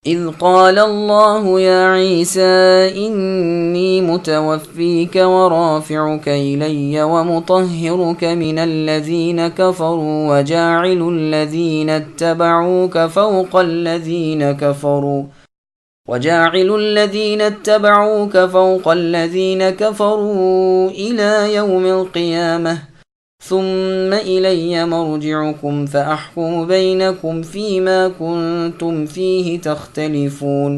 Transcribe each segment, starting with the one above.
إذ قال الله يا عيسى إني متوفيك ورافعك إلي ومطهرك من الذين كفروا وجاعل الذين اتبعوك فوق الذين كفروا إلى يوم القيامة ثم إلي مرجعكم فأحكم بينكم فيما كنتم فيه تختلفون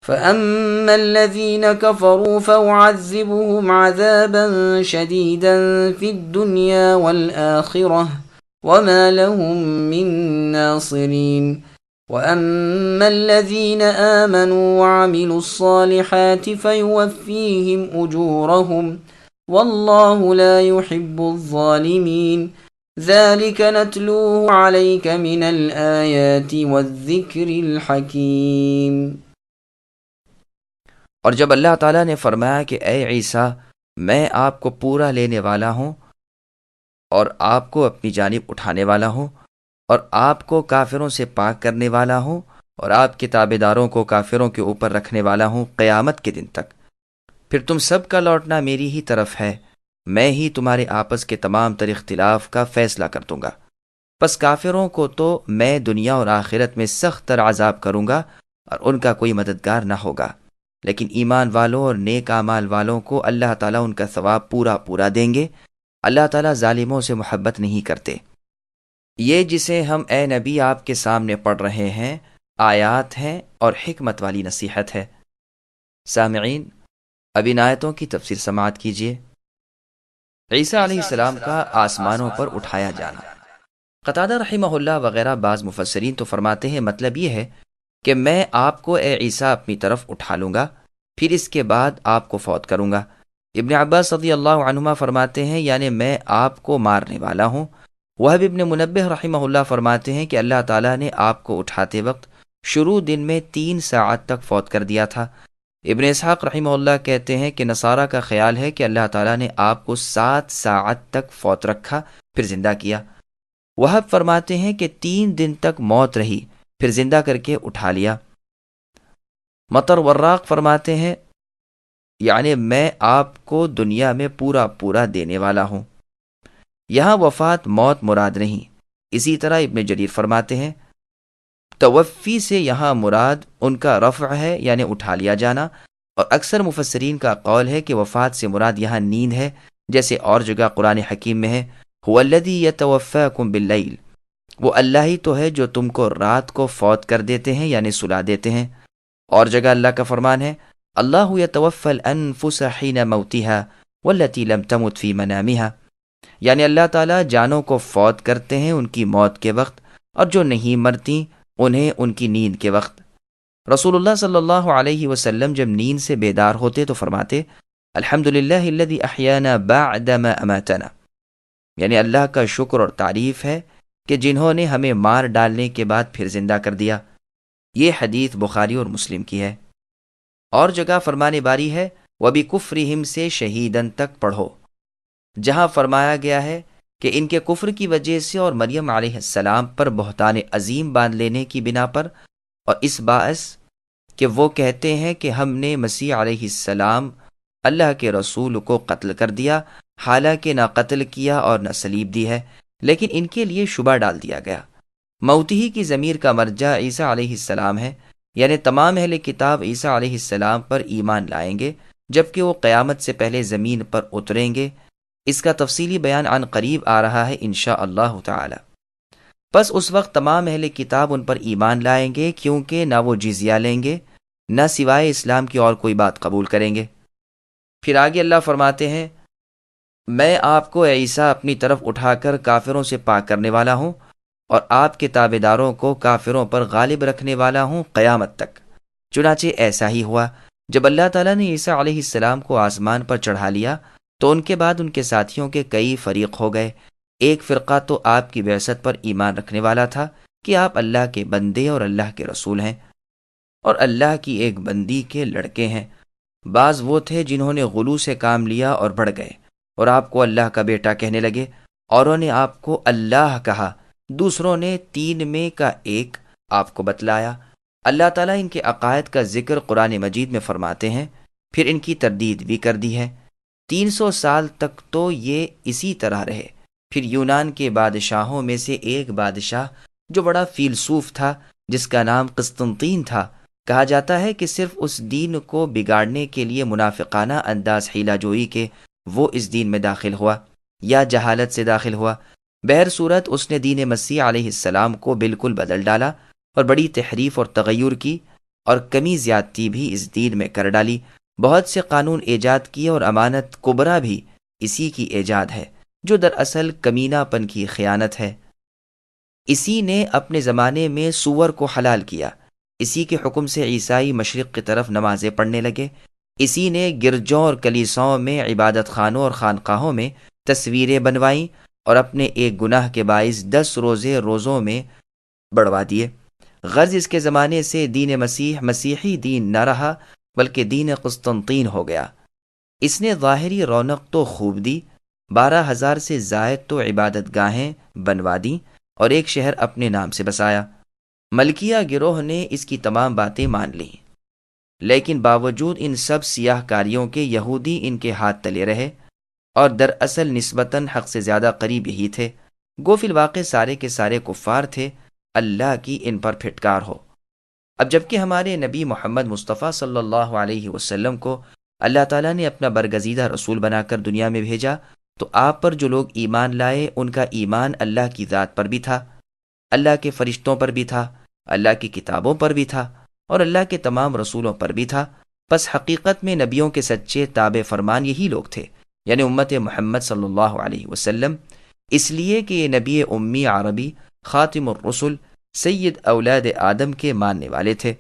فأما الذين كفروا فأعذبهم عذابا شديدا في الدنيا والآخرة وما لهم من ناصرين وأما الذين آمنوا وعملوا الصالحات فيوفيهم أجورهم والله لا يحب الظالمين ذلك نتلوه عليك من الآيات والذكر الحكيم۔ اور جب اللہ تعالیٰ نے فرمایا کہ اے عیسیٰ میں آپ کو پورا لینے والا ہوں اور آپ کو اپنی جانب اٹھانے والا ہوں اور آپ کو کافروں سے پاک کرنے والا ہوں اور آپ کے تابعداروں کو کافروں کے اوپر رکھنے والا ہوں قیامت کے دن تک، پھر تم سب کا لوٹنا میری ہی طرف ہے، میں ہی تمہارے آپس کے تمام تر اختلاف کا فیصلہ کر دوں گا۔ پس کافروں کو تو میں دنیا اور آخرت میں سخت تر عذاب کروں گا اور ان کا کوئی مددگار نہ ہوگا، لیکن ایمان والوں اور نیک اعمال والوں کو اللہ تعالیٰ ان کا ثواب پورا دیں گے۔ اللہ تعالیٰ ظالموں سے محبت نہیں کرتے۔ یہ جسے ہم اے نبی آپ کے سامنے پڑھ رہے ہیں آیات ہیں اور حکمت والی نصیحت ہے۔ سامعین، اب ان آیتوں کی تفسیر سماعت کیجیے۔ عیسیٰ علیہ السلام کا آسمانوں پر اٹھایا جانا۔ قتادہ رحمہ اللہ وغیرہ بعض مفسرین تو فرماتے ہیں مطلب یہ ہے کہ میں آپ کو اے عیسیٰ اپنی طرف اٹھا لوں گا، پھر اس کے بعد آپ کو فوت کروں گا۔ ابن عباس رضی اللہ عنہما فرماتے ہیں یعنی میں آپ کو مارنے والا ہوں۔ وہب ابن منبہ رحمہ اللہ فرماتے ہیں کہ اللہ تعالیٰ نے آپ کو اٹھاتے وقت شروع دن میں 3 ساعت تک فوت کر دیا تھا۔ ابن اسحاق رحمہ اللہ کہتے ہیں کہ نصارہ کا خیال ہے کہ اللہ تعالیٰ نے آپ کو 7 ساعت تک فوت رکھا پھر زندہ کیا۔ وہب فرماتے ہیں کہ 3 دن تک موت رہی پھر زندہ کر کے اٹھا لیا۔ مطر وراق فرماتے ہیں یعنی میں آپ کو دنیا میں پورا دینے والا ہوں۔ یہاں وفات موت مراد نہیں۔ اسی طرح ابن جریر فرماتے ہیں توفی سے یہاں مراد ان کا رفع ہے یعنی اٹھا لیا جانا، اور اکثر مفسرین کا قول ہے کہ وفات سے مراد یہاں نیند ہے، جیسے اور جگہ قرآن حکیم میں ہے هو الذی یتوفاکم باللیل، وہ اللہ ہی تو ہے جو تم کو رات کو فوت کر دیتے ہیں یعنی سلا دیتے ہیں۔ اور جگہ اللہ کا فرمان ہے اللہ یتوفی الانفس حین موتها والتی لم تمت فی منامها، یعنی اللہ تعالیٰ جانوں کو فوت کرتے ہیں ان کی موت کے وقت، اور جو نہیں مرتی انہیں ان کی نیند کے وقت۔ رسول اللہ صلی اللہ علیہ وسلم جب نیند سے بیدار ہوتے تو فرماتے الحمدللہ الذی احیانا بعد ما اماتنا، یعنی اللہ کا شکر اور تعریف ہے کہ جنہوں نے ہمیں مار ڈالنے کے بعد پھر زندہ کر دیا۔ یہ حدیث بخاری اور مسلم کی ہے۔ اور جگہ فرمان باری ہے وَبِكُفْرِهِمْ سے شہیدن تک پڑھو، جہاں فرمایا گیا ہے کہ ان کے کفر کی وجہ سے اور مریم علیہ السلام پر بہتان عظیم باندھ لینے کی بنا پر، اور اس باعث کہ وہ کہتے ہیں کہ ہم نے مسیح علیہ السلام اللہ کے رسول کو قتل کر دیا، حالانکہ نہ قتل کیا اور نہ صلیب دی ہے، لیکن ان کے لیے شبہ ڈال دیا گیا۔ موتی کی ضمیر کا مرجع عیسیٰ علیہ السلام ہے، یعنی تمام اہل کتاب عیسیٰ علیہ السلام پر ایمان لائیں گے جبکہ وہ قیامت سے پہلے زمین پر اتریں گے۔ اس کا تفصیلی بیان عن قریب آ رہا ہے انشاءاللہ تعالی۔ پس اس وقت تمام اہل کتاب ان پر ایمان لائیں گے، کیونکہ نہ وہ جزیہ لیں گے نہ سوائے اسلام کی اور کوئی بات قبول کریں گے۔ پھر آگے اللہ فرماتے ہیں میں آپ کو اے عیسیٰ اپنی طرف اٹھا کر کافروں سے پاک کرنے والا ہوں اور آپ کے تابعداروں کو کافروں پر غالب رکھنے والا ہوں قیامت تک۔ چنانچہ ایسا ہی ہوا۔ جب اللہ تعالیٰ نے عیسیٰ علیہ السلام کو آسمان پر چڑھا لیا تو ان کے بعد ان کے ساتھیوں کے کئی فریق ہو گئے۔ ایک فرقہ تو آپ کی بعثت پر ایمان رکھنے والا تھا کہ آپ اللہ کے بندے اور اللہ کے رسول ہیں اور اللہ کی ایک بندی کے لڑکے ہیں۔ بعض وہ تھے جنہوں نے غلو سے کام لیا اور بڑھ گئے اور آپ کو اللہ کا بیٹا کہنے لگے، اوروں نے آپ کو اللہ کہا، دوسروں نے 3 میں کا 1 آپ کو بتلایا۔ اللہ تعالیٰ ان کے عقائد کا ذکر قرآن مجید میں فرماتے ہیں، پھر ان کی تردید بھی کر دی ہے۔ 300 سال تک تو یہ اسی طرح رہے۔ پھر یونان کے بادشاہوں میں سے ایک بادشاہ جو بڑا فیلسوف تھا، جس کا نام قسطنطین تھا، کہا جاتا ہے کہ صرف اس دین کو بگاڑنے کے لیے منافقانہ انداز حیلہ جوئی کے وہ اس دین میں داخل ہوا یا جہالت سے داخل ہوا۔ بہر صورت اس نے دین مسیح علیہ السلام کو بالکل بدل ڈالا اور بڑی تحریف اور تغیر کی، اور کمی زیادتی بھی اس دین میں کر ڈالی۔ بہت سے قانون ایجاد کیے اور امانت کبریٰ بھی اسی کی ایجاد ہے، جو دراصل کمینہ پن کی خیانت ہے۔ اسی نے اپنے زمانے میں سور کو حلال کیا، اسی کے حکم سے عیسائی مشرق کی طرف نمازیں پڑھنے لگے، اسی نے گرجوں اور کلیساؤں میں، عبادت خانوں اور خانقاہوں میں تصویریں بنوائیں اور اپنے ایک گناہ کے باعث 10 روزے روزوں میں بڑھوا دیے۔ غرض اس کے زمانے سے دین مسیح مسیحی دین نہ رہا بلکہ دین قسطنطین ہو گیا۔ اس نے ظاہری رونق تو خوب دی، 12,000 سے زائد تو عبادت گاہیں بنوا دیں اور ایک شہر اپنے نام سے بسایا۔ ملکیہ گروہ نے اس کی تمام باتیں مان لیں، لیکن باوجود ان سب سیاہ کاریوں کے یہودی ان کے ہاتھ تلے رہے، اور دراصل نسبتاً حق سے زیادہ قریب یہی تھے۔ گو فی الواقع سارے کے سارے کفار تھے، اللہ کی ان پر پھٹکار ہو۔ اب جبکہ ہمارے نبی محمد مصطفیٰ صلی اللہ علیہ وسلم کو اللہ تعالیٰ نے اپنا برگزیدہ رسول بنا کر دنیا میں بھیجا، تو آپ پر جو لوگ ایمان لائے ان کا ایمان اللہ کی ذات پر بھی تھا، اللہ کے فرشتوں پر بھی تھا، اللہ کی کتابوں پر بھی تھا، اور اللہ کے تمام رسولوں پر بھی تھا۔ پس حقیقت میں نبیوں کے سچے تابع فرمان یہی لوگ تھے، یعنی امت محمد صلی اللہ علیہ وسلم، اس لیے کہ یہ نبی امی عربی، خاتم الرسل، سید اولاد آدم کے ماننے والے تھے،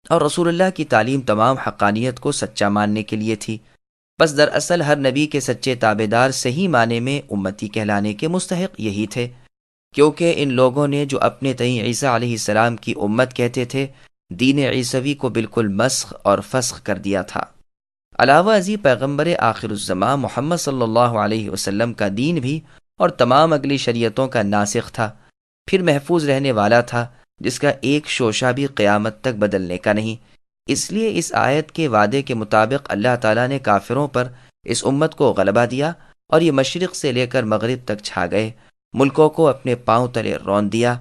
اور رسول اللہ کی تعلیم تمام حقانیت کو سچا ماننے کے لیے تھی۔ بس دراصل ہر نبی کے سچے تابع دار صحیح معنی میں امتی کہلانے کے مستحق یہی تھے، کیونکہ ان لوگوں نے جو اپنے تئیں عیسیٰ علیہ السلام کی امت کہتے تھے، دین عیسوی کو بالکل مسخ اور فسخ کر دیا تھا۔ علاوہ ازیں پیغمبر آخر الزمان محمد صلی اللہ علیہ وسلم کا دین بھی اور تمام اگلی شریعتوں کا ناسخ تھا، پھر محفوظ رہنے والا تھا، جس کا ایک شوشہ بھی قیامت تک بدلنے کا نہیں۔ اس لیے اس آیت کے وعدے کے مطابق اللہ تعالیٰ نے کافروں پر اس امت کو غلبہ دیا، اور یہ مشرق سے لے کر مغرب تک چھا گئے، ملکوں کو اپنے پاؤں تلے رون دیا،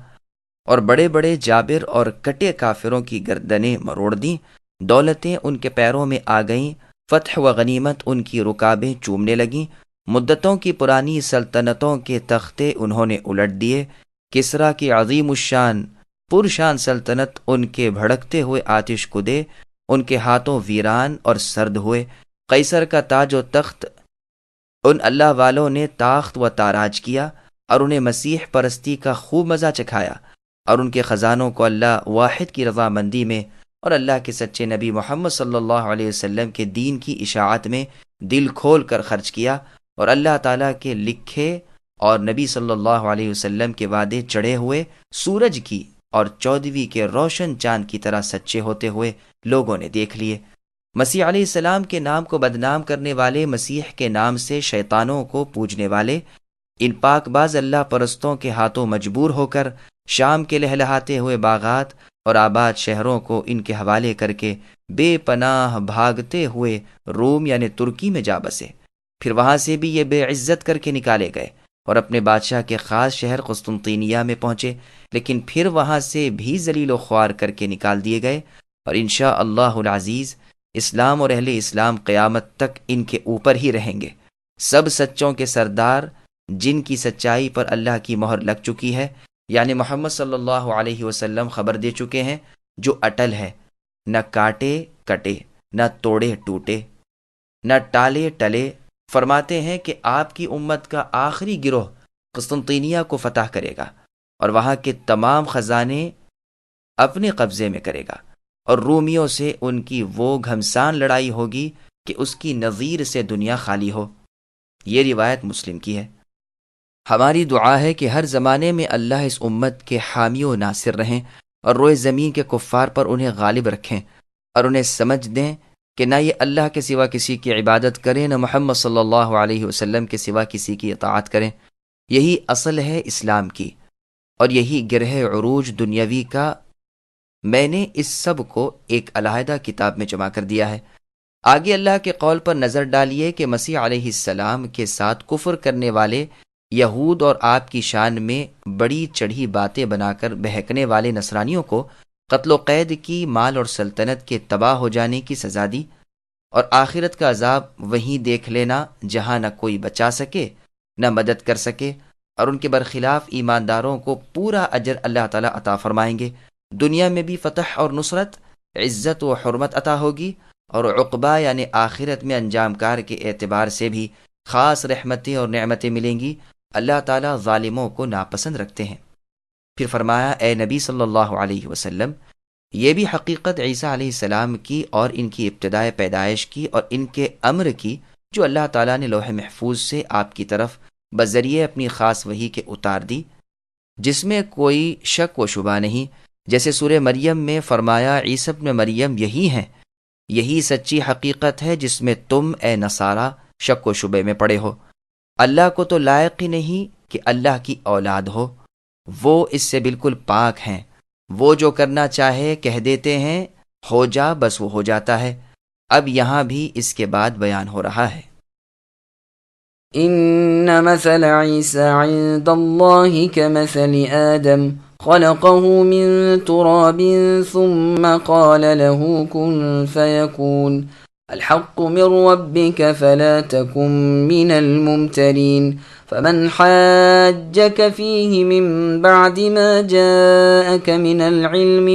اور بڑے بڑے جابر اور کٹے کافروں کی گردنیں مروڑ دیں، دولتیں ان کے پیروں میں آ گئیں، فتح و غنیمت ان کی رکابیں چومنے لگیں، مدتوں کی پرانی سلطنتوں کے تختے انہوں نے الٹ دیے، کسریٰ کی عظیم الشان پرشان سلطنت ان کے بھڑکتے ہوئے آتش کدے، ان کے ہاتھوں ویران اور سرد ہوئے، قیصر کا تاج و تخت ان اللہ والوں نے تاخت و تاراج کیا، اور انہیں مسیح پرستی کا خوب مزہ چکھایا، اور ان کے خزانوں کو اللہ واحد کی رضامندی میں اور اللہ کے سچے نبی محمد صلی اللہ علیہ وسلم کے دین کی اشاعت میں دل کھول کر خرچ کیا، اور اللہ تعالیٰ کے لکھے اور نبی صلی اللہ علیہ وسلم کے وعدے چڑھے ہوئے سورج کی اور 14ویں کے روشن چاند کی طرح سچے ہوتے ہوئے لوگوں نے دیکھ لیے۔ مسیح علیہ السلام کے نام کو بدنام کرنے والے، مسیح کے نام سے شیطانوں کو پوجنے والے، ان پاک باز اللہ پرستوں کے ہاتھوں مجبور ہو کر شام کے لہلہاتے ہوئے باغات اور آباد شہروں کو ان کے حوالے کر کے بے پناہ بھاگتے ہوئے روم یعنی ترکی میں جا بسے۔ پھر وہاں سے بھی یہ بے عزت کر کے نکالے گئے اور اپنے بادشاہ کے خاص شہر قسطنطینیہ میں پہنچے، لیکن پھر وہاں سے بھی ذلیل و خوار کر کے نکال دیے گئے، اور انشاءاللہ العزیز اسلام اور اہل اسلام قیامت تک ان کے اوپر ہی رہیں گے۔ سب سچوں کے سردار، جن کی سچائی پر اللہ کی مہر لگ چکی ہے، یعنی محمد صلی اللہ علیہ وسلم خبر دے چکے ہیں، جو اٹل ہے، نہ کاٹے کٹے، نہ توڑے ٹوٹے، نہ ٹالے ٹلے، فرماتے ہیں کہ آپ کی امت کا آخری گروہ قسطنطینیہ کو فتح کرے گا اور وہاں کے تمام خزانے اپنے قبضے میں کرے گا، اور رومیوں سے ان کی وہ گھمسان لڑائی ہوگی کہ اس کی نظیر سے دنیا خالی ہو۔ یہ روایت مسلم کی ہے۔ ہماری دعا ہے کہ ہر زمانے میں اللہ اس امت کے حامی و ناصر رہیں، اور روئے زمین کے کفار پر انہیں غالب رکھیں، اور انہیں سمجھ دیں کہ نہ یہ اللہ کے سوا کسی کی عبادت کریں، نہ محمد صلی اللہ علیہ وسلم کے سوا کسی کی اطاعت کریں۔ یہی اصل ہے اسلام کی، اور یہی گرہ عروج دنیاوی کا میں نے اس سب کو ایک علیحدہ کتاب میں جمع کر دیا ہے۔ آگے اللہ کے قول پر نظر ڈالیے کہ مسیح علیہ السلام کے ساتھ کفر کرنے والے یہود اور آپ کی شان میں بڑی چڑھی باتیں بنا کر بہکنے والے نصرانیوں کو قتل و قید کی، مال اور سلطنت کے تباہ ہو جانے کی سزا دی، اور آخرت کا عذاب وہیں دیکھ لینا جہاں نہ کوئی بچا سکے نہ مدد کر سکے، اور ان کے برخلاف ایمانداروں کو پورا اجر اللہ تعالیٰ عطا فرمائیں گے۔ دنیا میں بھی فتح اور نصرت، عزت و حرمت عطا ہوگی، اور عقبہ یعنی آخرت میں انجام کار کے اعتبار سے بھی خاص رحمتیں اور نعمتیں ملیں گی۔ اللہ تعالیٰ ظالموں کو ناپسند رکھتے ہیں۔ پھر فرمایا، اے نبی صلی اللہ علیہ وسلم، یہ بھی حقیقت عیسیٰ علیہ السلام کی اور ان کی ابتدائے پیدائش کی اور ان کے امر کی جو اللہ تعالیٰ نے لوح محفوظ سے آپ کی طرف بذریعے اپنی خاص وحی کے اتار دی، جس میں کوئی شک و شبہ نہیں۔ جیسے سورہ مریم میں فرمایا، عیسی ابن مریم یہی ہیں، یہی سچی حقیقت ہے جس میں تم اے نصارہ شک و شبے میں پڑے ہو۔ اللہ کو تو لائق ہی نہیں کہ اللہ کی اولاد ہو، وہ اس سے بالکل پاک ہیں۔ وہ جو کرنا چاہے کہہ دیتے ہیں، ہو جا، بس وہ ہو جاتا ہے۔ اب یہاں بھی اس کے بعد بیان ہو رہا ہے۔ ان مثل عیسی عند اللہ كمثل آدم خلقه من تراب ثم قال له كن فيكون الحق من ربك فلا تكن من الممترين فمن حاجك فيه من بعد ما جاءك من العلم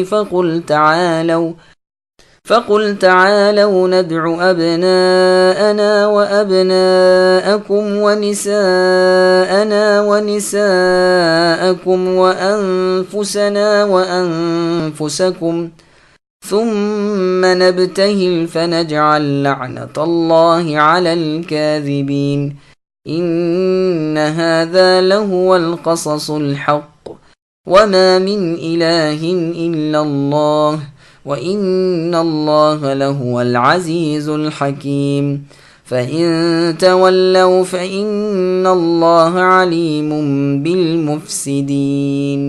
فقل تعالوا ندع أبناءنا وأبناءكم ونساءنا ونساءكم وأنفسنا وأنفسكم ثم نبتهل فنجعل لعنة الله على الكاذبين إن هذا لهو القصص الحق وما من إله إلا الله وَإِنَّ اللَّهَ لَهُوَ الْعَزِيزُ الْحَكِيمُ فَإِن تَوَلَّوْا فَإِنَّ اللَّهَ عَلِيمٌ بِالْمُفْسِدِينَ۔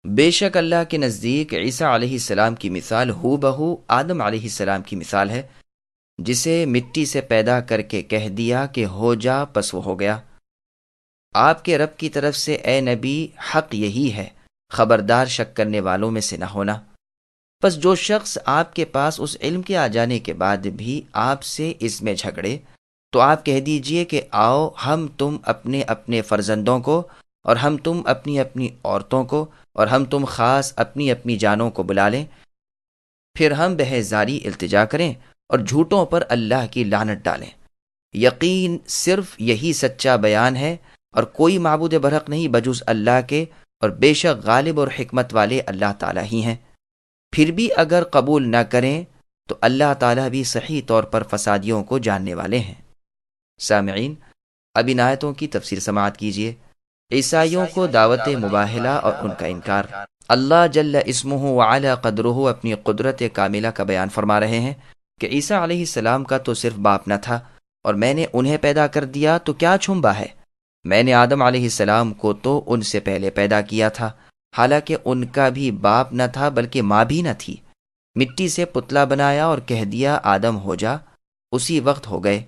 بے شک اللہ کے نزدیک عیسیٰ علیہ السلام کی مثال ہو بہو آدم علیہ السلام کی مثال ہے، جسے مٹی سے پیدا کر کے کہہ دیا کہ ہو جا، پس وہ ہو گیا۔ آپ کے رب کی طرف سے اے نبی حق یہی ہے، خبردار شک کرنے والوں میں سے نہ ہونا۔ پس جو شخص آپ کے پاس اس علم کے آ جانے کے بعد بھی آپ سے اس میں جھگڑے، تو آپ کہہ دیجئے کہ آؤ ہم تم اپنے اپنے فرزندوں کو، اور ہم تم اپنی اپنی عورتوں کو، اور ہم تم خاص اپنی اپنی جانوں کو بلا لیں، پھر ہم بہزاری التجا کریں اور جھوٹوں پر اللہ کی لعنت ڈالیں۔ یقین صرف یہی سچا بیان ہے، اور کوئی معبود برحق نہیں بجز اللہ کے، اور بے شک غالب اور حکمت والے اللہ تعالیٰ ہی ہیں۔ پھر بھی اگر قبول نہ کریں تو اللہ تعالیٰ بھی صحیح طور پر فسادیوں کو جاننے والے ہیں۔ سامعین، اب ان آیتوں کی تفسیر سماعت کیجیے۔ عیسائیوں کو دعوت مباہلہ اور ان کا انکار۔ اللہ جل اسمہ وعلا قدرہ اپنی قدرت کاملہ کا بیان فرما رہے ہیں کہ عیسیٰ علیہ السلام کا تو صرف باپ نہ تھا، اور میں نے انہیں پیدا کر دیا تو کیا چھمبا ہے؟ میں نے آدم علیہ السلام کو تو ان سے پہلے پیدا کیا تھا، حالانکہ ان کا بھی باپ نہ تھا بلکہ ماں بھی نہ تھی۔ مٹی سے پتلا بنایا اور کہہ دیا آدم ہو جا، اسی وقت ہو گئے۔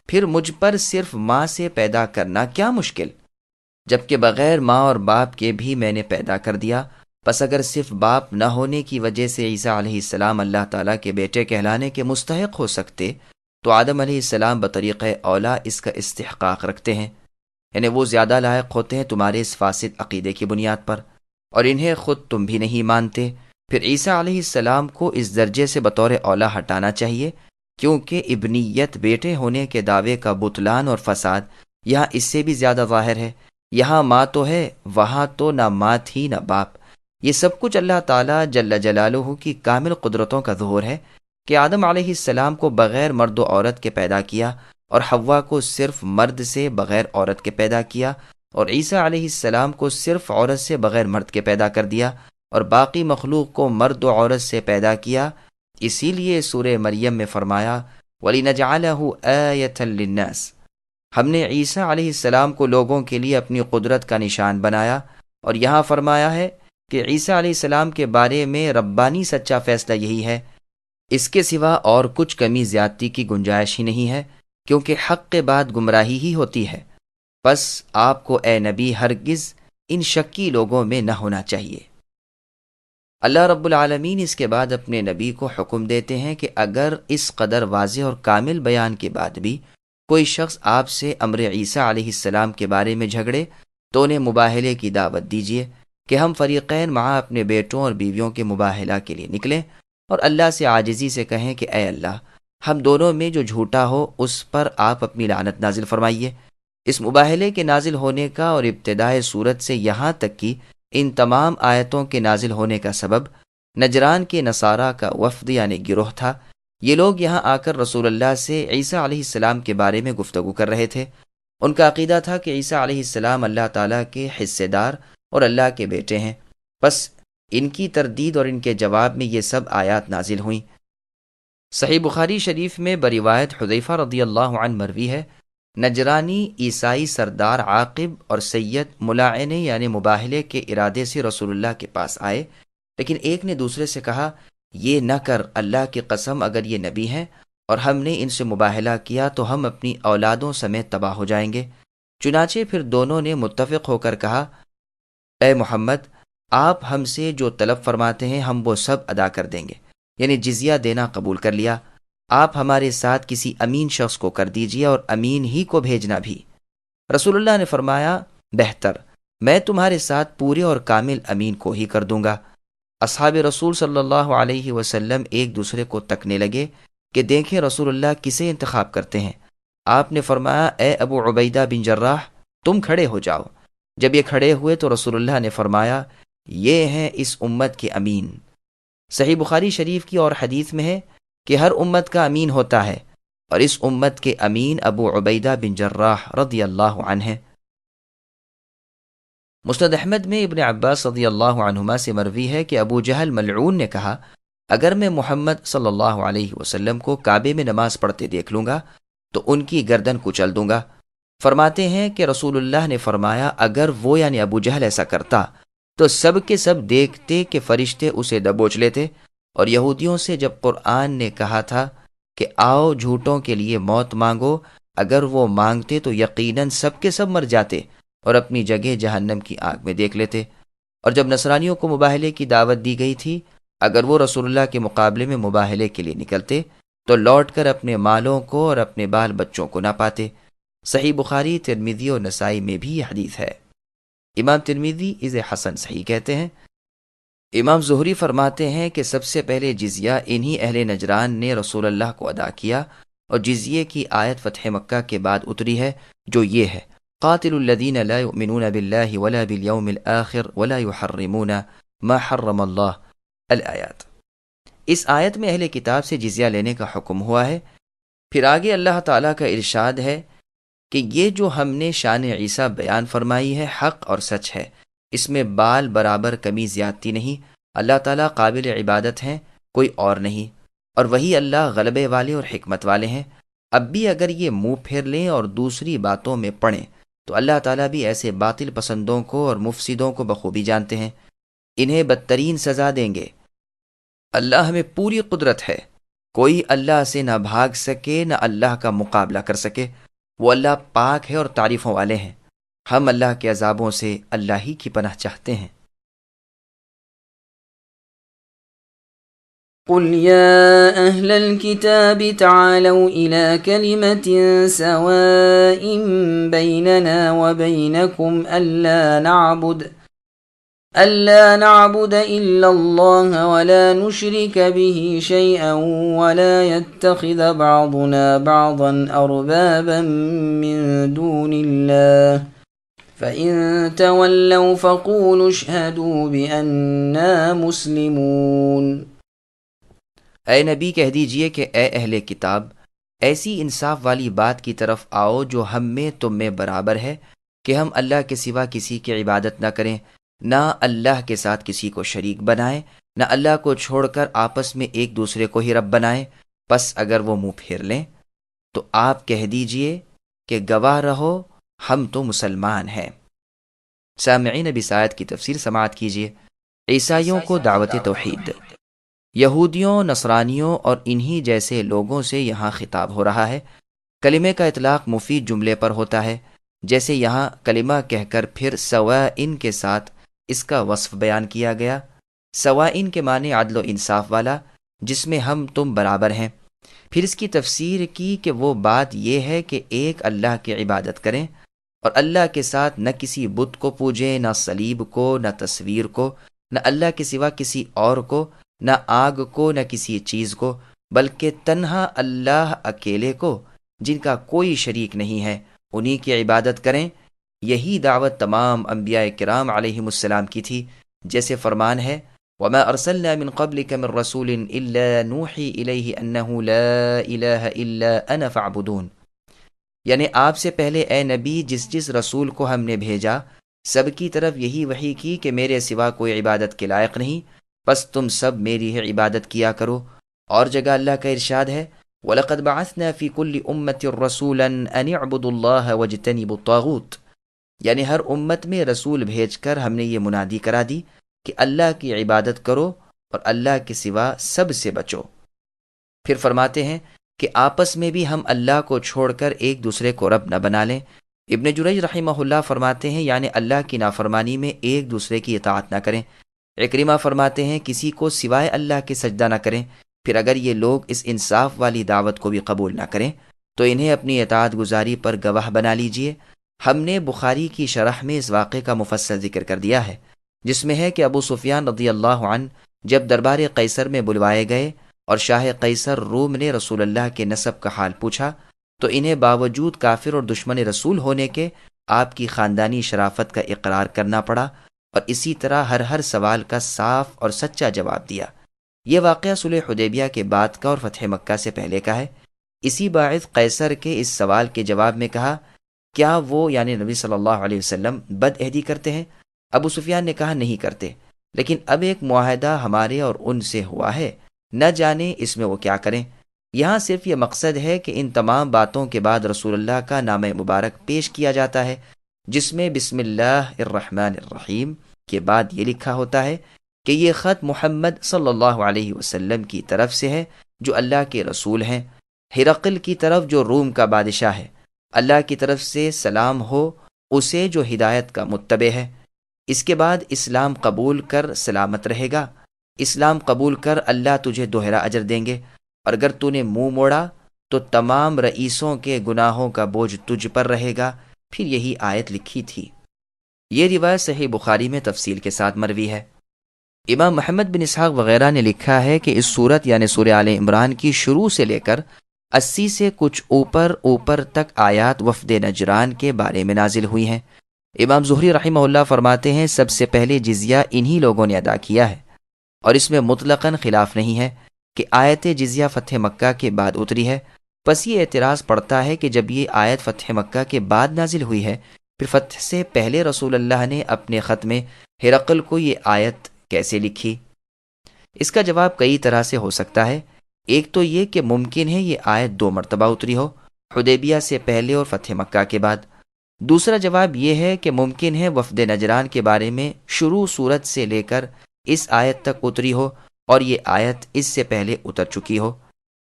پھر مجھ پر صرف ماں سے پیدا کرنا کیا مشکل، جبکہ بغیر ماں اور باپ کے بھی میں نے پیدا کر دیا۔ پس اگر صرف باپ نہ ہونے کی وجہ سے عیسیٰ علیہ السلام اللہ تعالیٰ کے بیٹے کہلانے کے مستحق ہو سکتے، تو آدم علیہ السلام بطریق اولا اس کا استحقاق رکھتے ہیں، یعنی وہ زیادہ لائق ہوتے ہیں تمہارے اس فاسد عقیدے کی بنیاد پر، اور انہیں خود تم بھی نہیں مانتے۔ پھر عیسیٰ علیہ السلام کو اس درجے سے بطور اولا ہٹانا چاہیے، کیونکہ ابنیت بیٹے ہونے کے دعوے کا بطلان اور فساد یہاں اس سے بھی زیادہ ظاہر ہے۔ یہاں ماں تو ہے، وہاں تو نہ ماں تھی نہ باپ۔ یہ سب کچھ اللہ تعالیٰ جل جلالہ کی کامل قدرتوں کا ظہور ہے کہ آدم علیہ السلام کو بغیر مرد و عورت کے پیدا کیا، اور حوا کو صرف مرد سے بغیر عورت کے پیدا کیا، اور عیسیٰ علیہ السلام کو صرف عورت سے بغیر مرد کے پیدا کر دیا، اور باقی مخلوق کو مرد و عورت سے پیدا کیا۔ اسی لیے سورہ مریم میں فرمایا وَلِنَجْعَلَهُ آیَةً لِلنَّاسِ، ہم نے عیسیٰ علیہ السلام کو لوگوں کے لیے اپنی قدرت کا نشان بنایا، اور یہاں فرمایا ہے کہ عیسیٰ علیہ السلام کے بارے میں ربانی سچا فیصلہ یہی ہے، اس کے سوا اور کچھ کمی زیادتی کی گنجائش ہی نہیں ہے، کیونکہ حق کے بعد گمراہی ہی ہوتی ہے۔ بس آپ کو اے نبی ہرگز ان شکی لوگوں میں نہ ہونا چاہیے۔ اللہ رب العالمین اس کے بعد اپنے نبی کو حکم دیتے ہیں کہ اگر اس قدر واضح اور کامل بیان کے بعد بھی کوئی شخص آپ سے امر عیسیٰ علیہ السلام کے بارے میں جھگڑے تو انہیں مباہلے کی دعوت دیجیے کہ ہم فریقین مع اپنے بیٹوں اور بیویوں کے مباہلہ کے لیے نکلیں اور اللہ سے عاجزی سے کہیں کہ اے اللہ، ہم دونوں میں جو جھوٹا ہو اس پر آپ اپنی لعنت نازل فرمائیے۔ اس مباہلے کے نازل ہونے کا اور ابتدائے صورت سے یہاں تک کہ ان تمام آیتوں کے نازل ہونے کا سبب نجران کے نصارہ کا وفد یعنی گروہ تھا۔ یہ لوگ یہاں آ کر رسول اللہ سے عیسیٰ علیہ السلام کے بارے میں گفتگو کر رہے تھے۔ ان کا عقیدہ تھا کہ عیسیٰ علیہ السلام اللہ تعالیٰ کے حصے دار اور اللہ کے بیٹے ہیں۔ بس ان کی تردید اور ان کے جواب میں یہ سب آیات نازل ہوئیں۔ صحیح بخاری شریف میں بروایت حذیفہ رضی اللہ عنہ مروی ہے، نجرانی عیسائی سردار عاقب اور سید ملاعنے یعنی مباہلے کے ارادے سے رسول اللہ کے پاس آئے، لیکن ایک نے دوسرے سے کہا، یہ نہ کر، اللہ کی قسم اگر یہ نبی ہیں اور ہم نے ان سے مباہلہ کیا تو ہم اپنی اولادوں سمیت تباہ ہو جائیں گے۔ چنانچہ پھر دونوں نے متفق ہو کر کہا، اے محمد، آپ ہم سے جو طلب فرماتے ہیں ہم وہ سب ادا کر دیں گے، یعنی جزیہ دینا قبول کر لیا۔ آپ ہمارے ساتھ کسی امین شخص کو کر دیجیے اور امین ہی کو بھیجنا بھی۔ رسول اللہ نے فرمایا، بہتر، میں تمہارے ساتھ پورے اور کامل امین کو ہی کر دوں گا۔ اصحاب رسول صلی اللہ علیہ وسلم ایک دوسرے کو تکنے لگے کہ دیکھیں رسول اللہ کسے انتخاب کرتے ہیں۔ آپ نے فرمایا، اے ابو عبیدہ بن جراح، تم کھڑے ہو جاؤ۔ جب یہ کھڑے ہوئے تو رسول اللہ نے فرمایا، یہ ہیں اس امت کے امین۔ صحیح بخاری شریف کی اور حدیث میں ہے کہ ہر امت کا امین ہوتا ہے، اور اس امت کے امین ابو عبیدہ بن جراح رضی اللہ عنہ ہیں۔ مسند احمد میں ابن عباس رضی اللہ عنہما سے مروی ہے کہ ابو جہل ملعون نے کہا، اگر میں محمد صلی اللہ علیہ وسلم کو کعبے میں نماز پڑھتے دیکھ لوں گا تو ان کی گردن کچل دوں گا۔ فرماتے ہیں کہ رسول اللہ نے فرمایا، اگر وہ یعنی ابو جہل ایسا کرتا تو سب کے سب دیکھتے کہ فرشتے اسے دبوچ لیتے۔ اور یہودیوں سے جب قرآن نے کہا تھا کہ آؤ جھوٹوں کے لیے موت مانگو، اگر وہ مانگتے تو یقیناً سب کے سب مر جاتے اور اپنی جگہ جہنم کی آگ میں دیکھ لیتے۔ اور جب نصرانیوں کو مباہلے کی دعوت دی گئی تھی، اگر وہ رسول اللہ کے مقابلے میں مباہلے کے لیے نکلتے تو لوٹ کر اپنے مالوں کو اور اپنے بال بچوں کو نہ پاتے۔ صحیح بخاری، ترمذی اور نسائی میں بھی یہ حدیث ہے۔ امام ترمذی اسے حسن صحیح کہتے ہیں۔ امام زہری فرماتے ہیں کہ سب سے پہلے جزیہ انہی اہل نجران نے رسول اللہ کو ادا کیا، اور جزیے کی آیت فتح مکہ کے بعد اتری ہے جو یہ ہے، قاتل الذین لا یؤمنون باللہ ولا بالیوم الآخر ولا یحرمون ما حرم اللہ الآیات۔ اس آیت میں اہل کتاب سے جزیہ لینے کا حکم ہوا ہے۔ پھر آگے اللہ تعالیٰ کا ارشاد ہے کہ یہ جو ہم نے شان عیسیٰ بیان فرمائی ہے حق اور سچ ہے، اس میں بال برابر کمی زیادتی نہیں۔ اللہ تعالیٰ قابل عبادت ہیں، کوئی اور نہیں، اور وہی اللہ غلبے والے اور حکمت والے ہیں۔ اب بھی اگر یہ منہ پھیر لیں اور دوسری باتوں میں پڑیں تو اللہ تعالیٰ بھی ایسے باطل پسندوں کو اور مفسدوں کو بخوبی جانتے ہیں، انہیں بدترین سزا دیں گے۔ اللہ میں پوری قدرت ہے، کوئی اللہ سے نہ بھاگ سکے نہ اللہ کا مقابلہ کر سکے۔ وہ اللہ پاک ہے اور تعریفوں والے ہیں۔ ہم اللہ کے عذابوں سے اللہ ہی کی پناہ چاہتے ہیں۔ قل يا أهل الكتاب تعالوا إلى كلمة سواء بيننا وبينكم ألا نعبد إلا الله ولا نشرك به شيئا ولا يتخذ بعضنا بعضا أربابا من دون الله فإن تولوا فقولوا اشهدوا بأننا مسلمون۔ اے نبی کہہ دیجئے کہ اے اہل کتاب، ایسی انصاف والی بات کی طرف آؤ جو ہم میں تم میں برابر ہے کہ ہم اللہ کے سوا کسی کی عبادت نہ کریں، نہ اللہ کے ساتھ کسی کو شریک بنائیں، نہ اللہ کو چھوڑ کر آپس میں ایک دوسرے کو ہی رب بنائیں۔ پس اگر وہ منہ پھیر لیں تو آپ کہہ دیجئے کہ گواہ رہو ہم تو مسلمان ہیں۔ سامعین اب اس آیت کی تفسیر سماعت کیجئے۔ عیسائیوں کو دعوت توحید۔ یہودیوں، نصرانیوں اور انہی جیسے لوگوں سے یہاں خطاب ہو رہا ہے۔ کلمے کا اطلاق مفید جملے پر ہوتا ہے، جیسے یہاں کلمہ کہہ کر پھر سواء کے ساتھ اس کا وصف بیان کیا گیا۔ سواء کے معنی عدل و انصاف والا، جس میں ہم تم برابر ہیں۔ پھر اس کی تفسیر کی کہ وہ بات یہ ہے کہ ایک اللہ کی عبادت کریں اور اللہ کے ساتھ نہ کسی بت کو پوجیں، نہ صلیب کو، نہ تصویر کو، نہ اللہ کے سوا کسی اور کو، نہ آگ کو، نہ کسی چیز کو، بلکہ تنہا اللہ اکیلے کو جن کا کوئی شریک نہیں ہے، انہی کی عبادت کریں۔ یہی دعوت تمام انبیاء کرام علیہم السلام کی تھی، جیسے فرمان ہے وَمَا أَرْسَلْنَا مِن قَبْلِكَ مِن رَّسُولٍ إِلَّا نُوحِي إِلَيْهِ أَنَّهُ لَا إِلَٰهَ إِلَّا أَنَا فَاعْبُدُونِ، یعنی آپ سے پہلے اے نبی جس رسول کو ہم نے بھیجا سب کی طرف یہی وحی کی کہ میرے سوا کوئی عبادت کے لائق نہیں، بس تم سب میری ہی عبادت کیا کرو۔ اور جگہ اللہ کا ارشاد ہے وَلَقَدْ بَعَثْنَا فِي كُلِّ أُمَّةٍ رَّسُولًا أَنِ اعْبُدُوا اللَّهَ وَاجْتَنِبُوا الطَّاغُوتَ، یعنی ہر امت میں رسول بھیج کر ہم نے یہ منادی کرا دی کہ اللہ کی عبادت کرو اور اللہ کے سوا سب سے بچو۔ پھر فرماتے ہیں کہ آپس میں بھی ہم اللہ کو چھوڑ کر ایک دوسرے کو رب نہ بنا لیں۔ ابن جریج رحمہ اللہ فرماتے ہیں یعنی اللہ کی نافرمانی میں ایک دوسرے کی اطاعت نہ کریں۔ عکرمہ فرماتے ہیں کسی کو سوائے اللہ کے سجدہ نہ کریں۔ پھر اگر یہ لوگ اس انصاف والی دعوت کو بھی قبول نہ کریں تو انہیں اپنی اطاعت گزاری پر گواہ بنا لیجئے۔ ہم نے بخاری کی شرح میں اس واقعے کا مفصل ذکر کر دیا ہے، جس میں ہے کہ ابو سفیان رضی اللہ عنہ جب دربار قیصر میں بلوائے گئے اور شاہ قیصر روم نے رسول اللہ کے نسب کا حال پوچھا تو انہیں باوجود کافر اور دشمن رسول ہونے کے آپ کی خاندانی شرافت کا اقرار کرنا پڑا اور اسی طرح ہر سوال کا صاف اور سچا جواب دیا۔ یہ واقعہ صلح حدیبیہ کے بعد کا اور فتح مکہ سے پہلے کا ہے۔ اسی باعث قیصر کے اس سوال کے جواب میں کہا کیا وہ یعنی نبی صلی اللہ علیہ وسلم بد عہدی کرتے ہیں؟ ابو سفیان نے کہا نہیں کرتے، لیکن اب ایک معاہدہ ہمارے اور ان سے ہوا ہے، نہ جانے اس میں وہ کیا کریں۔ یہاں صرف یہ مقصد ہے کہ ان تمام باتوں کے بعد رسول اللہ کا نام مبارک پیش کیا جاتا ہے، جس میں بسم اللہ الرحمن الرحیم کے بعد یہ لکھا ہوتا ہے کہ یہ خط محمد صلی اللہ علیہ وسلم کی طرف سے ہے جو اللہ کے رسول ہیں، ہرقل کی طرف جو روم کا بادشاہ ہے، اللہ کی طرف سے سلام ہو اسے جو ہدایت کا متبع ہے۔ اس کے بعد اسلام قبول کر سلامت رہے گا، اسلام قبول کر اللہ تجھے دوہرا اجر دیں گے، اور اگر تو نے منہ موڑا تو تمام رئیسوں کے گناہوں کا بوجھ تجھ پر رہے گا۔ پھر یہی آیت لکھی تھی۔ یہ روایت صحیح بخاری میں تفصیل کے ساتھ مروی ہے۔ امام محمد بن اسحاق وغیرہ نے لکھا ہے کہ اس سورت یعنی سورہ آل عمران کی شروع سے لے کر 80 سے کچھ اوپر تک آیات وفد نجران کے بارے میں نازل ہوئی ہیں۔ امام زہری رحمہ اللہ فرماتے ہیں سب سے پہلے جزیہ انہی لوگوں نے ادا کیا ہے، اور اس میں مطلقاً خلاف نہیں ہے کہ آیت جزیہ فتح مکہ کے بعد اتری ہے۔ پس یہ اعتراض پڑتا ہے کہ جب یہ آیت فتح مکہ کے بعد نازل ہوئی ہے، پھر فتح سے پہلے رسول اللہ نے اپنے خط میں ہرقل کو یہ آیت کیسے لکھی؟ اس کا جواب کئی طرح سے ہو سکتا ہے۔ ایک تو یہ کہ ممکن ہے یہ آیت 2 مرتبہ اتری ہو، حدیبیہ سے پہلے اور فتح مکہ کے بعد۔ دوسرا جواب یہ ہے کہ ممکن ہے وفد نجران کے بارے میں شروع صورت سے لے کر اس آیت تک اتری ہو اور یہ آیت اس سے پہلے اتر چکی ہو۔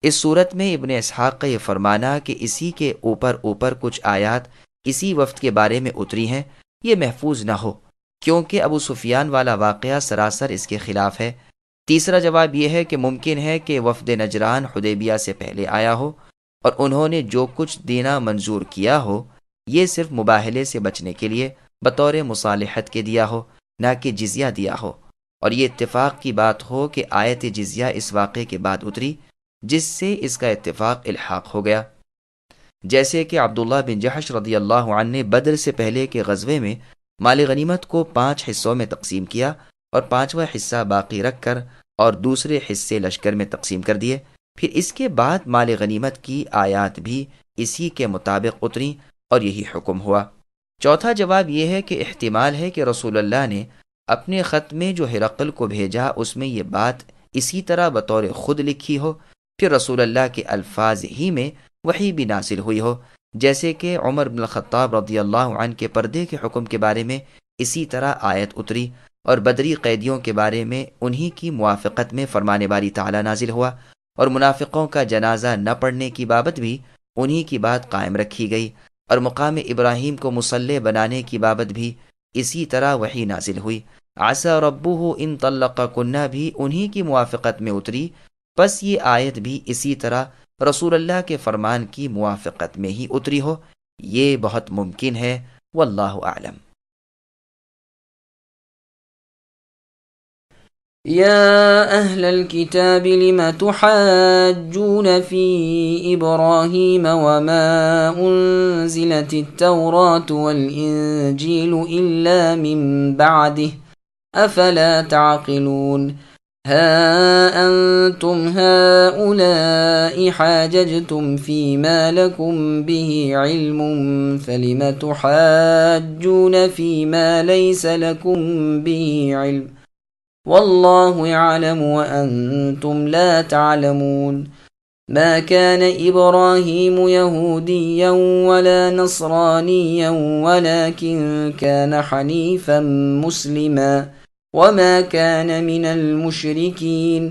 اس صورت میں ابن اسحاق کا یہ فرمانا کہ اسی کے اوپر کچھ آیات اسی وفد کے بارے میں اتری ہیں یہ محفوظ نہ ہو، کیونکہ ابو سفیان والا واقعہ سراسر اس کے خلاف ہے۔ تیسرا جواب یہ ہے کہ ممکن ہے کہ وفد نجران حدیبیہ سے پہلے آیا ہو اور انہوں نے جو کچھ دینا منظور کیا ہو یہ صرف مباہلے سے بچنے کے لیے بطور مصالحت کے دیا ہو، نہ کہ جزیہ دیا ہو، اور یہ اتفاق کی بات ہو کہ آیت جزیہ اس واقعے کے بعد اتری، جس سے اس کا اتفاق الحاق ہو گیا۔ جیسے کہ عبداللہ بن جحش رضی اللہ عنہ نے بدر سے پہلے کے غزوے میں مال غنیمت کو 5 حصوں میں تقسیم کیا اور 5واں حصہ باقی رکھ کر اور دوسرے حصے لشکر میں تقسیم کر دیے۔ پھر اس کے بعد مال غنیمت کی آیات بھی اسی کے مطابق اتری اور یہی حکم ہوا۔ چوتھا جواب یہ ہے کہ احتمال ہے کہ رسول اللہ نے اپنے خط میں جو ہرقل کو بھیجا اس میں یہ بات اسی طرح بطور خود لکھی ہو، پھر رسول اللہ کے الفاظ ہی میں وحی بھی نازل ہوئی ہو، جیسے کہ عمر بن الخطاب رضی اللہ عنہ کے پردے کے حکم کے بارے میں اسی طرح آیت اتری اور بدری قیدیوں کے بارے میں انہی کی موافقت میں فرمان باری تعالیٰ نازل ہوا، اور منافقوں کا جنازہ نہ پڑھنے کی بابت بھی انہی کی بات قائم رکھی گئی، اور مقام ابراہیم کو مصلی بنانے کی بابت بھی اسی طرح وحی نازل ہوئی۔ عسى ربه ان طلقكن بھی انہی کی موافقت میں اتری، پس یہ آیت بھی اسی طرح رسول اللہ کے فرمان کی موافقت میں ہی اتری ہو، یہ بہت ممکن ہے، واللہ اعلم۔ يا أهل الكتاب لم تحاجون في إبراهيم وما أنزلت التوراة والإنجيل إلا من بعده أفلا تعقلون ها أنتم هؤلاء حاججتم فيما لكم به علم فلم تحاجون فيما ليس لكم به علم والله يعلم وأنتم لا تعلمون ما كان إبراهيم يهوديا ولا نصرانيا ولكن كان حنيفا مسلما وما كان من المشركين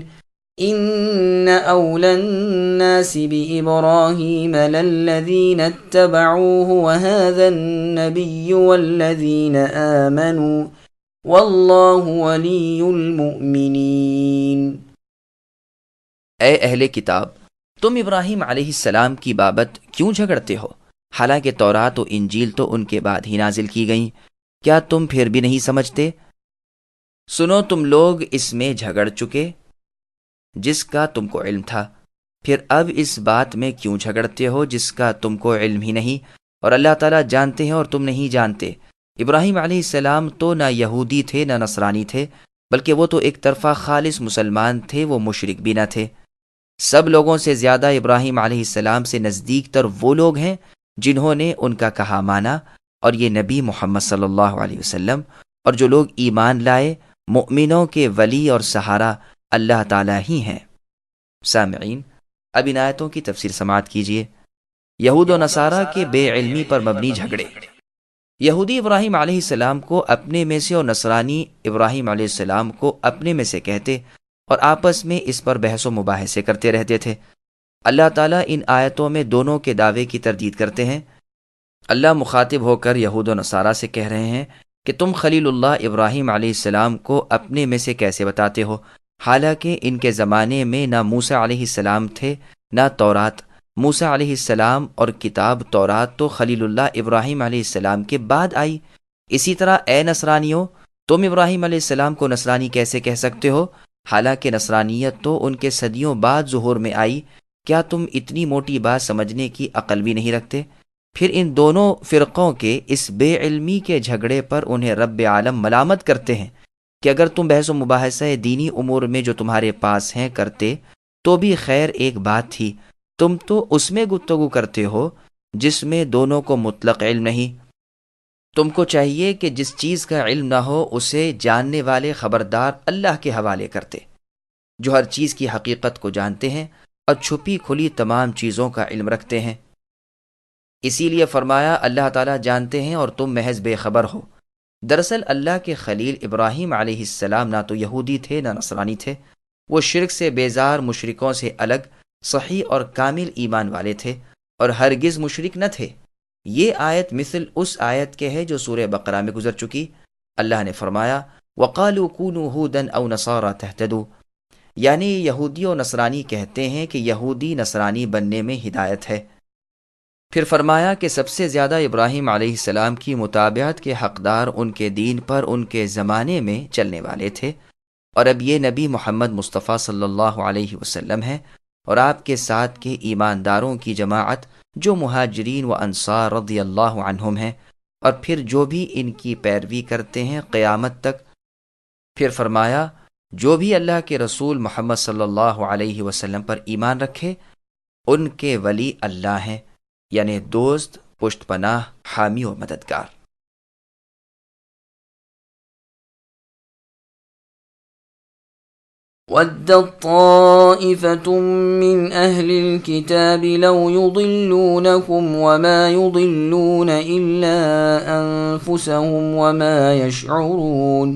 إن أولى الناس بإبراهيم للذين اتبعوه وهذا النبي والذين آمنوا واللہ ولی المؤمنین۔ اے اہل کتاب، تم ابراہیم علیہ السلام کی بابت کیوں جھگڑتے ہو، حالانکہ تورات و انجیل تو ان کے بعد ہی نازل کی گئیں، کیا تم پھر بھی نہیں سمجھتے؟ سنو، تم لوگ اس میں جھگڑ چکے جس کا تم کو علم تھا، پھر اب اس بات میں کیوں جھگڑتے ہو جس کا تم کو علم ہی نہیں، اور اللہ تعالیٰ جانتے ہیں اور تم نہیں جانتے۔ ابراہیم علیہ السلام تو نہ یہودی تھے نہ نصرانی تھے، بلکہ وہ تو ایک طرفہ خالص مسلمان تھے، وہ مشرک بھی نہ تھے۔ سب لوگوں سے زیادہ ابراہیم علیہ السلام سے نزدیک تر وہ لوگ ہیں جنہوں نے ان کا کہا مانا، اور یہ نبی محمد صلی اللہ علیہ وسلم اور جو لوگ ایمان لائے، مؤمنوں کے ولی اور سہارا اللہ تعالیٰ ہی ہیں۔ سامعین، اب ان آیتوں کی تفسیر سماعت کیجیے۔ یہود و نصارہ کے بے علمی پر مبنی جھگڑے۔ یہودی ابراہیم علیہ السلام کو اپنے میں سے اور نصرانی ابراہیم علیہ السلام کو اپنے میں سے کہتے اور آپس میں اس پر بحث و مباحثے کرتے رہتے تھے۔ اللہ تعالیٰ ان آیتوں میں دونوں کے دعوے کی تردید کرتے ہیں۔ اللہ مخاطب ہو کر یہود و نصارہ سے کہہ رہے ہیں کہ تم خلیل اللہ ابراہیم علیہ السلام کو اپنے میں سے کیسے بتاتے ہو، حالانکہ ان کے زمانے میں نہ موسیٰ علیہ السلام تھے نہ تورات۔ موسیٰ علیہ السلام اور کتاب تورات تو خلیل اللہ ابراہیم علیہ السلام کے بعد آئی۔ اسی طرح اے نصرانیوں، تم ابراہیم علیہ السلام کو نصرانی کیسے کہہ سکتے ہو، حالانکہ نصرانیت تو ان کے صدیوں بعد ظہور میں آئی؟ کیا تم اتنی موٹی بات سمجھنے کی عقل بھی نہیں رکھتے؟ پھر ان دونوں فرقوں کے اس بے علمی کے جھگڑے پر انہیں رب عالم ملامت کرتے ہیں کہ اگر تم بحث و مباحثہ دینی امور میں جو تمہارے پاس ہیں کرتے تو بھی خیر ایک بات تھی، تم تو اس میں گفتگو کرتے ہو جس میں دونوں کو مطلق علم نہیں۔ تم کو چاہیے کہ جس چیز کا علم نہ ہو اسے جاننے والے خبردار اللہ کے حوالے کرتے، جو ہر چیز کی حقیقت کو جانتے ہیں اور چھپی کھلی تمام چیزوں کا علم رکھتے ہیں۔ اسی لیے فرمایا اللہ تعالیٰ جانتے ہیں اور تم محض بے خبر ہو۔ دراصل اللہ کے خلیل ابراہیم علیہ السلام نہ تو یہودی تھے نہ نصرانی تھے، وہ شرک سے بیزار مشرکوں سے الگ صحیح اور کامل ایمان والے تھے اور ہرگز مشرک نہ تھے۔ یہ آیت مثل اس آیت کے ہے جو سورہ بقرہ میں گزر چکی۔ اللہ نے فرمایا وَقَالُوا كُونُوا هُودًا أَوْ نَصَارَىٰ تَهْتَدُوا، یعنی یہودی و نصرانی کہتے ہیں کہ یہودی نصرانی بننے میں ہدایت ہے۔ پھر فرمایا کہ سب سے زیادہ ابراہیم علیہ السلام کی متابعت کے حقدار ان کے دین پر ان کے زمانے میں چلنے والے تھے، اور اب یہ نبی محمد مصطفیٰ صلی اللہ علیہ وسلم ہے اور آپ کے ساتھ کے ایمانداروں کی جماعت جو مہاجرین و انصار رضی اللہ عنہم ہیں، اور پھر جو بھی ان کی پیروی کرتے ہیں قیامت تک۔ پھر فرمایا جو بھی اللہ کے رسول محمد صلی اللہ علیہ وسلم پر ایمان رکھے ان کے ولی اللہ ہیں، یعنی دوست، پشت پناہ، حامی و مددگار۔ وَدَّت طَّائِفَةٌ مِّنْ أَهْلِ الْكِتَابِ لَوْ يُضِلُّونَكُمْ وَمَا يُضِلُّونَ إِلَّا أَنفُسَهُمْ وَمَا يَشْعُرُونَ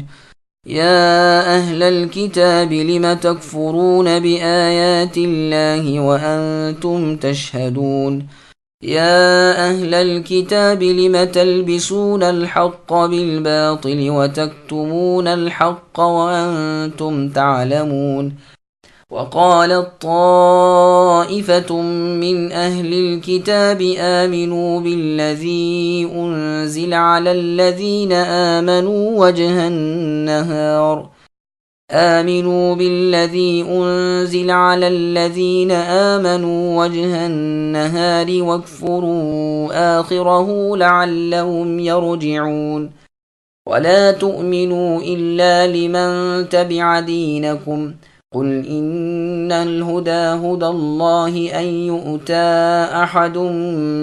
يا أهل الكتاب لم تكفرون بآيات الله وأنتم تشهدون يا أهل الكتاب لم تلبسون الحق بالباطل وتكتمون الحق وأنتم تعلمون وقالت طائفة من أهل الكتاب آمنوا بالذي أنزل على الذين آمنوا وجه النهار آمنوا بالذي أنزل على الذين آمنوا وجه النهار واكفروا آخره لعلهم يرجعون ولا تؤمنوا إلا لمن تبع دينكم قل إن الهدى هدى الله أن يؤتى أحد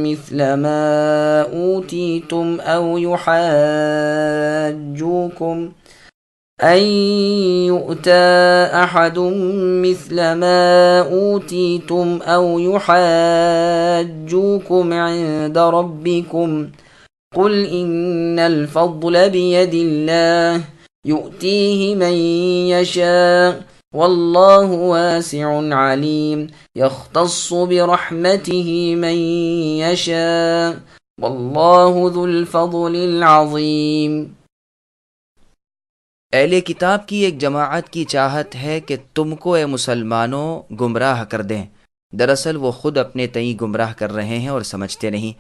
مثل ما أوتيتم أو يحاجوكم أن يؤتى أحد مثل ما أوتيتم أو يحاجوكم عند ربكم قل إن الفضل بيد الله يؤتيه من يشاء والله واسع عليم يختص برحمته من يشاء والله ذو الفضل العظيم۔ اہل کتاب کی ایک جماعت کی چاہت ہے کہ تم کو اے مسلمانوں گمراہ کر دیں، دراصل وہ خود اپنے تئیں گمراہ کر رہے ہیں اور سمجھتے نہیں۔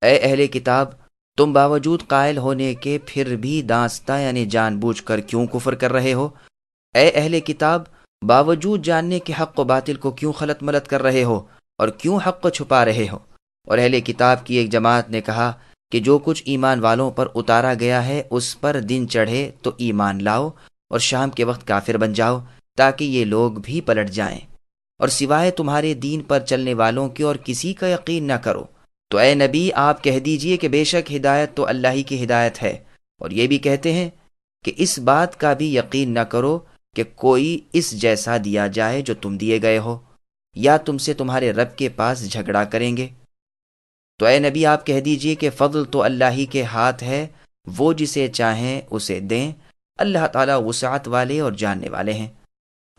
اے اہل کتاب، تم باوجود قائل ہونے کے پھر بھی دانستہ یعنی جان بوجھ کر کیوں کفر کر رہے ہو؟ اے اہل کتاب، باوجود جاننے کے حق و باطل کو کیوں خلط ملط کر رہے ہو اور کیوں حق کو چھپا رہے ہو؟ اور اہل کتاب کی ایک جماعت نے کہا کہ جو کچھ ایمان والوں پر اتارا گیا ہے اس پر دن چڑھے تو ایمان لاؤ اور شام کے وقت کافر بن جاؤ تاکہ یہ لوگ بھی پلٹ جائیں، اور سوائے تمہارے دین پر چلنے والوں کے اور کسی کا یقین نہ کرو۔ تو اے نبی، آپ کہہ دیجئے کہ بے شک ہدایت تو اللہ ہی کی ہدایت ہے، اور یہ بھی کہتے ہیں کہ اس بات کا بھی یقین نہ کرو کہ کوئی اس جیسا دیا جائے جو تم دیے گئے ہو، یا تم سے تمہارے رب کے پاس جھگڑا کریں گے۔ تو اے نبی، آپ کہہ دیجئے کہ فضل تو اللہ ہی کے ہاتھ ہے، وہ جسے چاہیں اسے دیں، اللہ تعالیٰ وسعت والے اور جاننے والے ہیں،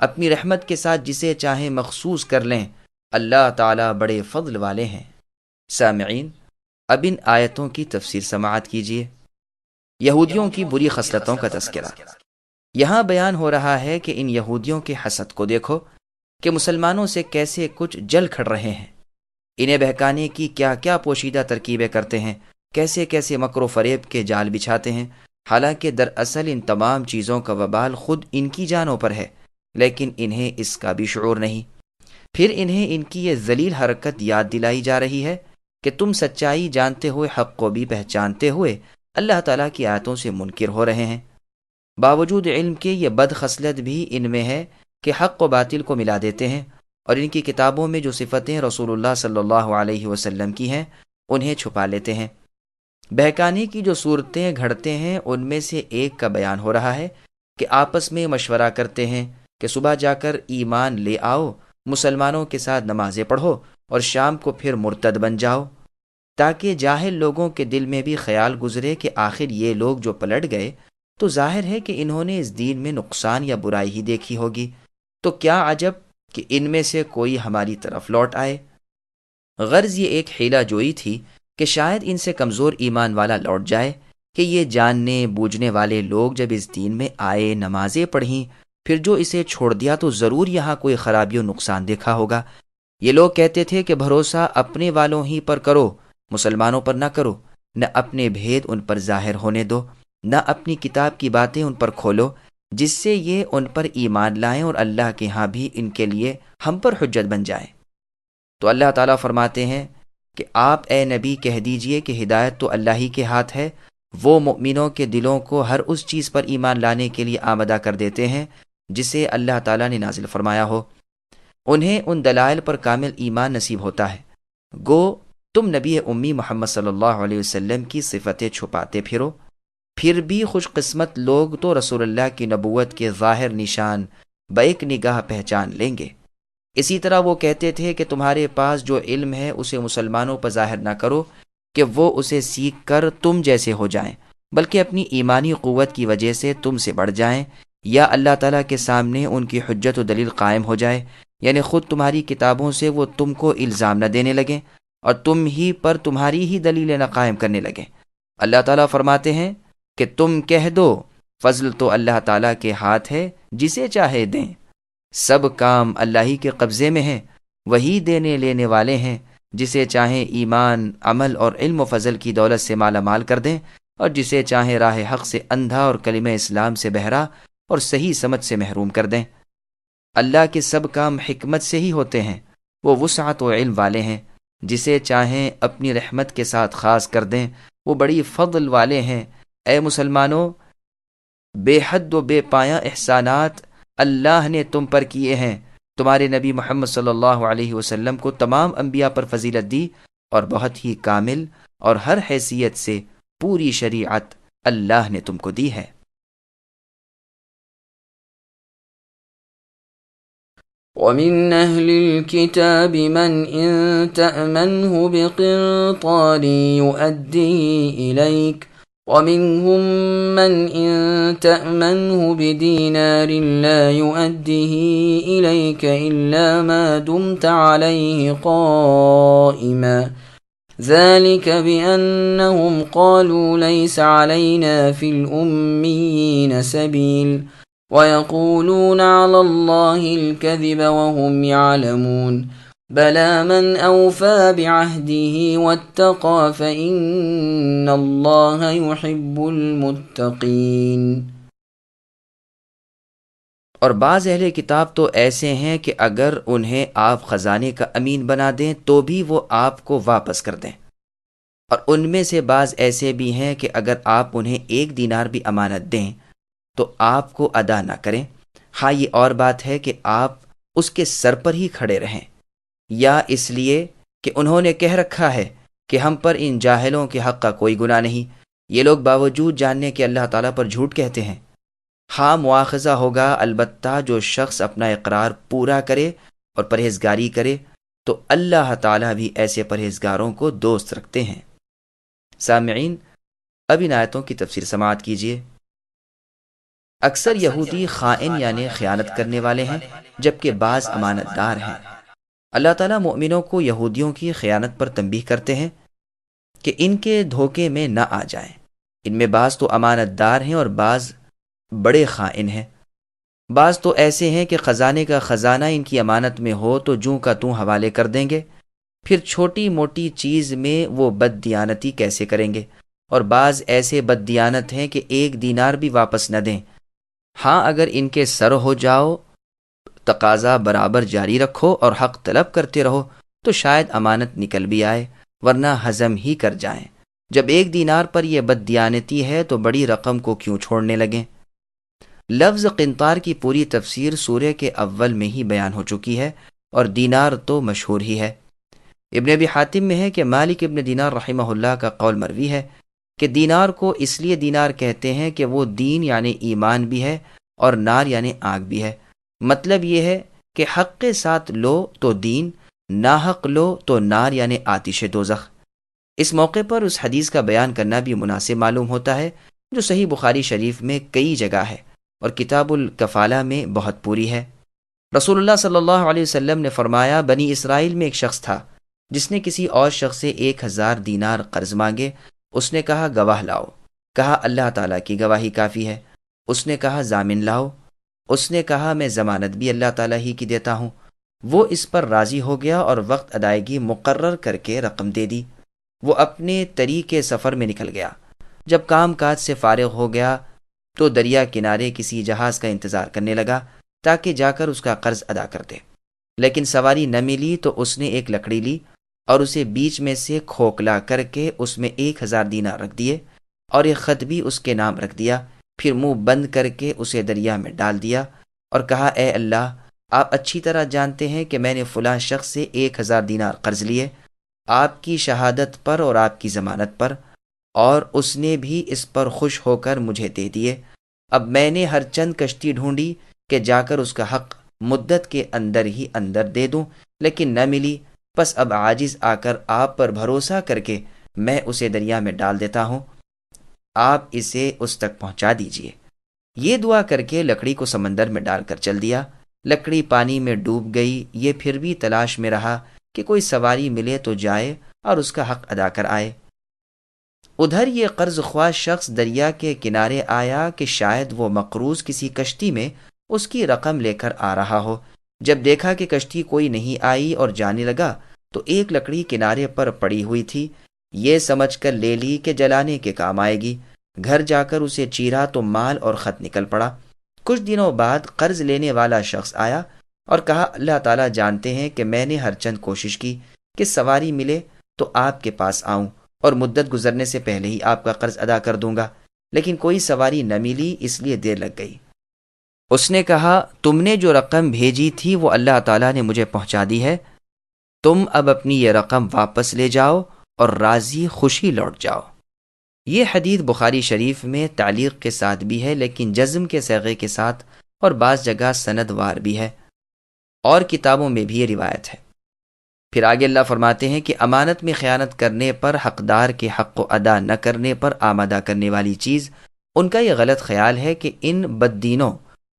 اپنی رحمت کے ساتھ جسے چاہیں مخصوص کر لیں، اللہ تعالیٰ بڑے فضل والے ہیں۔ سامعین، اب ان آیتوں کی تفسیر سماعت کیجیے۔ یہودیوں کی بری خصلتوں کا تذکرہ یہاں بیان ہو رہا ہے کہ ان یہودیوں کے حسد کو دیکھو کہ مسلمانوں سے کیسے کچھ جل کھڑ رہے ہیں، انہیں بہکانے کی کیا کیا پوشیدہ ترکیبیں کرتے ہیں، کیسے کیسے مکر و فریب کے جال بچھاتے ہیں، حالانکہ دراصل ان تمام چیزوں کا وبال خود ان کی جانوں پر ہے، لیکن انہیں اس کا بھی شعور نہیں۔ پھر انہیں ان کی یہ ذلیل حرکت یاد دلائی جا رہی ہے کہ تم سچائی جانتے ہوئے حق کو بھی پہچانتے ہوئے اللہ تعالیٰ کی آیتوں سے منکر ہو رہے ہیں۔ باوجود علم کے یہ بد خصلت بھی ان میں ہے کہ حق و باطل کو ملا دیتے ہیں، اور ان کی کتابوں میں جو صفتیں رسول اللہ صلی اللہ علیہ وسلم کی ہیں انہیں چھپا لیتے ہیں۔ بہکانے کی جو صورتیں گھڑتے ہیں ان میں سے ایک کا بیان ہو رہا ہے کہ آپس میں مشورہ کرتے ہیں کہ صبح جا کر ایمان لے آؤ، مسلمانوں کے ساتھ نمازیں پڑھو اور شام کو پھر مرتد بن جاؤ، تاکہ جاہل لوگوں کے دل میں بھی خیال گزرے کہ آخر یہ لوگ جو پلٹ گئے تو ظاہر ہے کہ انہوں نے اس دین میں نقصان یا برائی ہی دیکھی ہوگی، تو کیا عجب کہ ان میں سے کوئی ہماری طرف لوٹ آئے۔ غرض یہ ایک حیلہ جوئی تھی کہ شاید ان سے کمزور ایمان والا لوٹ جائے کہ یہ جاننے بوجھنے والے لوگ جب اس دین میں آئے، نمازیں پڑھیں، پھر جو اسے چھوڑ دیا تو ضرور یہاں کوئی خرابی و نقصان دیکھا ہوگا۔ یہ لوگ کہتے تھے کہ بھروسہ اپنے والوں ہی پر کرو، مسلمانوں پر نہ کرو، نہ اپنے بھید ان پر ظاہر ہونے دو، نہ اپنی کتاب کی باتیں ان پر کھولو، جس سے یہ ان پر ایمان لائیں اور اللہ کے ہاں بھی ان کے لیے ہم پر حجت بن جائیں۔ تو اللہ تعالیٰ فرماتے ہیں کہ آپ اے نبی کہہ دیجئے کہ ہدایت تو اللہ ہی کے ہاتھ ہے، وہ مؤمنوں کے دلوں کو ہر اس چیز پر ایمان لانے کے لیے آمادہ کر دیتے ہیں جسے اللہ تعالیٰ نے نازل فرمایا ہو، انہیں ان دلائل پر کامل ایمان نصیب ہوتا ہے۔ گو تم نبی امی محمد صلی اللہ علیہ وسلم کی صفتیں چھپاتے پھرو، پھر بھی خوش قسمت لوگ تو رسول اللہ کی نبوت کے ظاہر نشان بیک نگاہ پہچان لیں گے۔ اسی طرح وہ کہتے تھے کہ تمہارے پاس جو علم ہے اسے مسلمانوں پر ظاہر نہ کرو کہ وہ اسے سیکھ کر تم جیسے ہو جائیں، بلکہ اپنی ایمانی قوت کی وجہ سے تم سے بڑھ جائیں، یا اللہ تعالیٰ کے سامنے ان کی حجت و دلیل قائم ہو جائے، یعنی خود تمہاری کتابوں سے وہ تم کو الزام نہ دینے لگیں اور تم ہی پر تمہاری ہی دلیلیں نہ قائم کرنے لگیں۔ اللہ تعالیٰ فرماتے ہیں کہ تم کہہ دو فضل تو اللہ تعالیٰ کے ہاتھ ہے، جسے چاہے دیں، سب کام اللہ ہی کے قبضے میں ہیں، وہی دینے لینے والے ہیں، جسے چاہیں ایمان، عمل اور علم و فضل کی دولت سے مالا مال کر دیں، اور جسے چاہیں راہ حق سے اندھا اور کلمہ اسلام سے بہرا اور صحیح سمجھ سے محروم کر دیں۔ اللہ کے سب کام حکمت سے ہی ہوتے ہیں، وہ وسعت و علم والے ہیں، جسے چاہیں اپنی رحمت کے ساتھ خاص کر دیں، وہ بڑی فضل والے ہیں۔ اے مسلمانوں، بے حد و بے پایاں احسانات اللہ نے تم پر کیے ہیں۔ تمہارے نبی محمد صلی اللہ علیہ وسلم کو تمام انبیاء پر فضیلت دی، اور بہت ہی کامل اور ہر حیثیت سے پوری شریعت اللہ نے تم کو دی ہے۔ وَمِنْ أَهْلِ الْكِتَابِ مَنْ إِنْ تَأْمَنْهُ بِقِنْطَارٍ يُؤَدِّهِ إِلَيْكَ وَمِنْهُمْ مَنْ إِنْ تَأْمَنْهُ بِدِينَارٍ لَا يُؤَدِّهِ إِلَيْكَ إِلَّا مَا دُمْتَ عَلَيْهِ قَائِمًا ذَلِكَ بِأَنَّهُمْ قَالُوا لَيْسَ عَلَيْنَا فِي الْأُمِّيِّينَ سَبِيلٌ وَيَقُولُونَ عَلَى اللَّهِ الْكَذِبَ وَهُمْ يَعْلَمُونَ بَلَى مَنْ أَوْفَى بِعَهْدِهِ وَاتَّقَى فَإِنَّ اللَّهَ يُحِبُّ الْمُتَّقِينَ۔ اور بعض اہل کتاب تو ایسے ہیں کہ اگر انہیں آپ خزانے کا امین بنا دیں تو بھی وہ آپ کو واپس کر دیں، اور ان میں سے بعض ایسے بھی ہیں کہ اگر آپ انہیں 1 دینار بھی امانت دیں تو آپ کو ادا نہ کریں۔ ہاں، یہ اور بات ہے کہ آپ اس کے سر پر ہی کھڑے رہیں، یا اس لیے کہ انہوں نے کہہ رکھا ہے کہ ہم پر ان جاہلوں کے حق کا کوئی گناہ نہیں۔ یہ لوگ باوجود جاننے کہ اللہ تعالیٰ پر جھوٹ کہتے ہیں۔ ہاں، مواخذہ ہوگا، البتہ جو شخص اپنا اقرار پورا کرے اور پرہیزگاری کرے تو اللہ تعالیٰ بھی ایسے پرہیزگاروں کو دوست رکھتے ہیں۔ سامعین، اب ان آیتوں کی تفسیر سماعت کیجیے۔ اکثر یہودی خائن یعنی خیانت کرنے والے ہیں، جبکہ بعض امانت دار ہیں۔ اللہ تعالیٰ مومنوں کو یہودیوں کی خیانت پر تنبیہ کرتے ہیں کہ ان کے دھوکے میں نہ آ جائیں۔ ان میں بعض تو امانت دار ہیں اور بعض بڑے خائن ہیں۔ بعض تو ایسے ہیں کہ خزانے کا خزانہ ان کی امانت میں ہو تو جوں کا توں حوالے کر دیں گے، پھر چھوٹی موٹی چیز میں وہ بددیانتی کیسے کریں گے۔ اور بعض ایسے بددیانت ہیں کہ 1 دینار بھی واپس نہ دیں۔ ہاں، اگر ان کے سر ہو جاؤ، تقاضا برابر جاری رکھو اور حق طلب کرتے رہو تو شاید امانت نکل بھی آئے، ورنہ ہضم ہی کر جائیں۔ جب 1 دینار پر یہ بددیانتی ہے تو بڑی رقم کو کیوں چھوڑنے لگیں۔ لفظ قنطار کی پوری تفسیر سورہ کے اول میں ہی بیان ہو چکی ہے، اور دینار تو مشہور ہی ہے۔ ابن ابی حاتم میں ہے کہ مالک ابن دینار رحمہ اللہ کا قول مروی ہے کہ دینار کو اس لیے دینار کہتے ہیں کہ وہ دین یعنی ایمان بھی ہے اور نار یعنی آگ بھی ہے۔ مطلب یہ ہے کہ حق کے ساتھ لو تو دین، ناحق لو تو نار یعنی آتش دوزخ۔ اس موقع پر اس حدیث کا بیان کرنا بھی مناسب معلوم ہوتا ہے جو صحیح بخاری شریف میں کئی جگہ ہے اور کتاب الکفالہ میں بہت پوری ہے۔ رسول اللہ صلی اللہ علیہ وسلم نے فرمایا، بنی اسرائیل میں ایک شخص تھا جس نے کسی اور شخص سے 1000 دینار قرض مانگے۔ اس نے کہا گواہ لاؤ۔ کہا اللہ تعالیٰ کی گواہی کافی ہے۔ اس نے کہا ضامن لاؤ۔ اس نے کہا میں ضمانت بھی اللہ تعالیٰ ہی کی دیتا ہوں۔ وہ اس پر راضی ہو گیا اور وقت ادائیگی مقرر کر کے رقم دے دی۔ وہ اپنے طریقے سفر میں نکل گیا۔ جب کام کاج سے فارغ ہو گیا تو دریا کنارے کسی جہاز کا انتظار کرنے لگا تاکہ جا کر اس کا قرض ادا کر دے، لیکن سواری نہ ملی تو اس نے ایک لکڑی لی اور اسے بیچ میں سے کھوکھلا کر کے اس میں 1000 دینار رکھ دیے اور ایک خط بھی اس کے نام رکھ دیا، پھر منہ بند کر کے اسے دریا میں ڈال دیا اور کہا اے اللہ، آپ اچھی طرح جانتے ہیں کہ میں نے فلاں شخص سے 1000 دینار قرض لیے آپ کی شہادت پر اور آپ کی ضمانت پر، اور اس نے بھی اس پر خوش ہو کر مجھے دے دیے۔ اب میں نے ہر چند کشتی ڈھونڈی کہ جا کر اس کا حق مدت کے اندر ہی اندر دے دوں، لیکن نہ ملی، پس اب عاجز آ کر آپ پر بھروسہ کر کے میں اسے دریا میں ڈال دیتا ہوں۔ آپ اسے اس تک پہنچا دیجیے۔ یہ دعا کر کے لکڑی کو سمندر میں ڈال کر چل دیا۔ لکڑی پانی میں ڈوب گئی۔ یہ پھر بھی تلاش میں رہا کہ کوئی سواری ملے تو جائے اور اس کا حق ادا کر آئے۔ ادھر یہ قرض خواہ شخص دریا کے کنارے آیا کہ شاید وہ مقروض کسی کشتی میں اس کی رقم لے کر آ رہا ہو۔ جب دیکھا کہ کشتی کوئی نہیں آئی اور جانے لگا تو ایک لکڑی کنارے پر پڑی ہوئی تھی۔ یہ سمجھ کر لے لی کہ جلانے کے کام آئے گی۔ گھر جا کر اسے چیرا تو مال اور خط نکل پڑا۔ کچھ دنوں بعد قرض لینے والا شخص آیا اور کہا اللہ تعالیٰ جانتے ہیں کہ میں نے ہر چند کوشش کی کہ سواری ملے تو آپ کے پاس آؤں اور مدت گزرنے سے پہلے ہی آپ کا قرض ادا کر دوں گا، لیکن کوئی سواری نہ ملی، اس لیے دیر لگ گئی۔ اس نے کہا تم نے جو رقم بھیجی تھی وہ اللہ تعالیٰ نے مجھے پہنچا دی ہے، تم اب اپنی یہ رقم واپس لے جاؤ اور راضی خوشی لوٹ جاؤ۔ یہ حدیث بخاری شریف میں تعلیق کے ساتھ بھی ہے، لیکن جزم کے صیغے کے ساتھ اور بعض جگہ سند وار بھی ہے، اور کتابوں میں بھی یہ روایت ہے۔ پھر آگے اللہ فرماتے ہیں کہ امانت میں خیانت کرنے پر، حقدار کے حق کو ادا نہ کرنے پر آمادہ کرنے والی چیز، ان کا یہ غلط خیال ہے کہ ان بددینوں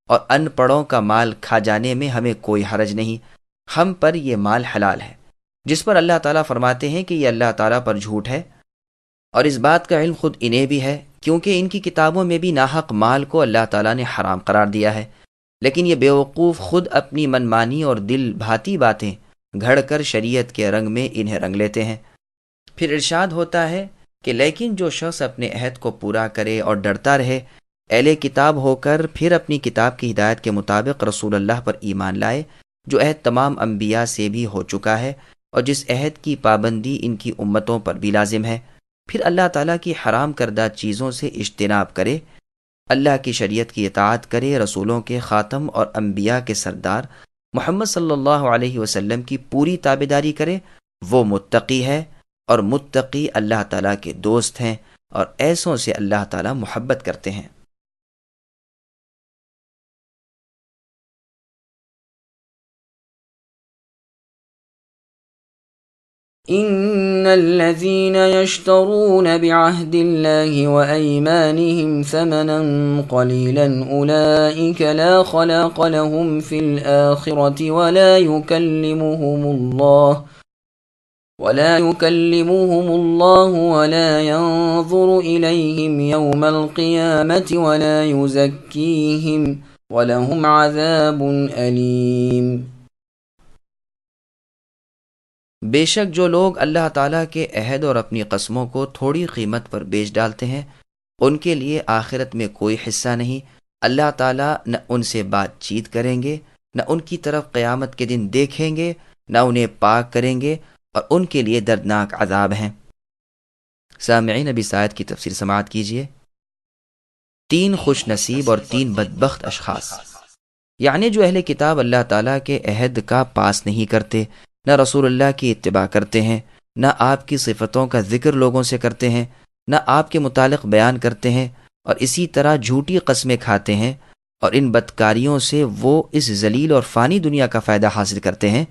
اور ان پڑھوں کا مال کھا جانے میں ہمیں کوئی حرج نہیں، ہم پر یہ مال حلال ہے، جس پر اللہ تعالیٰ فرماتے ہیں کہ یہ اللہ تعالیٰ پر جھوٹ ہے، اور اس بات کا علم خود انہیں بھی ہے، کیونکہ ان کی کتابوں میں بھی ناحق مال کو اللہ تعالیٰ نے حرام قرار دیا ہے، لیکن یہ بیوقوف خود اپنی منمانی اور دل بھاتی باتیں گھڑ کر شریعت کے رنگ میں انہیں رنگ لیتے ہیں۔ پھر ارشاد ہوتا ہے کہ لیکن جو شخص اپنے عہد کو پورا کرے اور ڈرتا رہے، اہل کتاب ہو کر پھر اپنی کتاب کی ہدایت کے مطابق رسول اللہ پر ایمان لائے، جو عہد تمام انبیاء سے بھی ہو چکا ہے اور جس عہد کی پابندی ان کی امتوں پر بھی لازم ہے، پھر اللہ تعالیٰ کی حرام کردہ چیزوں سے اجتناب کرے، اللہ کی شریعت کی اطاعت کرے، رسولوں کے خاتم اور انبیاء کے سردار محمد صلی اللہ علیہ وسلم کی پوری تابعداری کرے، وہ متقی ہے، اور متقی اللہ تعالیٰ کے دوست ہیں، اور ایسوں سے اللہ تعالیٰ محبت کرتے ہیں۔ إن الذين يشترون بعهد الله وأيمانهم ثمنا قليلا أولئك لا خلاق لهم في الآخرة ولا يكلمهم الله ولا ينظر إليهم يوم القيامة ولا يزكيهم ولهم عذاب أليم۔ بے شک جو لوگ اللہ تعالیٰ کے عہد اور اپنی قسموں کو تھوڑی قیمت پر بیچ ڈالتے ہیں، ان کے لیے آخرت میں کوئی حصہ نہیں۔ اللہ تعالیٰ نہ ان سے بات چیت کریں گے، نہ ان کی طرف قیامت کے دن دیکھیں گے، نہ انہیں پاک کریں گے، اور ان کے لیے دردناک عذاب ہیں۔ سامعین، ابی سعید کی تفسیر سماعت کیجیے۔ 3 خوش نصیب اور 3 بدبخت اشخاص، یعنی جو اہل کتاب اللہ تعالیٰ کے عہد کا پاس نہیں کرتے، نہ رسول اللہ کی اتباع کرتے ہیں، نہ آپ کی صفتوں کا ذکر لوگوں سے کرتے ہیں، نہ آپ کے متعلق بیان کرتے ہیں، اور اسی طرح جھوٹی قسمیں کھاتے ہیں، اور ان بدکاریوں سے وہ اس ذلیل اور فانی دنیا کا فائدہ حاصل کرتے ہیں،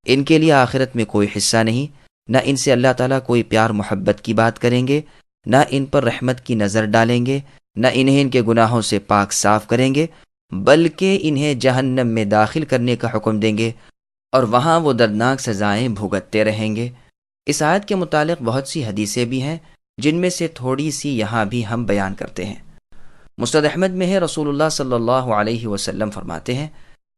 ان کے لیے آخرت میں کوئی حصہ نہیں۔ نہ ان سے اللہ تعالیٰ کوئی پیار محبت کی بات کریں گے، نہ ان پر رحمت کی نظر ڈالیں گے، نہ انہیں ان کے گناہوں سے پاک صاف کریں گے، بلکہ انہیں جہنم میں داخل کرنے کا حکم دیں گے، اور وہاں وہ دردناک سزائیں بھگتتے رہیں گے۔ اس آیت کے متعلق بہت سی حدیثیں بھی ہیں، جن میں سے تھوڑی سی یہاں بھی ہم بیان کرتے ہیں۔ مسند احمد میں ہے، رسول اللہ صلی اللہ علیہ وسلم فرماتے ہیں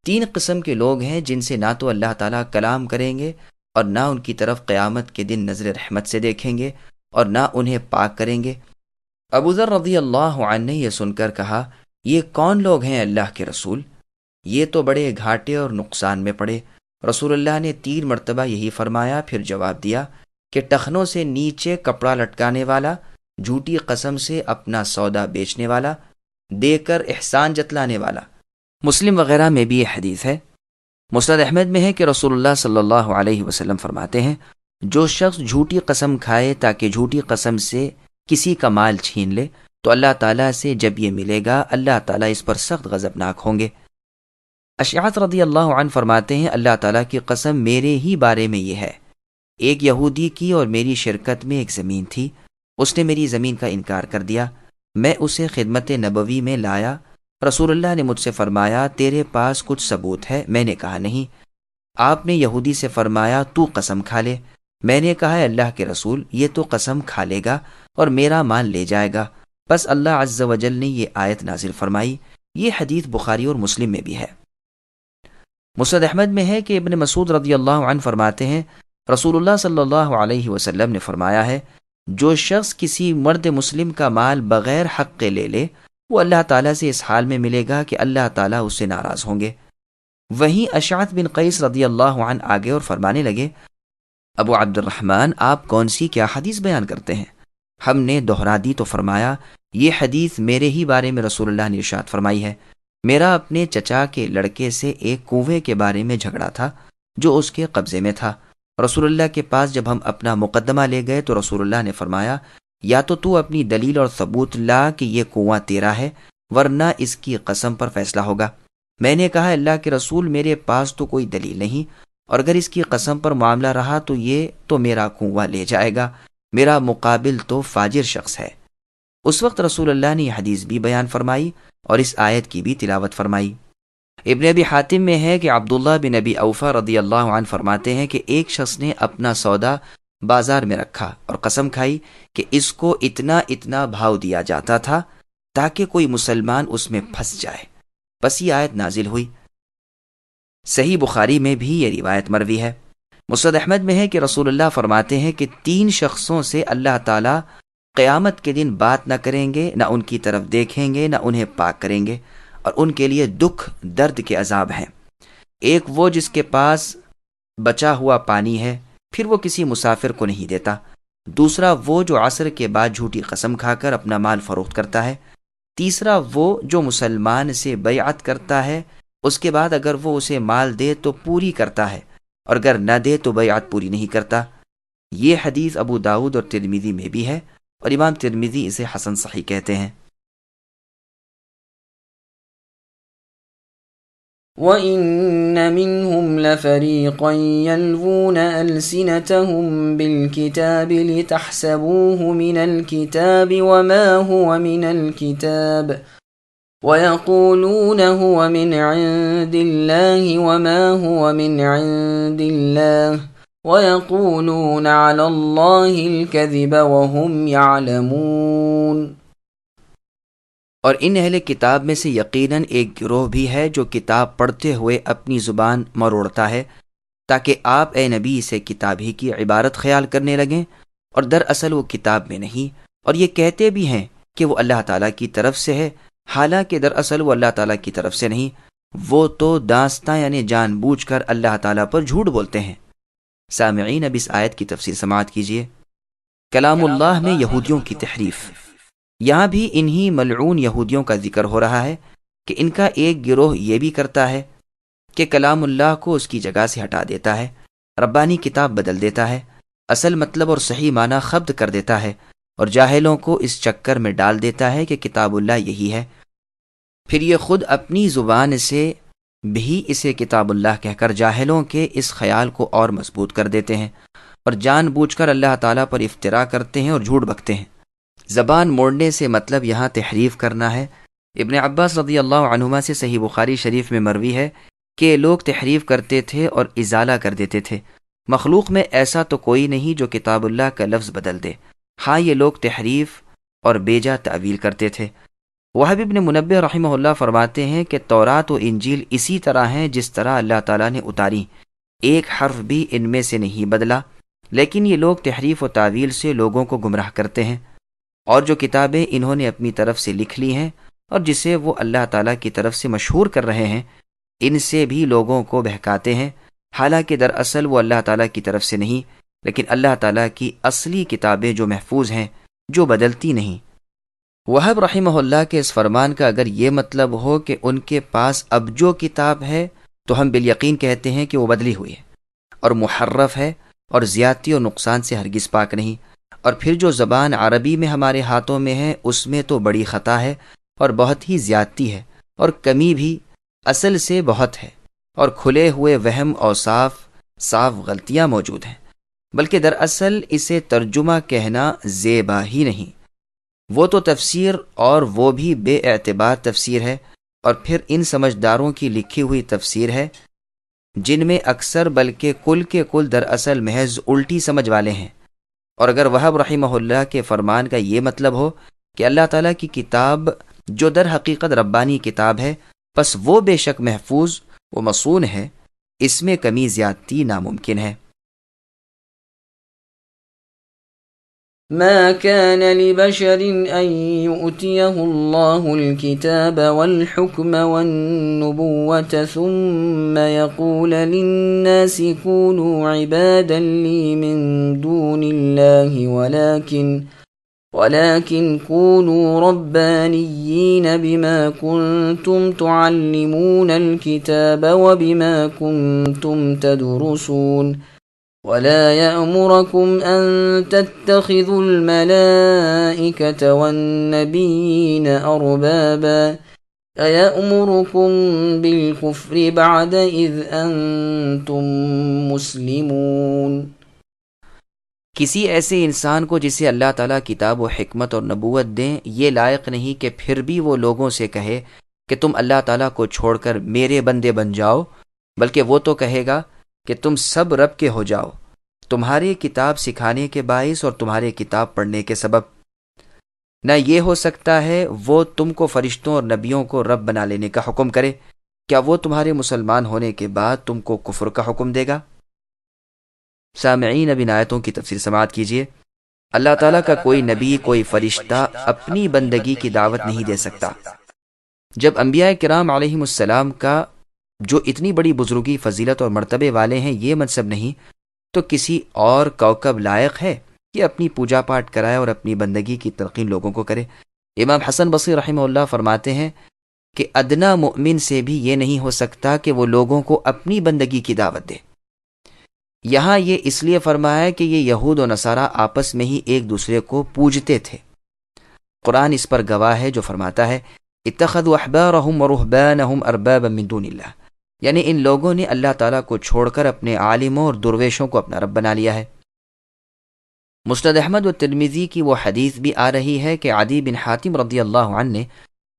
3 قسم کے لوگ ہیں جن سے نہ تو اللہ تعالیٰ کلام کریں گے اور نہ ان کی طرف قیامت کے دن نظر رحمت سے دیکھیں گے اور نہ انہیں پاک کریں گے۔ ابو ذر رضی اللہ عنہ نے یہ سن کر کہا، یہ کون لوگ ہیں اللہ کے رسول؟ یہ تو بڑے گھاٹے اور نقصان میں پڑے۔ رسول اللہ نے 3 مرتبہ یہی فرمایا، پھر جواب دیا کہ ٹخنوں سے نیچے کپڑا لٹکانے والا، جھوٹی قسم سے اپنا سودا بیچنے والا، دے کر احسان جتلانے والا۔ مسلم وغیرہ میں بھی یہ حدیث ہے۔ مسند احمد میں ہے کہ رسول اللہ صلی اللہ علیہ وسلم فرماتے ہیں، جو شخص جھوٹی قسم کھائے تاکہ جھوٹی قسم سے کسی کا مال چھین لے، تو اللہ تعالیٰ سے جب یہ ملے گا، اللہ تعالیٰ اس پر سخت غضبناک ہوں گے۔ اشعث رضی اللہ عنہ فرماتے ہیں، اللہ تعالیٰ کی قسم میرے ہی بارے میں یہ ہے، ایک یہودی کی اور میری شرکت میں ایک زمین تھی، اس نے میری زمین کا انکار کر دیا، میں اسے خدمت نبوی میں لایا۔ رسول اللہ نے مجھ سے فرمایا تیرے پاس کچھ ثبوت ہے؟ میں نے کہا نہیں۔ آپ نے یہودی سے فرمایا تو قسم کھا لے۔ میں نے کہا اللہ کے رسول یہ تو قسم کھا لے گا اور میرا مال لے جائے گا۔ بس اللہ عز و جل نے یہ آیت نازل فرمائی۔ یہ حدیث بخاری اور مسلم میں بھی ہے۔ مسند احمد میں ہے کہ ابن مسعود رضی اللہ عنہ فرماتے ہیں رسول اللہ صلی اللہ علیہ وسلم نے فرمایا ہے جو شخص کسی مرد مسلم کا مال بغیر حق کے لے لے وہ اللہ تعالیٰ سے اس حال میں ملے گا کہ اللہ تعالیٰ اس سے ناراض ہوں گے۔ وہیں اشعث بن قیس رضی اللہ عنہ آگے اور فرمانے لگے ابو عبد الرحمن آپ کون سی کیا حدیث بیان کرتے ہیں؟ ہم نے دہرا دی تو فرمایا یہ حدیث میرے ہی بارے میں رسول اللہ نے ارشاد فرمائی ہے۔ میرا اپنے چچا کے لڑکے سے ایک کنویں کے بارے میں جھگڑا تھا جو اس کے قبضے میں تھا۔ رسول اللہ کے پاس جب ہم اپنا مقدمہ لے گئے تو رسول اللہ نے فرمایا یا تو اپنی دلیل اور ثبوت لا کہ یہ کنواں تیرا ہے ورنہ اس کی قسم پر فیصلہ ہوگا۔ میں نے کہا اللہ کے رسول میرے پاس تو کوئی دلیل نہیں اور اگر اس کی قسم پر معاملہ رہا تو یہ تو میرا کنواں لے جائے گا، میرا مقابل تو فاجر شخص ہے۔ اس وقت رسول اللہ نے یہ حدیث بھی بیان فرمائی اور اس آیت کی بھی تلاوت فرمائی۔ ابن ابی حاتم میں ہے کہ عبداللہ بن ابی اوفا رضی اللہ عنہ فرماتے ہیں کہ ایک شخص نے اپنا سودا بازار میں رکھا اور قسم کھائی کہ اس کو اتنا بھاؤ دیا جاتا تھا تاکہ کوئی مسلمان اس میں پھنس جائے۔ بس یہ آیت نازل ہوئی۔ صحیح بخاری میں بھی یہ روایت مروی ہے۔ مسند احمد میں ہے کہ رسول اللہ فرماتے ہیں کہ 3 شخصوں سے اللہ تعالیٰ قیامت کے دن بات نہ کریں گے، نہ ان کی طرف دیکھیں گے، نہ انہیں پاک کریں گے، اور ان کے لیے دکھ درد کے عذاب ہیں۔ ایک وہ جس کے پاس بچا ہوا پانی ہے پھر وہ کسی مسافر کو نہیں دیتا۔ دوسرا وہ جو عصر کے بعد جھوٹی قسم کھا کر اپنا مال فروخت کرتا ہے۔ تیسرا وہ جو مسلمان سے بیعت کرتا ہے، اس کے بعد اگر وہ اسے مال دے تو پوری کرتا ہے اور اگر نہ دے تو بیعت پوری نہیں کرتا۔ یہ حدیث ابو داؤد اور ترمذی میں بھی ہے اور امام ترمذی اسے حسن صحیح کہتے ہیں۔ وَإِنَّ مِنْهُمْ لَفَرِيقًا يَلْوُونَ أَلْسِنَتَهُمْ بِالْكِتَابِ لِتَحْسَبُوهُ مِنَ الْكِتَابِ وَمَا هُوَ مِنَ الْكِتَابِ وَيَقُولُونَ هُوَ مِنْ عِنْدِ اللَّهِ وَمَا هُوَ مِنْ عِنْدِ اللَّهِ وَيَقُولُونَ عَلَى اللَّهِ الْكَذِبَ وَهُمْ يَعْلَمُونَ۔ اور ان اہل کتاب میں سے یقیناً ایک گروہ بھی ہے جو کتاب پڑھتے ہوئے اپنی زبان مروڑتا ہے تاکہ آپ اے نبی اسے کتاب ہی کی عبارت خیال کرنے لگیں اور دراصل وہ کتاب میں نہیں، اور یہ کہتے بھی ہیں کہ وہ اللہ تعالیٰ کی طرف سے ہے حالانکہ دراصل وہ اللہ تعالیٰ کی طرف سے نہیں۔ وہ تو داستاں یعنی جان بوجھ کر اللہ تعالیٰ پر جھوٹ بولتے ہیں۔ سامعین اب اس آیت کی تفسیر سماعت کیجیے۔ کلام اللہ میں یہودیوں کی تحریف۔ یہاں بھی انہی ملعون یہودیوں کا ذکر ہو رہا ہے کہ ان کا ایک گروہ یہ بھی کرتا ہے کہ کلام اللہ کو اس کی جگہ سے ہٹا دیتا ہے، ربانی کتاب بدل دیتا ہے، اصل مطلب اور صحیح معنی خبط کر دیتا ہے اور جاہلوں کو اس چکر میں ڈال دیتا ہے کہ کتاب اللہ یہی ہے۔ پھر یہ خود اپنی زبان سے بھی اسے کتاب اللہ کہہ کر جاہلوں کے اس خیال کو اور مضبوط کر دیتے ہیں اور جان بوجھ کر اللہ تعالیٰ پر افترا کرتے ہیں اور جھوٹ بکتے ہیں۔ زبان موڑنے سے مطلب یہاں تحریف کرنا ہے۔ ابن عباس رضی اللہ عنہما سے صحیح بخاری شریف میں مروی ہے کہ لوگ تحریف کرتے تھے اور ازالہ کر دیتے تھے۔ مخلوق میں ایسا تو کوئی نہیں جو کتاب اللہ کا لفظ بدل دے، ہاں یہ لوگ تحریف اور بیجا تعویل کرتے تھے۔ وہب ابن منبہ رحمہ اللہ فرماتے ہیں کہ تورات و انجیل اسی طرح ہیں جس طرح اللہ تعالیٰ نے اتاری، ایک حرف بھی ان میں سے نہیں بدلا، لیکن یہ لوگ تحریف و تعویل سے لوگوں کو گمراہ کرتے ہیں، اور جو کتابیں انہوں نے اپنی طرف سے لکھ لی ہیں اور جسے وہ اللہ تعالیٰ کی طرف سے مشہور کر رہے ہیں، ان سے بھی لوگوں کو بہکاتے ہیں، حالانکہ دراصل وہ اللہ تعالیٰ کی طرف سے نہیں لیکن اللہ تعالیٰ کی اصلی کتابیں جو محفوظ ہیں، جو بدلتی نہیں۔ وہب رحمہ اللہ کے اس فرمان کا اگر یہ مطلب ہو کہ ان کے پاس اب جو کتاب ہے تو ہم بالیقین کہتے ہیں کہ وہ بدلی ہوئی ہے اور محرف ہے اور زیادتی اور نقصان سے ہرگز پاک نہیں، اور پھر جو زبان عربی میں ہمارے ہاتھوں میں ہے اس میں تو بڑی خطا ہے اور بہت ہی زیادتی ہے اور کمی بھی اصل سے بہت ہے، اور کھلے ہوئے وہم اور صاف غلطیاں موجود ہیں، بلکہ دراصل اسے ترجمہ کہنا زیبا ہی نہیں۔ وہ تو تفسیر اور وہ بھی بے اعتبار تفسیر ہے، اور پھر ان سمجھداروں کی لکھی ہوئی تفسیر ہے جن میں اکثر بلکہ کل کے کل دراصل محض الٹی سمجھ والے ہیں۔ اور اگر وہب رحمہ اللہ کے فرمان کا یہ مطلب ہو کہ اللہ تعالیٰ کی کتاب جو در حقیقت ربانی کتاب ہے، پس وہ بے شک محفوظ و مصون ہے، اس میں کمی زیادتی ناممکن ہے۔ ما كان لبشر أن يؤتيه الله الكتاب والحكم والنبوة ثم يقول للناس كونوا عبادا لي من دون الله ولكن كونوا ربانيين بما كنتم تعلمون الكتاب وبما كنتم تدرسون ولا يأمركم أن تتخذوا الملائكة والنبيين أربابا أيأمركم بالكفر بعد إذ أنتم مسلمون۔ کسی ایسے انسان کو جسے اللہ تعالیٰ کتاب و حکمت اور نبوت دیں یہ لائق نہیں کہ پھر بھی وہ لوگوں سے کہے کہ تم اللہ تعالیٰ کو چھوڑ کر میرے بندے بن جاؤ، بلکہ وہ تو کہے گا کہ تم سب رب کے ہو جاؤ، تمہاری کتاب سکھانے کے باعث اور تمہارے کتاب پڑھنے کے سبب۔ نہ یہ ہو سکتا ہے وہ تم کو فرشتوں اور نبیوں کو رب بنا لینے کا حکم کرے، کیا وہ تمہارے مسلمان ہونے کے بعد تم کو کفر کا حکم دے گا؟ سامعین، اب ان آیتوں کی تفسیر سماعت کیجیے۔ اللہ تعالیٰ کا کوئی نبی، کوئی فرشتہ اپنی بندگی کی دعوت نہیں دے سکتا۔ جب انبیاء کرام علیہم السلام کا جو اتنی بڑی بزرگی، فضیلت اور مرتبے والے ہیں یہ منصب نہیں، تو کسی اور کوکب لائق ہے کہ اپنی پوجا پاٹ کرائے اور اپنی بندگی کی تلقین لوگوں کو کرے؟ امام حسن بصری رحمہ اللہ فرماتے ہیں کہ ادنا مؤمن سے بھی یہ نہیں ہو سکتا کہ وہ لوگوں کو اپنی بندگی کی دعوت دے۔ یہاں یہ اس لیے فرمایا ہے کہ یہ یہود و نصارہ آپس میں ہی ایک دوسرے کو پوجتے تھے۔ قرآن اس پر گواہ ہے جو فرماتا ہے اتخذوا احبارهم ورهبانهم اربابا من دون اللہ، یعنی ان لوگوں نے اللہ تعالیٰ کو چھوڑ کر اپنے عالموں اور درویشوں کو اپنا رب بنا لیا ہے۔ مسند احمد و ترمذی کی وہ حدیث بھی آ رہی ہے کہ عدی بن حاتم رضی اللہ عنہ نے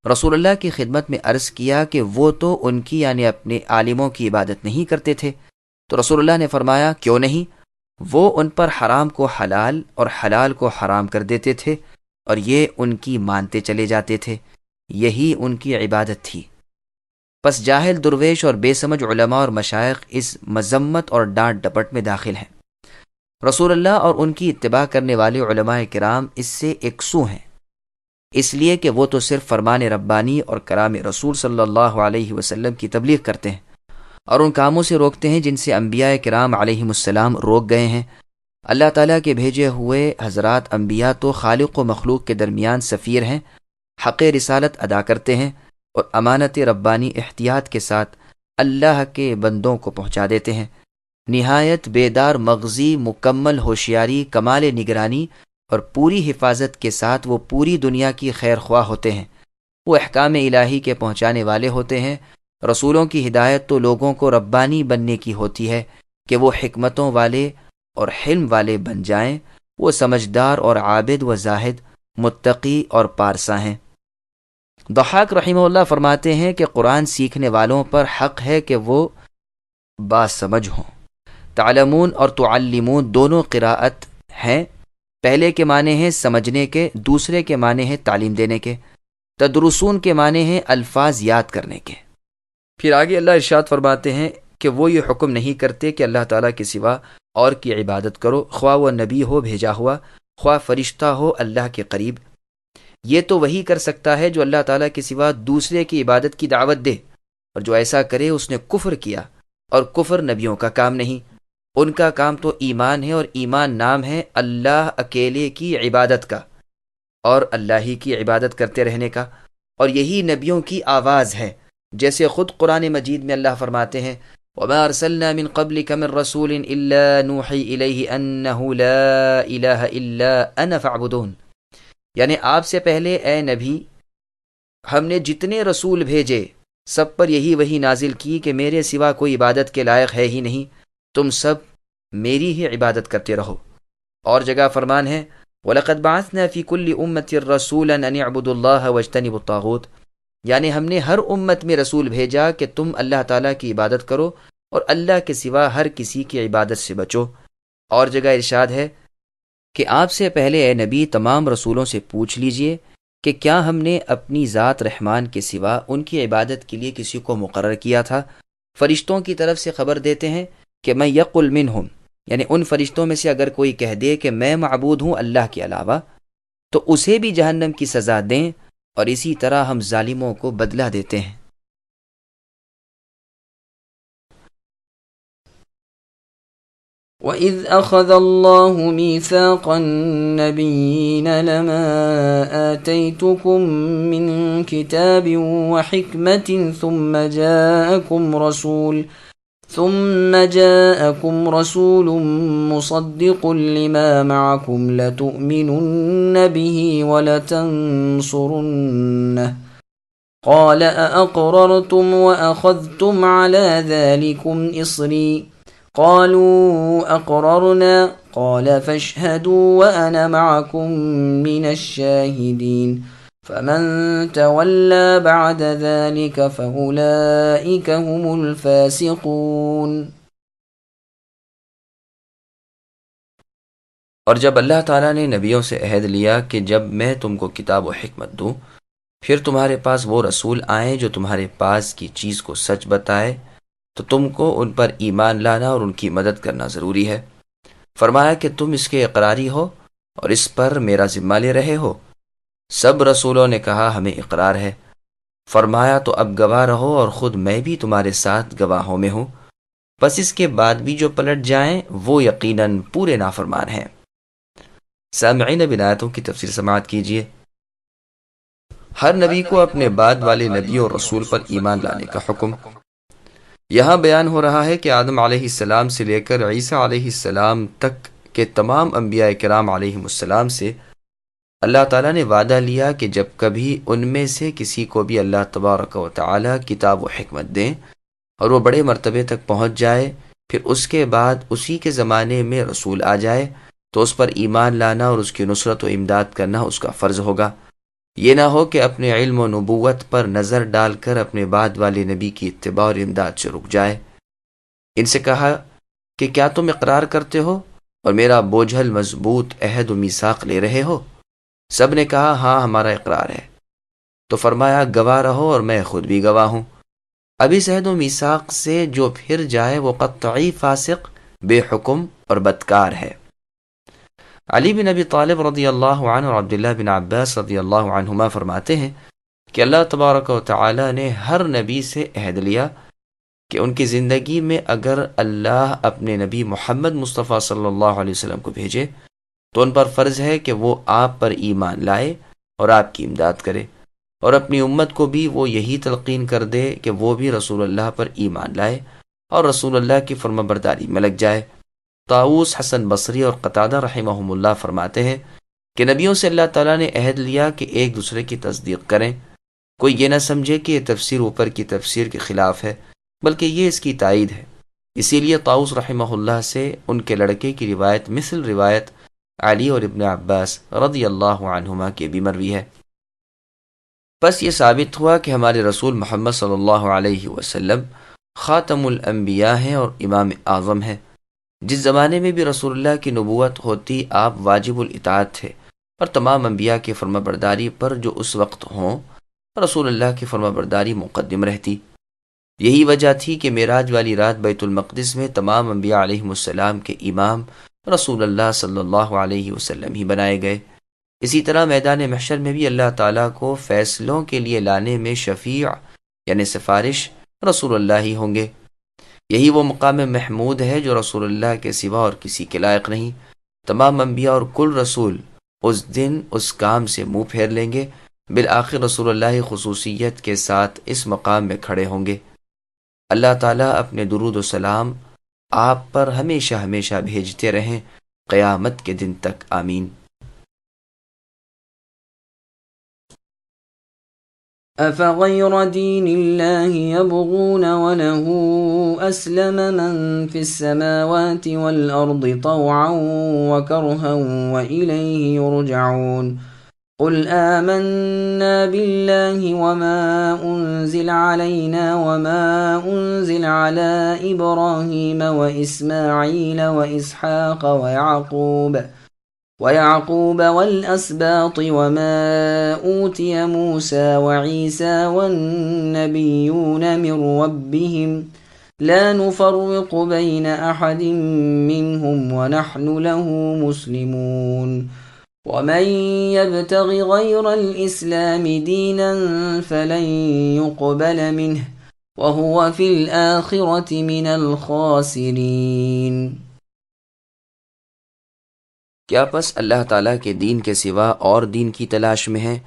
رسول اللہ کی خدمت میں عرض کیا کہ وہ تو ان کی یعنی اپنے عالموں کی عبادت نہیں کرتے تھے، تو رسول اللہ نے فرمایا کیوں نہیں؟ وہ ان پر حرام کو حلال اور حلال کو حرام کر دیتے تھے اور یہ ان کی مانتے چلے جاتے تھے، یہی ان کی عبادت تھی۔ پس جاہل درویش اور بے سمجھ علماء اور مشائخ اس مذمت اور ڈانٹ ڈپٹ میں داخل ہیں۔ رسول اللہ اور ان کی اتباع کرنے والے علماء کرام اس سے یکسو ہیں، اس لیے کہ وہ تو صرف فرمان ربانی اور کلام رسول صلی اللہ علیہ وسلم کی تبلیغ کرتے ہیں اور ان کاموں سے روکتے ہیں جن سے انبیاء کرام علیہم السلام روک گئے ہیں۔ اللہ تعالیٰ کے بھیجے ہوئے حضرات انبیاء تو خالق و مخلوق کے درمیان سفیر ہیں، حق رسالت ادا کرتے ہیں اور امانت ربانی احتیاط کے ساتھ اللہ کے بندوں کو پہنچا دیتے ہیں۔ نہایت بیدار مغزی، مکمل ہوشیاری، کمال نگرانی اور پوری حفاظت کے ساتھ وہ پوری دنیا کی خیر خواہ ہوتے ہیں۔ وہ احکام الہی کے پہنچانے والے ہوتے ہیں۔ رسولوں کی ہدایت تو لوگوں کو ربانی بننے کی ہوتی ہے کہ وہ حکمتوں والے اور حلم والے بن جائیں۔ وہ سمجھدار اور عابد و زاہد، متقی اور پارسا ہیں۔ ضحاک رحمہ اللہ فرماتے ہیں کہ قرآن سیکھنے والوں پر حق ہے کہ وہ باسمجھ ہوں۔ تعلمون اور تعلمون دونوں قراءت ہیں، پہلے کے معنی ہیں سمجھنے کے، دوسرے کے معنی ہیں تعلیم دینے کے۔ تدرسون کے معنی ہیں الفاظ یاد کرنے کے۔ پھر آگے اللہ ارشاد فرماتے ہیں کہ وہ یہ حکم نہیں کرتے کہ اللہ تعالیٰ کے سوا اور کی عبادت کرو، خواہ وہ نبی ہو بھیجا ہوا، خواہ فرشتہ ہو اللہ کے قریب۔ یہ تو وہی کر سکتا ہے جو اللہ تعالیٰ کے سوا دوسرے کی عبادت کی دعوت دے، اور جو ایسا کرے اس نے کفر کیا، اور کفر نبیوں کا کام نہیں۔ ان کا کام تو ایمان ہے، اور ایمان نام ہے اللہ اکیلے کی عبادت کا اور اللہ ہی کی عبادت کرتے رہنے کا، اور یہی نبیوں کی آواز ہے، جیسے خود قرآن مجید میں اللہ فرماتے ہیں وَمَا أَرْسَلْنَا مِن قَبْلِكَ مِن رَّسُولٍ إِلَّا نُوحِي إِلَيْهِ أَنَّهُ لَا إِلَٰهَ إِلَّا أَنَا فَاعْبُدُونِ، یعنی آپ سے پہلے اے نبی ہم نے جتنے رسول بھیجے سب پر یہی وحی نازل کی کہ میرے سوا کوئی عبادت کے لائق ہے ہی نہیں، تم سب میری ہی عبادت کرتے رہو۔ اور جگہ فرمان ہے وَلَقَدْ بَعَثْنَا فِي كُلِّ أُمَّةٍ رَسُولًا أَنِ اعْبُدُوا اللَّهَ وَاجْتَنِبُوا الطَّاغُوتَ، یعنی ہم نے ہر امت میں رسول بھیجا کہ تم اللہ تعالیٰ کی عبادت کرو اور اللہ کے سوا ہر کسی کی عبادت سے بچو۔ اور جگہ ارشاد ہے کہ آپ سے پہلے اے نبی تمام رسولوں سے پوچھ لیجئے کہ کیا ہم نے اپنی ذات رحمان کے سوا ان کی عبادت کے لیے کسی کو مقرر کیا تھا؟ فرشتوں کی طرف سے خبر دیتے ہیں کہ میں یقل منہم، یعنی ان فرشتوں میں سے اگر کوئی کہہ دے کہ میں معبود ہوں اللہ کے علاوہ، تو اسے بھی جہنم کی سزا دیں، اور اسی طرح ہم ظالموں کو بدلہ دیتے ہیں۔ وَإِذْ أَخَذَ اللَّهُ مِيثَاقَ النَّبِيِّينَ لَمَا آتَيْتُكُم مِّن كِتَابٍ وَحِكْمَةٍ ثُمَّ جاءكم رسول مصدق لما معكم لتؤمنن به ولتنصرنه قال أأقررتم وأخذتم على ذلكم إصري قالوا أقررنا قال فاشهدوا وأنا معكم من الشاهدين فمن تولى بعد ذلك فأولئك هم الفاسقون۔ اور جب اللہ تعالیٰ نے نبیوں سے عہد لیا کہ جب میں تم کو کتاب و حکمت دوں، پھر تمہارے پاس وہ رسول آئیں جو تمہارے پاس کی چیز کو سچ بتائے، تو تم کو ان پر ایمان لانا اور ان کی مدد کرنا ضروری ہے۔ فرمایا کہ تم اس کے اقراری ہو اور اس پر میرا ذمہ لے رہے ہو۔ سب رسولوں نے کہا ہمیں اقرار ہے۔ فرمایا تو اب گواہ رہو اور خود میں بھی تمہارے ساتھ گواہوں میں ہوں، بس اس کے بعد بھی جو پلٹ جائیں وہ یقیناً پورے نافرمان ہیں۔ سامعین اب ان آیتوں کی تفسیر سماعت کیجیے۔ ہر نبی کو اپنے بعد والے نبی اور رسول پر ایمان لانے کا حکم۔ یہاں بیان ہو رہا ہے کہ آدم علیہ السلام سے لے کر عیسیٰ علیہ السلام تک کے تمام انبیاء کرام علیہم السلام سے اللہ تعالیٰ نے وعدہ لیا کہ جب کبھی ان میں سے کسی کو بھی اللہ تبارک و تعالیٰ کتاب و حکمت دیں اور وہ بڑے مرتبے تک پہنچ جائے، پھر اس کے بعد اسی کے زمانے میں رسول آ جائے، تو اس پر ایمان لانا اور اس کی نصرت و امداد کرنا اس کا فرض ہوگا۔ یہ نہ ہو کہ اپنے علم و نبوت پر نظر ڈال کر اپنے بعد والے نبی کی اتباع اور امداد سے رک جائے۔ ان سے کہا کہ کیا تم اقرار کرتے ہو اور میرا بوجھل مضبوط عہد و میثاق لے رہے ہو؟ سب نے کہا ہاں ہمارا اقرار ہے۔ تو فرمایا گواہ رہو اور میں خود بھی گواہ ہوں۔ اب اس عہد و میثاق سے جو پھر جائے وہ قطعی فاسق، بے حکم اور بدکار ہے۔ علی بن ابی طالب رضی اللہ عنہ اور عبداللہ بن عباس رضی اللہ عنہما فرماتے ہیں کہ اللہ تبارک و تعالی نے ہر نبی سے عہد لیا کہ ان کی زندگی میں اگر اللہ اپنے نبی محمد مصطفیٰ صلی اللہ علیہ وسلم کو بھیجے تو ان پر فرض ہے کہ وہ آپ پر ایمان لائے اور آپ کی امداد کرے، اور اپنی امت کو بھی وہ یہی تلقین کر دے کہ وہ بھی رسول اللہ پر ایمان لائے اور رسول اللہ کی فرما برداری میں لگ جائے۔ طاؤس، حسن بصری اور قتادہ رحمہم اللہ فرماتے ہیں کہ نبیوں سے اللہ تعالیٰ نے عہد لیا کہ ایک دوسرے کی تصدیق کریں، کوئی یہ نہ سمجھے کہ یہ تفسیر اوپر کی تفسیر کے خلاف ہے، بلکہ یہ اس کی تائید ہے۔ اسی لیے طاؤس رحمہ اللہ سے ان کے لڑکے کی روایت مثل روایت علی اور ابن عباس رضی اللہ عنہما کی بھی مروی ہے۔ بس یہ ثابت ہوا کہ ہمارے رسول محمد صلی اللہ علیہ وسلم خاتم الانبیاء ہیں اور امام اعظم ہیں۔ جس زمانے میں بھی رسول اللہ کی نبوت ہوتی آپ واجب الاطاعت تھے، اور تمام انبیاء کی فرما برداری پر جو اس وقت ہوں رسول اللہ کی فرما برداری مقدم رہتی۔ یہی وجہ تھی کہ معراج والی رات بیت المقدس میں تمام انبیاء علیہم السلام کے امام رسول اللہ صلی اللہ علیہ وسلم ہی بنائے گئے۔ اسی طرح میدان محشر میں بھی اللہ تعالیٰ کو فیصلوں کے لیے لانے میں شفیع یعنی سفارش رسول اللہ ہی ہوں گے۔ یہی وہ مقام محمود ہے جو رسول اللہ کے سوا اور کسی کے لائق نہیں۔ تمام انبیاء اور کل رسول اس دن اس کام سے منہ پھیر لیں گے، بالآخر رسول اللہ خصوصیت کے ساتھ اس مقام میں کھڑے ہوں گے۔ اللہ تعالیٰ اپنے درود و سلام آپ پر ہمیشہ ہمیشہ بھیجتے رہیں قیامت کے دن تک، آمین۔ أفغير دين الله يبغون وله أسلم من في السماوات والأرض طوعا وكرها وإليه يرجعون قل آمنا بالله وما أنزل علينا وما أنزل على إبراهيم وإسماعيل وإسحاق ويعقوب والأسباط وما أوتي موسى وعيسى والنبيون من ربهم لا نفرق بين أحد منهم ونحن له مسلمون ومن يبتغ غير الإسلام دينا فلن يقبل منه وهو في الآخرة من الخاسرين۔ کیا پس اللہ تعالیٰ کے دین کے سوا اور دین کی تلاش میں ہیں؟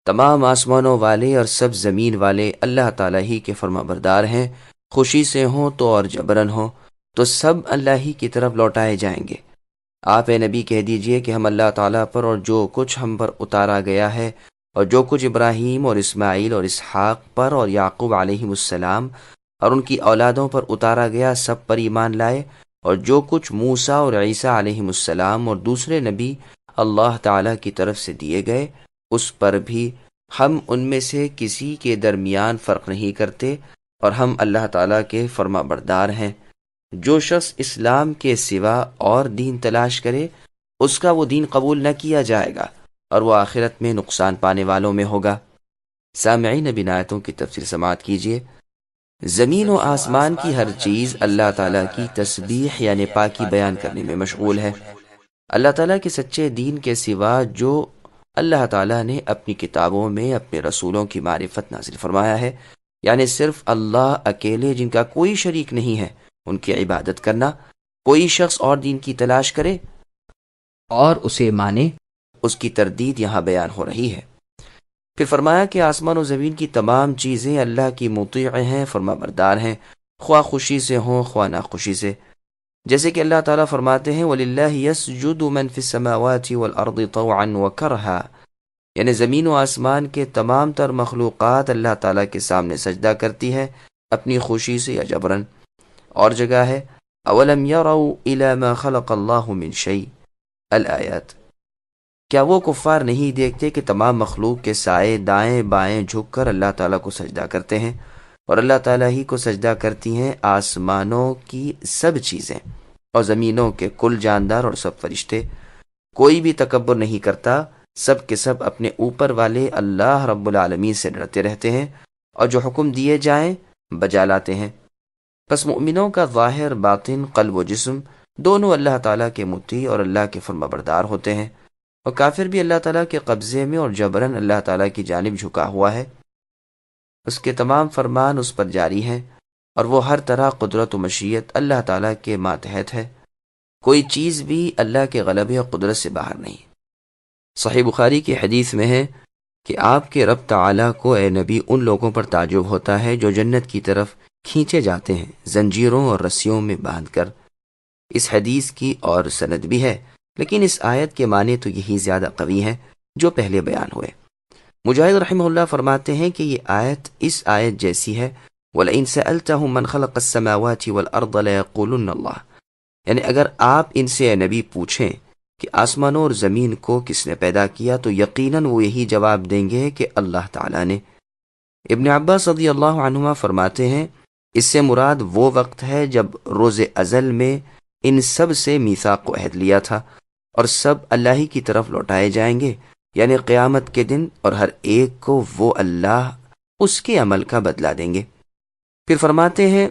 تمام آسمانوں والے اور سب زمین والے اللہ تعالیٰ ہی کے فرما بردار ہیں، خوشی سے ہوں تو اور جبرن ہوں تو سب اللہ ہی کی طرف لوٹائے جائیں گے۔ آپ اے نبی کہہ دیجئے کہ ہم اللہ تعالیٰ پر اور جو کچھ ہم پر اتارا گیا ہے اور جو کچھ ابراہیم اور اسماعیل اور اسحاق پر اور یعقوب علیہم السلام اور ان کی اولادوں پر اتارا گیا سب پر ایمان لائے، اور جو کچھ موسیٰ اور عیسیٰ علیہم السلام اور دوسرے نبی اللہ تعالیٰ کی طرف سے دیے گئے اس پر بھی ہم ان میں سے کسی کے درمیان فرق نہیں کرتے، اور ہم اللہ تعالیٰ کے فرما بردار ہیں۔ جو شخص اسلام کے سوا اور دین تلاش کرے اس کا وہ دین قبول نہ کیا جائے گا اور وہ آخرت میں نقصان پانے والوں میں ہوگا۔ سامعین، اب ان آیتوں کی تفسیر سماعت کیجیے۔ زمین و آسمان کی ہر چیز اللہ تعالیٰ کی تسبیح یعنی پاکی بیان کرنے میں مشغول ہے۔ اللہ تعالیٰ کے سچے دین کے سوا جو اللہ تعالیٰ نے اپنی کتابوں میں اپنے رسولوں کی معرفت نازل فرمایا ہے، یعنی صرف اللہ اکیلے جن کا کوئی شریک نہیں ہے ان کی عبادت کرنا، کوئی شخص اور دین کی تلاش کرے اور اسے مانے، اس کی تردید یہاں بیان ہو رہی ہے۔ پھر فرمایا کہ آسمان و زمین کی تمام چیزیں اللہ کی مطیع ہیں، فرما بردار ہیں، خواہ خوشی سے ہوں خواہ ناخوشی سے، جیسے کہ اللہ تعالیٰ فرماتے ہیں وَلِلَّهِ يَسْجُدُ مَن فِي السَّمَاوَاتِ وَالْأَرْضِ طَوْعًا وَكَرْهًا، یعنی زمین و آسمان کے تمام تر مخلوقات اللہ تعالیٰ کے سامنے سجدہ کرتی ہے اپنی خوشی سے یا جبراً۔ اور جگہ ہے أَوَلَمْ يَرَوْا إِلَى مَا خَلَقَ اللَّهُ مِنْ شَيْءٍ الآیات، کیا وہ کفار نہیں دیکھتے کہ تمام مخلوق کے سائے دائیں بائیں جھک کر اللہ تعالیٰ کو سجدہ کرتے ہیں، اور اللہ تعالیٰ ہی کو سجدہ کرتی ہیں آسمانوں کی سب چیزیں اور زمینوں کے کل جاندار اور سب فرشتے، کوئی بھی تکبر نہیں کرتا، سب کے سب اپنے اوپر والے اللہ رب العالمین سے ڈرتے رہتے ہیں اور جو حکم دیے جائیں بجا لاتے ہیں۔ پس مؤمنوں کا ظاہر باطن قلب و جسم دونوں اللہ تعالیٰ کے مطیع اور اللہ کے فرما بردار ہوتے ہیں، اور کافر بھی اللہ تعالیٰ کے قبضے میں اور جبراً اللہ تعالیٰ کی جانب جھکا ہوا ہے، اس کے تمام فرمان اس پر جاری ہیں اور وہ ہر طرح قدرت و مشیت اللہ تعالیٰ کے ماتحت ہے، کوئی چیز بھی اللہ کے غلبے اور قدرت سے باہر نہیں۔ صحیح بخاری کی حدیث میں ہے کہ آپ کے رب تعالیٰ کو اے نبی ان لوگوں پر تعجب ہوتا ہے جو جنت کی طرف کھینچے جاتے ہیں زنجیروں اور رسیوں میں باندھ کر۔ اس حدیث کی اور سند بھی ہے، لیکن اس آیت کے معنی تو یہی زیادہ قوی ہیں جو پہلے بیان ہوئے۔ مجاہد رحمہ اللہ فرماتے ہیں کہ یہ آیت اس آیت جیسی ہے وَلَئِن سَأَلْتَهُم مَّنْ خَلَقَ السَّمَاوَاتِ وَالْأَرْضَ لَيَقُولُنَّ اللَّهُ، یعنی اگر آپ ان سے اے نبی پوچھیں کہ آسمانوں اور زمین کو کس نے پیدا کیا تو یقیناً وہ یہی جواب دیں گے کہ اللہ تعالیٰ نے۔ ابن عباس رضی اللہ عنہما فرماتے ہیں اس سے مراد وہ وقت ہے جب روز ازل میں ان سب سے میثاق و عہد لیا تھا اور سب اللہ ہی کی طرف لوٹائے جائیں گے، یعنی قیامت کے دن، اور ہر ایک کو وہ اللہ اس کے عمل کا بدلہ دیں گے۔ پھر فرماتے ہیں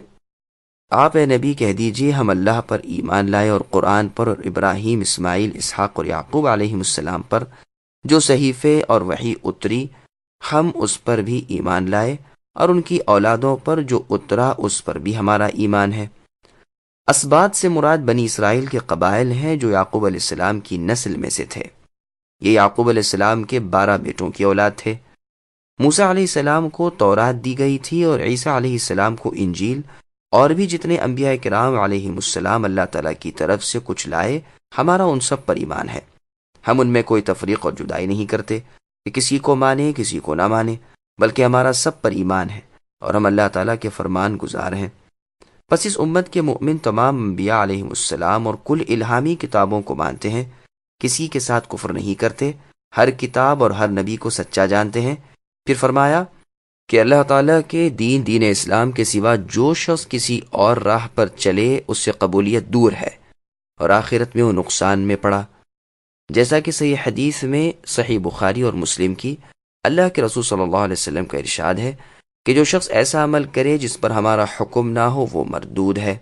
آپ اے نبی کہہ دیجئے ہم اللہ پر ایمان لائے اور قرآن پر اور ابراہیم اسماعیل اسحاق اور یعقوب علیہم السلام پر جو صحیفے اور وحی اتری ہم اس پر بھی ایمان لائے، اور ان کی اولادوں پر جو اترا اس پر بھی ہمارا ایمان ہے۔ اسباط سے مراد بنی اسرائیل کے قبائل ہیں جو یعقوب علیہ السلام کی نسل میں سے تھے، یہ یعقوب علیہ السلام کے 12 بیٹوں کی اولاد تھے۔ موسیٰ علیہ السلام کو تورات دی گئی تھی اور عیسیٰ علیہ السلام کو انجیل، اور بھی جتنے انبیاء کرام علیہم السلام اللہ تعالیٰ کی طرف سے کچھ لائے ہمارا ان سب پر ایمان ہے۔ ہم ان میں کوئی تفریق اور جدائی نہیں کرتے کہ کسی کو مانے کسی کو نہ مانے، بلکہ ہمارا سب پر ایمان ہے اور ہم اللہ تعالیٰ کے فرمان گزار ہیں۔ پس اس امت کے مؤمن تمام انبیاء علیہم السلام اور کل الہامی کتابوں کو مانتے ہیں، کسی کے ساتھ کفر نہیں کرتے، ہر کتاب اور ہر نبی کو سچا جانتے ہیں۔ پھر فرمایا کہ اللہ تعالیٰ کے دین اسلام کے سوا جو شخص کسی اور راہ پر چلے اس سے قبولیت دور ہے اور آخرت میں وہ نقصان میں پڑا، جیسا کہ صحیح حدیث میں صحیح بخاری اور مسلم کی اللہ کے رسول صلی اللہ علیہ وسلم کا ارشاد ہے کہ جو شخص ایسا عمل کرے جس پر ہمارا حکم نہ ہو وہ مردود ہے۔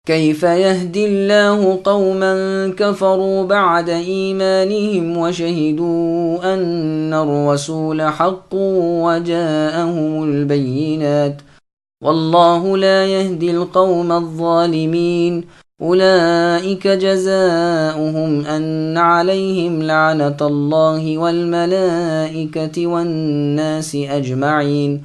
كيف يهدي الله قوما كفروا بعد إيمانهم وشهدوا أن الرسول حق وجاءهم البينات والله لا يهدي القوم الظالمين أولئك جزاؤهم أن عليهم لعنة الله والملائكة والناس أجمعين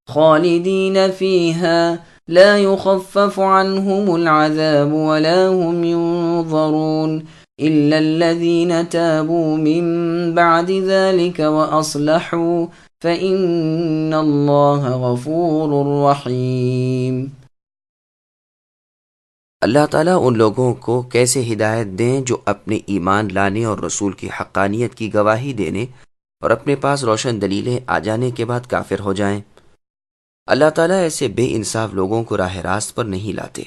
خالدين فيها لا يخفف عنهم العذاب ولا هم ينظرون إلا الذين تابوا من بعد ذلك وأصلحوا فإن الله غفور رحيم۔ اللہ تعالیٰ ان لوگوں کو کیسے ہدایت دیں جو اپنے ایمان لانے اور رسول کی حقانیت کی گواہی دینے اور اپنے پاس روشن دلیلیں آ جانے کے بعد کافر ہو جائیں۔ اللہ تعالیٰ ایسے بے انصاف لوگوں کو راہ راست پر نہیں لاتے۔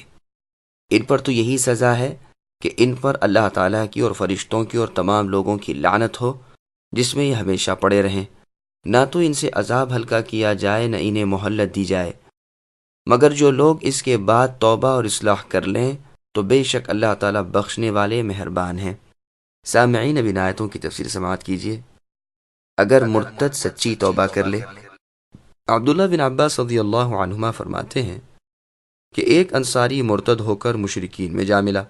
ان پر تو یہی سزا ہے کہ ان پر اللہ تعالیٰ کی اور فرشتوں کی اور تمام لوگوں کی لعنت ہو، جس میں یہ ہمیشہ پڑے رہیں۔ نہ تو ان سے عذاب ہلکا کیا جائے نہ انہیں مہلت دی جائے، مگر جو لوگ اس کے بعد توبہ اور اصلاح کر لیں تو بے شک اللہ تعالیٰ بخشنے والے مہربان ہیں۔ سامعین، اب ان آیتوں کی تفسیر سماعت کیجیے۔ اگر مرتد سچی توبہ کر لے، عبداللہ بن عباس رضی اللہ عنہما فرماتے ہیں کہ ایک انصاری مرتد ہو کر مشرکین میں جا ملا،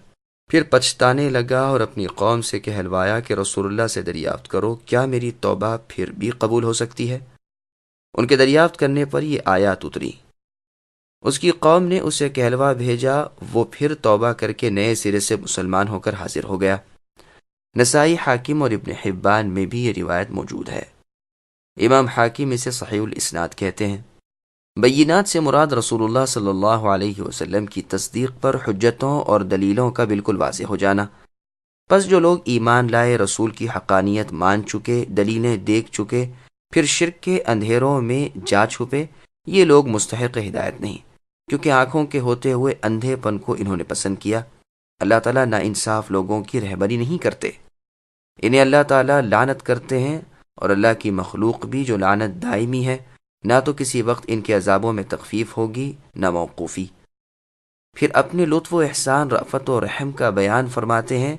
پھر پچھتانے لگا اور اپنی قوم سے کہلوایا کہ رسول اللہ سے دریافت کرو کیا میری توبہ پھر بھی قبول ہو سکتی ہے؟ ان کے دریافت کرنے پر یہ آیات اتری۔ اس کی قوم نے اسے کہلوا بھیجا، وہ پھر توبہ کر کے نئے سرے سے مسلمان ہو کر حاضر ہو گیا۔ نسائی، حاکم اور ابن حبان میں بھی یہ روایت موجود ہے۔ امام حاکم اسے صحیح الاسناد کہتے ہیں۔ بینات سے مراد رسول اللہ صلی اللہ علیہ وسلم کی تصدیق پر حجتوں اور دلیلوں کا بالکل واضح ہو جانا۔ پس جو لوگ ایمان لائے، رسول کی حقانیت مان چکے، دلیلیں دیکھ چکے، پھر شرک کے اندھیروں میں جا چھپے، یہ لوگ مستحق ہدایت نہیں، کیونکہ آنکھوں کے ہوتے ہوئے اندھے پن کو انہوں نے پسند کیا۔ اللہ تعالیٰ ناانصاف لوگوں کی رہبری نہیں کرتے، انہیں اللہ تعالیٰ لعنت کرتے ہیں، اور اللہ کی مخلوق بھی جو لعنت دائمی ہے، نہ تو کسی وقت ان کے عذابوں میں تخفیف ہوگی نہ موقوفی۔ پھر اپنے لطف و احسان، رأفت و رحم کا بیان فرماتے ہیں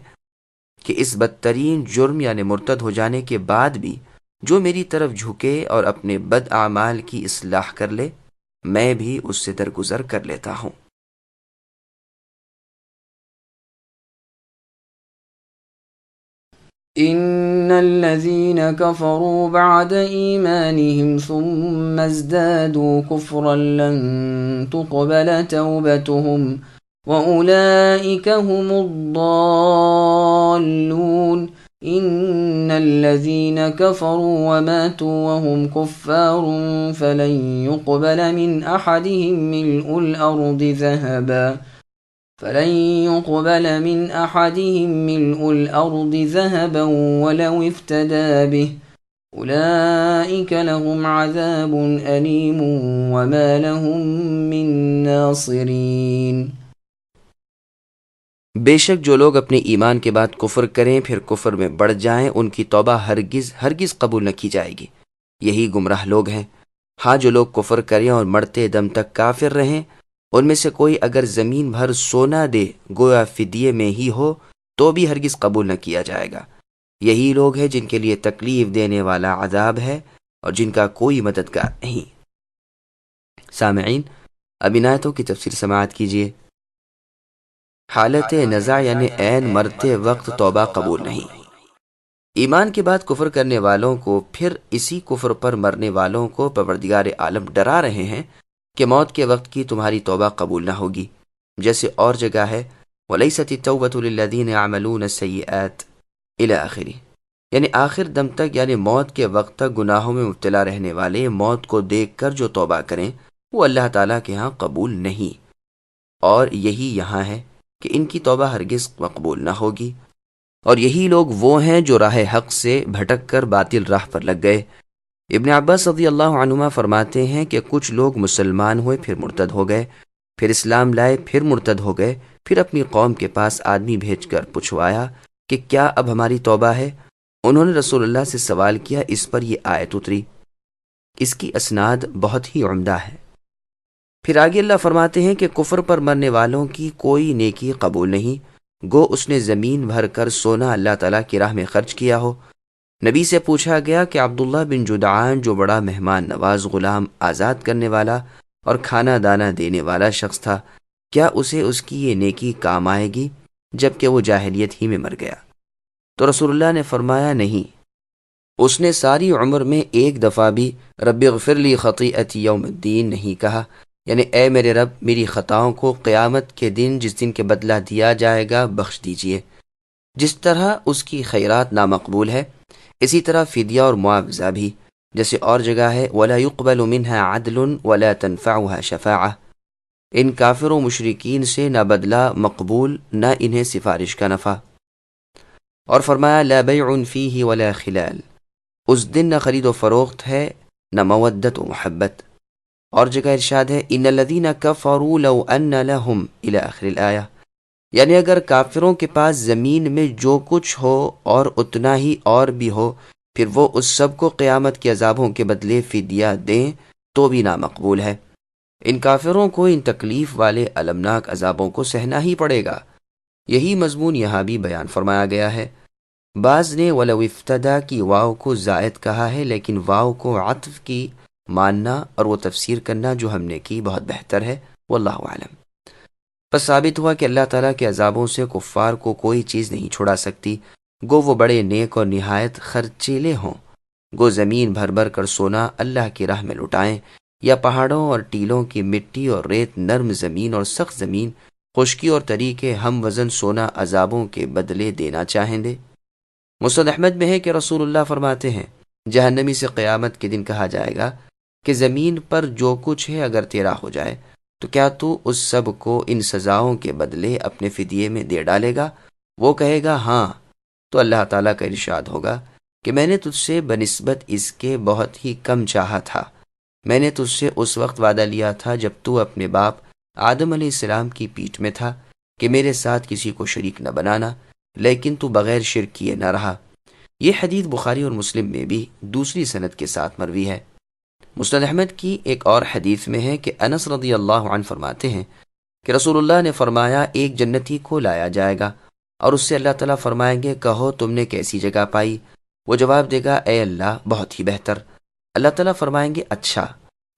کہ اس بدترین جرم یعنی مرتد ہو جانے کے بعد بھی جو میری طرف جھکے اور اپنے بد اعمال کی اصلاح کر لے، میں بھی اس سے درگزر کر لیتا ہوں۔ ان الذين كفروا بعد ايمانهم ثم ازدادوا كفرا لن تقبل توبتهم واولئك هم الضالون ان الذين كفروا وماتوا وهم كفار فلن يقبل من احدهم ملء الارض ذهبا ولو افتدى به أولئك لهم عذاب أليم وما لهم من ناصرين۔ بے شک جو لوگ اپنے ایمان کے بعد کفر کریں پھر کفر میں بڑھ جائیں، ان کی توبہ ہرگز قبول نہ کی جائے گی، یہی گمراہ لوگ ہیں۔ ہاں، جو لوگ کفر کریں اور مرتے دم تک کافر رہیں، ان میں سے کوئی اگر زمین بھر سونا دے گویا فدیے میں ہی ہو تو بھی ہرگز قبول نہ کیا جائے گا۔ یہی لوگ ہیں جن کے لیے تکلیف دینے والا عذاب ہے اور جن کا کوئی مددگار نہیں۔ سامعین، اب ان آیتوں کی تفسیر سماعت کیجیے۔ حالت نزع یعنی عین مرتے وقت توبہ قبول نہیں۔ ایمان کے بعد کفر کرنے والوں کو پھر اسی کفر پر مرنے والوں کو پروردگار عالم ڈرا رہے ہیں کہ موت کے وقت کی تمہاری توبہ قبول نہ ہوگی، جیسے اور جگہ ہے وَلَيْسَتِ التَّوْبَةُ لِلَّذِينَ يَعْمَلُونَ السَّيِّئَاتِ الی آخری، یعنی آخر دم تک، یعنی موت کے وقت تک گناہوں میں مبتلا رہنے والے موت کو دیکھ کر جو توبہ کریں وہ اللہ تعالیٰ کے ہاں قبول نہیں، اور یہی یہاں ہے کہ ان کی توبہ ہرگز مقبول نہ ہوگی، اور یہی لوگ وہ ہیں جو راہ حق سے بھٹک کر باطل راہ پر لگ گئے۔ ابن عباس رضی اللہ عنہما فرماتے ہیں کہ کچھ لوگ مسلمان ہوئے پھر مرتد ہو گئے، پھر اسلام لائے پھر مرتد ہو گئے، پھر اپنی قوم کے پاس آدمی بھیج کر پوچھوایا کہ کیا اب ہماری توبہ ہے؟ انہوں نے رسول اللہ سے سوال کیا، اس پر یہ آیت اتری۔ اس کی اسناد بہت ہی عمدہ ہے۔ پھر آگے اللہ فرماتے ہیں کہ کفر پر مرنے والوں کی کوئی نیکی قبول نہیں، گو اس نے زمین بھر کر سونا اللہ تعالیٰ کی راہ میں خرچ کیا ہو۔ نبی سے پوچھا گیا کہ عبداللہ بن جدعان جو بڑا مہمان نواز غلام آزاد کرنے والا اور کھانا دانہ دینے والا شخص تھا، کیا اسے اس کی یہ نیکی کام آئے گی جبکہ وہ جاہلیت ہی میں مر گیا؟ تو رسول اللہ نے فرمایا نہیں، اس نے ساری عمر میں ایک دفعہ بھی رب اغفر لی خطیئتی یوم الدین نہیں کہا، یعنی اے میرے رب میری خطاؤں کو قیامت کے دن جس دن کے بدلہ دیا جائے گا بخش دیجئے۔ جس طرح اس کی خیرات نامقبول ہے، اسی طرح فدیہ اور معاوضہ بھی، جیسے اور جگہ ہے وَلَا يُقْبَلُ مِنْهَا عَدْلٌ وَلَا تَنْفَعُهَا شَفَاعَةٌ، ان کافر و مشرکین سے نہ بدلہ مقبول نہ انہیں سفارش کا نفع۔ اور فرمایا لا بیع فیہ ولا خلال، اس دن نہ خرید و فروخت ہے نہ مودت و محبت۔ اور جگہ ارشاد ہے ان الذین کفروا لو ان لہم الی آخر الآیہ، یعنی اگر کافروں کے پاس زمین میں جو کچھ ہو اور اتنا ہی اور بھی ہو، پھر وہ اس سب کو قیامت کے عذابوں کے بدلے فدیہ دیں تو بھی نامقبول ہے۔ ان کافروں کو ان تکلیف والے المناک عذابوں کو سہنا ہی پڑے گا۔ یہی مضمون یہاں بھی بیان فرمایا گیا ہے۔ بعض نے ولو افتدا کی واو کو زائد کہا ہے، لیکن واو کو عطف کی ماننا اور وہ تفسیر کرنا جو ہم نے کی بہت بہتر ہے، واللہ اعلم۔ پس ثابت ہوا کہ اللہ تعالیٰ کے عذابوں سے کفار کو کوئی چیز نہیں چھڑا سکتی، گو وہ بڑے نیک اور نہایت خرچیلے ہوں، گو زمین بھر بھر کر سونا اللہ کی راہ میں لٹائیں، یا پہاڑوں اور ٹیلوں کی مٹی اور ریت، نرم زمین اور سخت زمین، خشکی اور تری کے ہم وزن سونا عذابوں کے بدلے دینا چاہیں دے۔ مسند احمد میں ہے کہ رسول اللہ فرماتے ہیں جہنمی سے قیامت کے دن کہا جائے گا کہ زمین پر جو کچھ ہے اگر تیرا ہو جائے تو کیا تو اس سب کو ان سزاؤں کے بدلے اپنے فدیے میں دے ڈالے گا؟ وہ کہے گا ہاں، تو اللہ تعالیٰ کا ارشاد ہوگا کہ میں نے تجھ سے بنسبت اس کے بہت ہی کم چاہا تھا، میں نے تجھ سے اس وقت وعدہ لیا تھا جب تو اپنے باپ آدم علیہ السلام کی پیٹھ میں تھا کہ میرے ساتھ کسی کو شریک نہ بنانا، لیکن تو بغیر شرک کیے نہ رہا۔ یہ حدیث بخاری اور مسلم میں بھی دوسری سند کے ساتھ مروی ہے۔ مسند احمد کی ایک اور حدیث میں ہے کہ انس رضی اللہ عنہ فرماتے ہیں کہ رسول اللہ نے فرمایا ایک جنتی کو لایا جائے گا اور اس سے اللہ تعالیٰ فرمائیں گے کہو تم نے کیسی جگہ پائی؟ وہ جواب دے گا اے اللہ بہت ہی بہتر۔ اللہ تعالیٰ فرمائیں گے اچھا،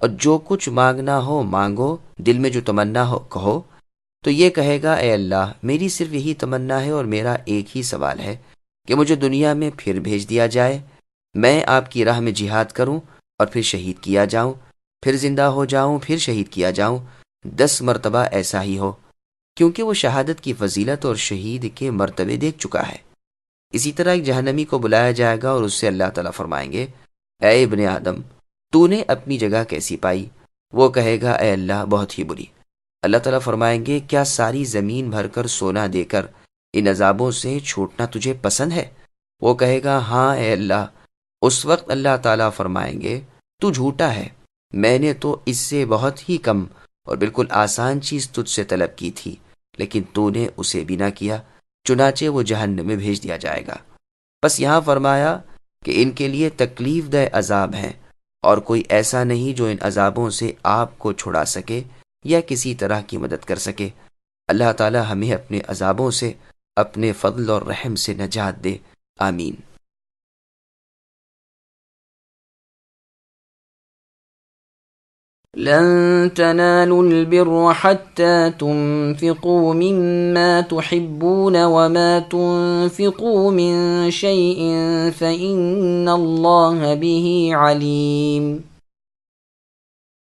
اور جو کچھ مانگنا ہو مانگو، دل میں جو تمنا ہو کہو۔ تو یہ کہے گا اے اللہ میری صرف یہی تمنا ہے اور میرا ایک ہی سوال ہے کہ مجھے دنیا میں پھر بھیج دیا جائے، میں آپ کی راہ میں جہاد کروں اور پھر شہید کیا جاؤں، پھر زندہ ہو جاؤں، پھر شہید کیا جاؤں، 10 مرتبہ ایسا ہی ہو، کیونکہ وہ شہادت کی فضیلت اور شہید کے مرتبے دیکھ چکا ہے۔ اسی طرح ایک جہنمی کو بلایا جائے گا اور اس سے اللہ تعالیٰ فرمائیں گے اے ابن آدم تو نے اپنی جگہ کیسی پائی؟ وہ کہے گا اے اللہ بہت ہی بری۔ اللہ تعالیٰ فرمائیں گے کیا ساری زمین بھر کر سونا دے کر ان عذابوں سے چھوٹنا تجھے پسند ہے؟ وہ کہے گا ہاں اے اللہ۔ اس وقت اللہ تعالیٰ فرمائیں گے تو جھوٹا ہے، میں نے تو اس سے بہت ہی کم اور بالکل آسان چیز تجھ سے طلب کی تھی، لیکن تو نے اسے بھی نہ کیا، چنانچہ وہ جہنم میں بھیج دیا جائے گا۔ بس یہاں فرمایا کہ ان کے لیے تکلیف دہ عذاب ہیں، اور کوئی ایسا نہیں جو ان عذابوں سے آپ کو چھڑا سکے یا کسی طرح کی مدد کر سکے۔ اللہ تعالیٰ ہمیں اپنے عذابوں سے اپنے فضل اور رحم سے نجات دے، آمین۔ لن تنالوا البر حتى تنفقوا مما تحبون وما تنفقوا من شيء فإن الله به عليم۔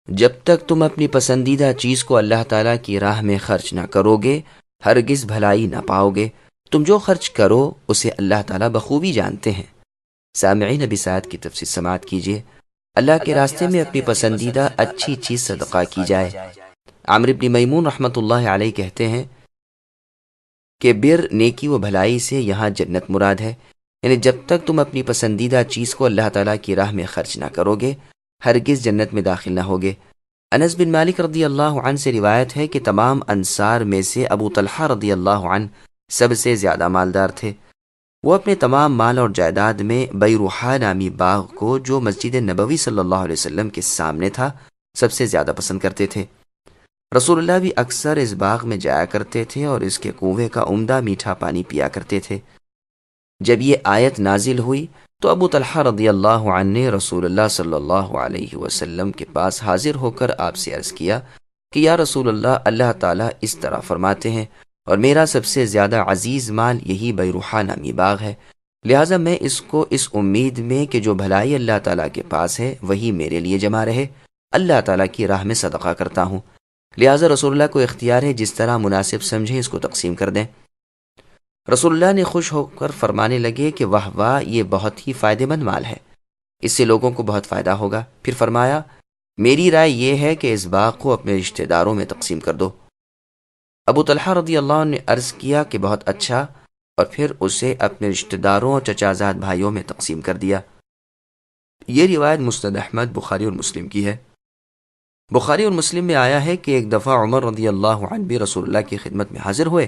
جب تک تم اپنی پسندیدہ چیز کو اللہ تعالیٰ کی راہ میں خرچ نہ کرو گے ہرگز بھلائی نہ پاؤ گے، تم جو خرچ کرو اسے اللہ تعالیٰ بخوبی جانتے ہیں۔ سامعین، ابی سعد کی تفسیر سماعت کیجیے۔ اللہ کے راستے میں اپنی پسندیدہ اچھی چیز صدقہ کی جائے۔ عمرو بن میمون رحمۃ اللہ علیہ کہتے ہیں کہ بر، نیکی و بھلائی سے یہاں جنت مراد ہے، یعنی جب تک تم اپنی پسندیدہ چیز کو اللہ تعالیٰ کی راہ میں خرچ نہ کرو گے ہرگز جنت میں داخل نہ ہوگے۔ انس بن مالک رضی اللہ عنہ سے روایت ہے کہ تمام انصار میں سے ابو طلحہ رضی اللہ عنہ سب سے زیادہ مالدار تھے۔ وہ اپنے تمام مال اور جائیداد میں بیروحا نامی باغ کو، جو مسجد نبوی صلی اللہ علیہ وسلم کے سامنے تھا، سب سے زیادہ پسند کرتے تھے۔ رسول اللہ بھی اکثر اس باغ میں جایا کرتے تھے اور اس کے کنویں کا عمدہ میٹھا پانی پیا کرتے تھے۔ جب یہ آیت نازل ہوئی تو ابو طلحہ رضی اللہ عنہ نے رسول اللہ صلی اللہ علیہ وسلم کے پاس حاضر ہو کر آپ سے عرض کیا کہ یا رسول اللہ، اللہ تعالیٰ اس طرح فرماتے ہیں اور میرا سب سے زیادہ عزیز مال یہی بیروحا نامی باغ ہے، لہٰذا میں اس کو اس امید میں کہ جو بھلائی اللہ تعالیٰ کے پاس ہے وہی میرے لیے جمع رہے، اللہ تعالیٰ کی راہ میں صدقہ کرتا ہوں، لہٰذا رسول اللہ کو اختیار ہے جس طرح مناسب سمجھیں اس کو تقسیم کر دیں۔ رسول اللہ نے خوش ہو کر فرمانے لگے کہ واہ واہ، یہ بہت ہی فائدہ مند مال ہے، اس سے لوگوں کو بہت فائدہ ہوگا۔ پھر فرمایا میری رائے یہ ہے کہ اس باغ کو اپنے رشتہ داروں میں تقسیم کر دو۔ ابو طلحہ رضی اللہ عنہ نے عرض کیا کہ بہت اچھا، اور پھر اسے اپنے رشتہ داروں اور چچا زاد بھائیوں میں تقسیم کر دیا۔ یہ روایت مسند احمد، بخاری اور مسلم کی ہے۔ بخاری اور مسلم میں آیا ہے کہ ایک دفعہ عمر رضی اللہ عنہ بھی رسول اللہ کی خدمت میں حاضر ہوئے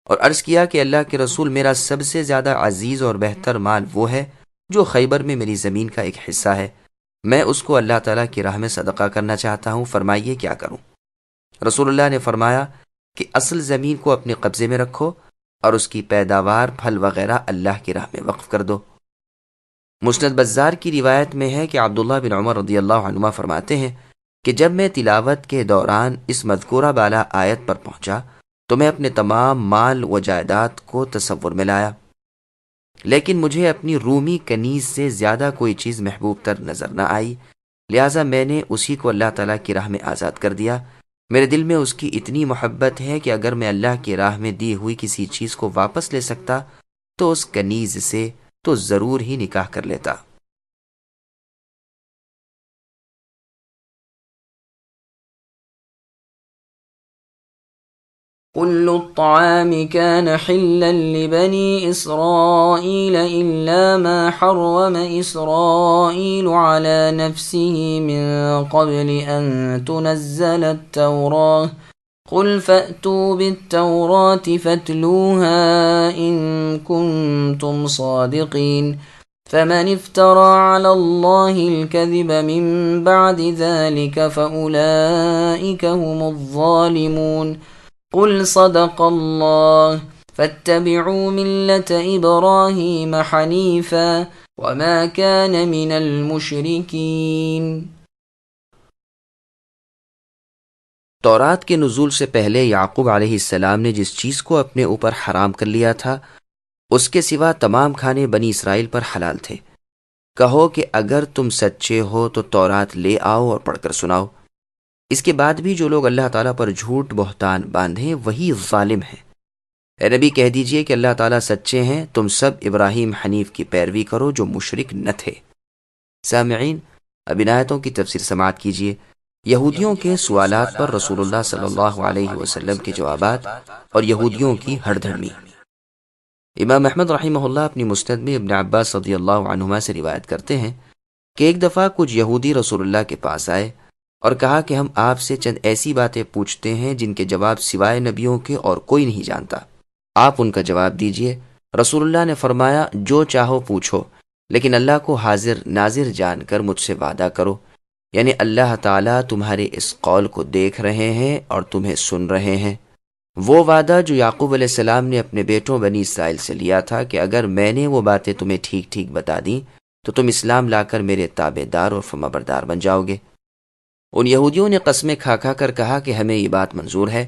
اور عرض کیا کہ اللہ کے رسول، میرا سب سے زیادہ عزیز اور بہتر مال وہ ہے جو خیبر میں میری زمین کا ایک حصہ ہے، میں اس کو اللہ تعالیٰ کی راہ میں صدقہ کرنا چاہتا ہوں، فرمائیے کیا کروں؟ رسول اللہ نے فرمایا کہ اصل زمین کو اپنے قبضے میں رکھو اور اس کی پیداوار، پھل وغیرہ اللہ کی راہ میں وقف کر دو۔ مسند بزار کی روایت میں ہے کہ عبداللہ بن عمر رضی اللہ عنہما فرماتے ہیں کہ جب میں تلاوت کے دوران اس مذکورہ بالا آیت پر پہنچا تو میں اپنے تمام مال و جائیداد کو تصور میں لایا، لیکن مجھے اپنی رومی کنیز سے زیادہ کوئی چیز محبوب تر نظر نہ آئی، لہٰذا میں نے اسی کو اللہ تعالیٰ کی راہ میں آزاد کر دیا۔ میرے دل میں اس کی اتنی محبت ہے کہ اگر میں اللہ کی راہ میں دی ہوئی کسی چیز کو واپس لے سکتا تو اس کنیز سے تو ضرور ہی نکاح کر لیتا۔ كل الطعام كان حلا لبني إسرائيل إلا ما حرم إسرائيل على نفسه من قبل أن تنزل التوراة قل فأتوا بالتوراة فاتلوها إن كنتم صادقين فمن افترى على الله الكذب من بعد ذلك فأولئك هم الظالمون قل صدق الله فاتبعوا ملة إبراهيم حنيفا وما كان من المشركين۔ تورات کے نزول سے پہلے یعقوب علیہ السلام نے جس چیز کو اپنے اوپر حرام کر لیا تھا اس کے سوا تمام کھانے بنی اسرائیل پر حلال تھے۔ کہو کہ اگر تم سچے ہو تو تورات لے آؤ اور پڑھ کر سناؤ۔ اس کے بعد بھی جو لوگ اللہ تعالیٰ پر جھوٹ بہتان باندھیں وہی ظالم ہیں۔ اے نبی کہہ دیجئے کہ اللہ تعالیٰ سچے ہیں، تم سب ابراہیم حنیف کی پیروی کرو جو مشرک نہ تھے۔ سامعین، اب ان آیتوں کی تفسیر سماعت کیجیے۔ یہودیوں کے سوالات پر رسول اللہ صلی اللہ علیہ وسلم کے جوابات اور یہودیوں کی ہڑ دھڑمی۔ امام احمد رحمہ اللہ اپنی مسند میں ابن عباس رضی اللہ عنہما سے روایت کرتے ہیں کہ ایک دفعہ کچھ یہودی رسول اللہ کے پاس آئے اور کہا کہ ہم آپ سے چند ایسی باتیں پوچھتے ہیں جن کے جواب سوائے نبیوں کے اور کوئی نہیں جانتا، آپ ان کا جواب دیجئے۔ رسول اللہ نے فرمایا جو چاہو پوچھو، لیکن اللہ کو حاضر ناظر جان کر مجھ سے وعدہ کرو، یعنی اللہ تعالیٰ تمہارے اس قول کو دیکھ رہے ہیں اور تمہیں سن رہے ہیں۔ وہ وعدہ جو یعقوب علیہ السلام نے اپنے بیٹوں بنی اسرائیل سے لیا تھا کہ اگر میں نے وہ باتیں تمہیں ٹھیک ٹھیک بتا دیں تو تم اسلام لا کر میرے تابع دار اور فرمانبردار بن جاؤ گے۔ ان یہودیوں نے قسمیں کھا کھا کر کہا کہ ہمیں یہ بات منظور ہے،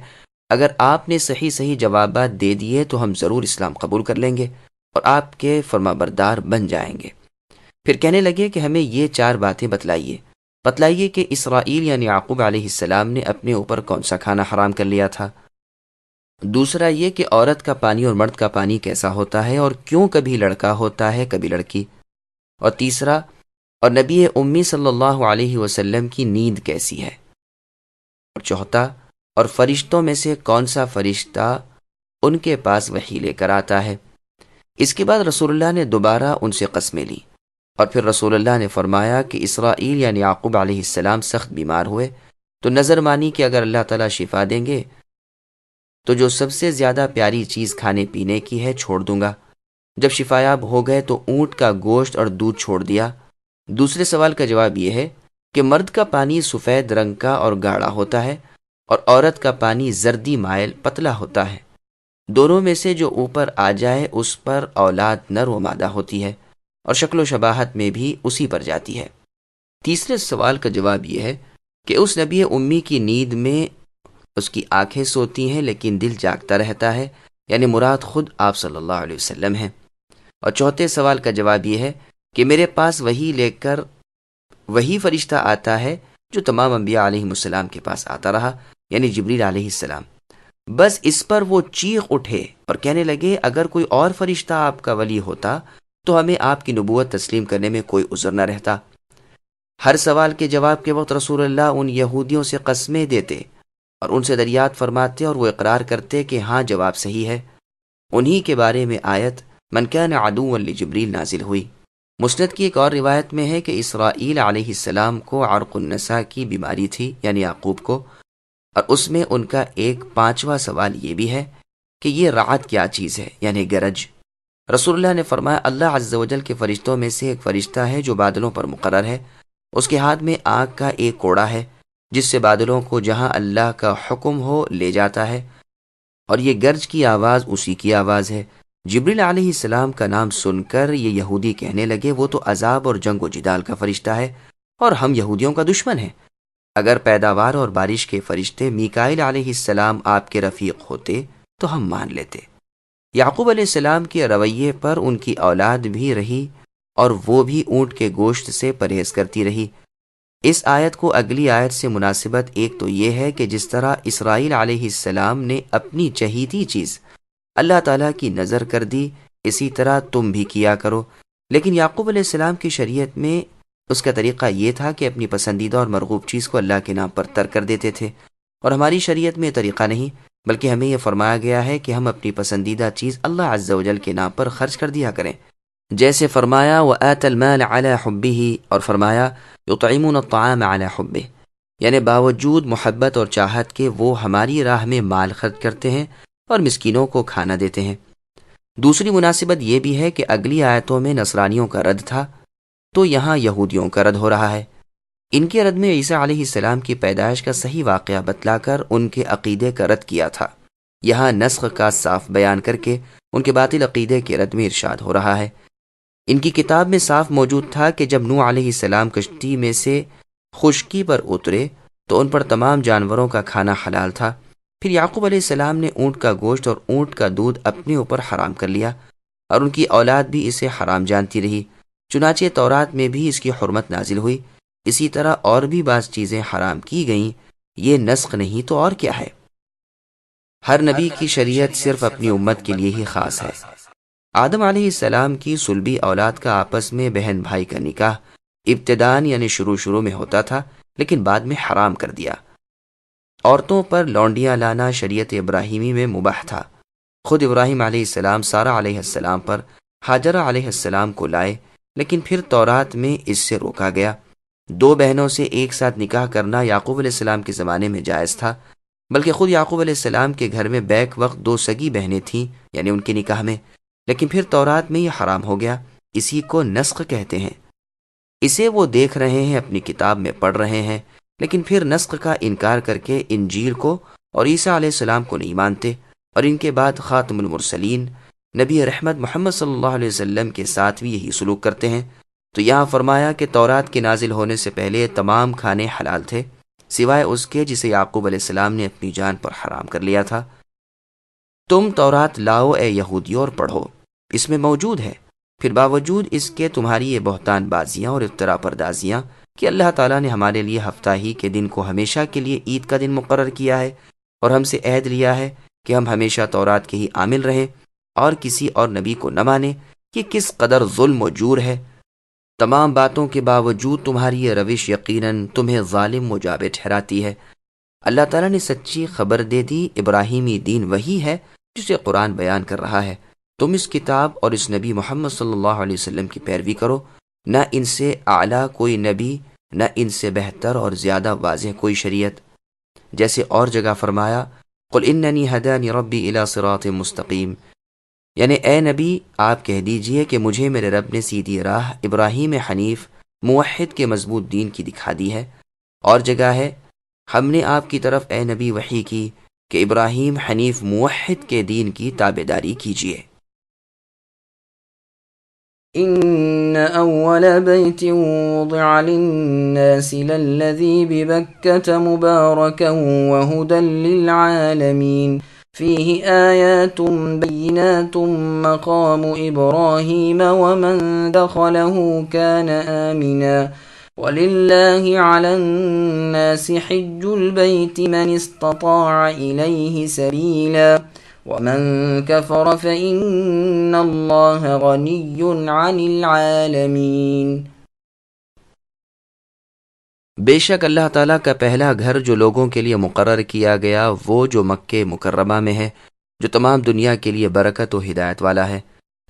اگر آپ نے صحیح صحیح جوابات دے دیے تو ہم ضرور اسلام قبول کر لیں گے اور آپ کے فرمانبردار بن جائیں گے۔ پھر کہنے لگے کہ ہمیں یہ 4 باتیں بتلائیے کہ اسرائیل یعنی یعقوب علیہ السلام نے اپنے اوپر کون سا کھانا حرام کر لیا تھا۔ دوسرا یہ کہ عورت کا پانی اور مرد کا پانی کیسا ہوتا ہے اور کیوں کبھی لڑکا ہوتا ہے کبھی لڑکی. اور تیسرا، اور نبی امی صلی اللہ علیہ وسلم کی نیند کیسی ہے. اور چوتھا، اور فرشتوں میں سے کون سا فرشتہ ان کے پاس وحی لے کر آتا ہے. اس کے بعد رسول اللہ نے دوبارہ ان سے قسمیں لی، اور پھر رسول اللہ نے فرمایا کہ اسرائیل یعنی یعقوب علیہ السلام سخت بیمار ہوئے تو نظر مانی کہ اگر اللہ تعالیٰ شفا دیں گے تو جو سب سے زیادہ پیاری چیز کھانے پینے کی ہے چھوڑ دوں گا. جب شفایاب ہو گئے تو اونٹ کا گوشت اور دودھ چھوڑ دیا. دوسرے سوال کا جواب یہ ہے کہ مرد کا پانی سفید رنگ کا اور گاڑھا ہوتا ہے اور عورت کا پانی زردی مائل پتلا ہوتا ہے. دونوں میں سے جو اوپر آ جائے اس پر اولاد نر و مادہ ہوتی ہے اور شکل و شباہت میں بھی اسی پر جاتی ہے. تیسرے سوال کا جواب یہ ہے کہ اس نبی امی کی نیند میں اس کی آنکھیں سوتی ہیں لیکن دل جاگتا رہتا ہے، یعنی مراد خود آپ صلی اللہ علیہ وسلم ہیں. اور چوتھے سوال کا جواب یہ ہے کہ میرے پاس وہی لے کر وہی فرشتہ آتا ہے جو تمام انبیاء علیہ السلام کے پاس آتا رہا، یعنی جبریل علیہ السلام. بس اس پر وہ چیخ اٹھے اور کہنے لگے اگر کوئی اور فرشتہ آپ کا ولی ہوتا تو ہمیں آپ کی نبوت تسلیم کرنے میں کوئی عذر نہ رہتا. ہر سوال کے جواب کے وقت رسول اللہ ان یہودیوں سے قسمیں دیتے اور ان سے دریافت فرماتے اور وہ اقرار کرتے کہ ہاں جواب صحیح ہے. انہی کے بارے میں آیت من کان عدوا لجبریل نازل ہوئی. مسند کی ایک اور روایت میں ہے کہ اسرائیل علیہ السلام کو عرق النساء کی بیماری تھی، یعنی یعقوب کو، اور اس میں ان کا ایک پانچواں سوال یہ بھی ہے کہ یہ رعد کیا چیز ہے، یعنی گرج. رسول اللہ نے فرمایا اللہ عز و جل کے فرشتوں میں سے ایک فرشتہ ہے جو بادلوں پر مقرر ہے. اس کے ہاتھ میں آگ کا ایک کوڑا ہے جس سے بادلوں کو جہاں اللہ کا حکم ہو لے جاتا ہے، اور یہ گرج کی آواز اسی کی آواز ہے. جبریل علیہ السلام کا نام سن کر یہ یہودی کہنے لگے وہ تو عذاب اور جنگ و جدال کا فرشتہ ہے اور ہم یہودیوں کا دشمن ہیں. اگر پیداوار اور بارش کے فرشتے میکائیل علیہ السلام آپ کے رفیق ہوتے تو ہم مان لیتے. یعقوب علیہ السلام کے رویے پر ان کی اولاد بھی رہی اور وہ بھی اونٹ کے گوشت سے پرہیز کرتی رہی. اس آیت کو اگلی آیت سے مناسبت ایک تو یہ ہے کہ جس طرح اسرائیل علیہ السلام نے اپنی چہیتی چیز اللہ تعالیٰ کی نظر کر دی، اسی طرح تم بھی کیا کرو. لیکن یعقوب علیہ السلام کی شریعت میں اس کا طریقہ یہ تھا کہ اپنی پسندیدہ اور مرغوب چیز کو اللہ کے نام پر ترک کر دیتے تھے، اور ہماری شریعت میں یہ طریقہ نہیں، بلکہ ہمیں یہ فرمایا گیا ہے کہ ہم اپنی پسندیدہ چیز اللہ عز و جل کے نام پر خرچ کر دیا کریں. جیسے فرمایا وَآتَ الْمَالَ عَلَى حُبِّهِ، اور فرمایا يُطْعِمُونَ الطَّعَامَ عَلَى حُبِّهِ، یعنی باوجود محبت اور چاہت کے وہ ہماری راہ میں مال خرچ کرتے ہیں اور مسکینوں کو کھانا دیتے ہیں. دوسری مناسبت یہ بھی ہے کہ اگلی آیتوں میں نصرانیوں کا رد تھا تو یہاں یہودیوں کا رد ہو رہا ہے. ان کے رد میں عیسیٰ علیہ السلام کی پیدائش کا صحیح واقعہ بتلا کر ان کے عقیدے کا رد کیا تھا. یہاں نسخ کا صاف بیان کر کے ان کے باطل عقیدے کے رد میں ارشاد ہو رہا ہے. ان کی کتاب میں صاف موجود تھا کہ جب نوح علیہ السلام کشتی میں سے خشکی پر اترے تو ان پر تمام جانوروں کا کھانا حلال تھا. پھر یعقوب علیہ السلام نے اونٹ کا گوشت اور اونٹ کا دودھ اپنے اوپر حرام کر لیا اور ان کی اولاد بھی اسے حرام جانتی رہی. چنانچہ تورات میں بھی اس کی حرمت نازل ہوئی. اسی طرح اور بھی بعض چیزیں حرام کی گئیں. یہ نسخ نہیں تو اور کیا ہے. ہر نبی کی شریعت صرف اپنی امت کے لیے ہی خاص ہے. آدم علیہ السلام کی صلبی اولاد کا آپس میں بہن بھائی کا نکاح ابتداً یعنی شروع میں ہوتا تھا لیکن بعد میں حرام کر دیا. عورتوں پر لونڈیاں لانا شریعت ابراہیمی میں مباح تھا. خود ابراہیم علیہ السلام سارہ علیہ السلام پر ہاجرہ علیہ السلام کو لائے لیکن پھر تورات میں اس سے روکا گیا. 2 بہنوں سے ایک ساتھ نکاح کرنا یعقوب علیہ السلام کے زمانے میں جائز تھا، بلکہ خود یعقوب علیہ السلام کے گھر میں بیک وقت 2 سگی بہنیں تھیں یعنی ان کے نکاح میں، لیکن پھر تورات میں یہ حرام ہو گیا. اسی کو نسخ کہتے ہیں. اسے وہ دیکھ رہے ہیں، اپنی کتاب میں پڑھ رہے ہیں، لیکن پھر نسخ کا انکار کر کے انجیل کو اور عیسیٰ علیہ السلام کو نہیں مانتے، اور ان کے بعد خاتم المرسلین نبی رحمت محمد صلی اللہ علیہ وسلم کے ساتھ بھی یہی سلوک کرتے ہیں. تو یہاں فرمایا کہ تورات کے نازل ہونے سے پہلے تمام کھانے حلال تھے سوائے اس کے جسے یعقوب علیہ السلام نے اپنی جان پر حرام کر لیا تھا. تم تورات لاؤ اے یہودیوں اور پڑھو، اس میں موجود ہے. پھر باوجود اس کے تمہاری یہ بہتان بازیاں اور افترا پردازیاں کہ اللہ تعالیٰ نے ہمارے لیے ہفتہ ہی کے دن کو ہمیشہ کے لیے عید کا دن مقرر کیا ہے اور ہم سے عہد لیا ہے کہ ہم ہمیشہ تورات کے ہی عامل رہیں اور کسی اور نبی کو نہ مانیں، یہ کس قدر ظلم و جور ہے۔ تمام باتوں کے باوجود تمہاری یہ روش یقیناً تمہیں ظالم و جابر ٹھہراتی ہے۔ اللہ تعالیٰ نے سچی خبر دے دی، ابراہیمی دین وہی ہے جسے قرآن بیان کر رہا ہے۔ تم اس کتاب اور اس نبی محمد صلی اللہ علیہ وسلم کی پیروی کرو، نہ ان سے اعلیٰ کوئی نبی، نہ ان سے بہتر اور زیادہ واضح کوئی شریعت۔ جیسے اور جگہ فرمایا، قل اننی ہدانی ربی الی صراط مستقیم، یعنی اے نبی آپ کہہ دیجئے کہ مجھے میرے رب نے سیدھی راہ ابراہیم حنیف موحد کے مضبوط دین کی دکھا دی ہے۔ اور جگہ ہے، ہم نے آپ کی طرف اے نبی وحی کی کہ ابراہیم حنیف موحد کے دین کی تابعداری کیجیے۔ إن أول بيت وضع للناس للذي ببكة مباركا وهدى للعالمين فيه آيات بينات مقام إبراهيم ومن دخله كان آمنا ولله على الناس حج البيت من استطاع إليه سبيلا ومن كفر فإن الله غني عن العالمين۔ بے شک اللہ تعالیٰ کا پہلا گھر جو لوگوں کے لیے مقرر کیا گیا وہ جو مکہ مکرمہ میں ہے، جو تمام دنیا کے لیے برکت و ہدایت والا ہے،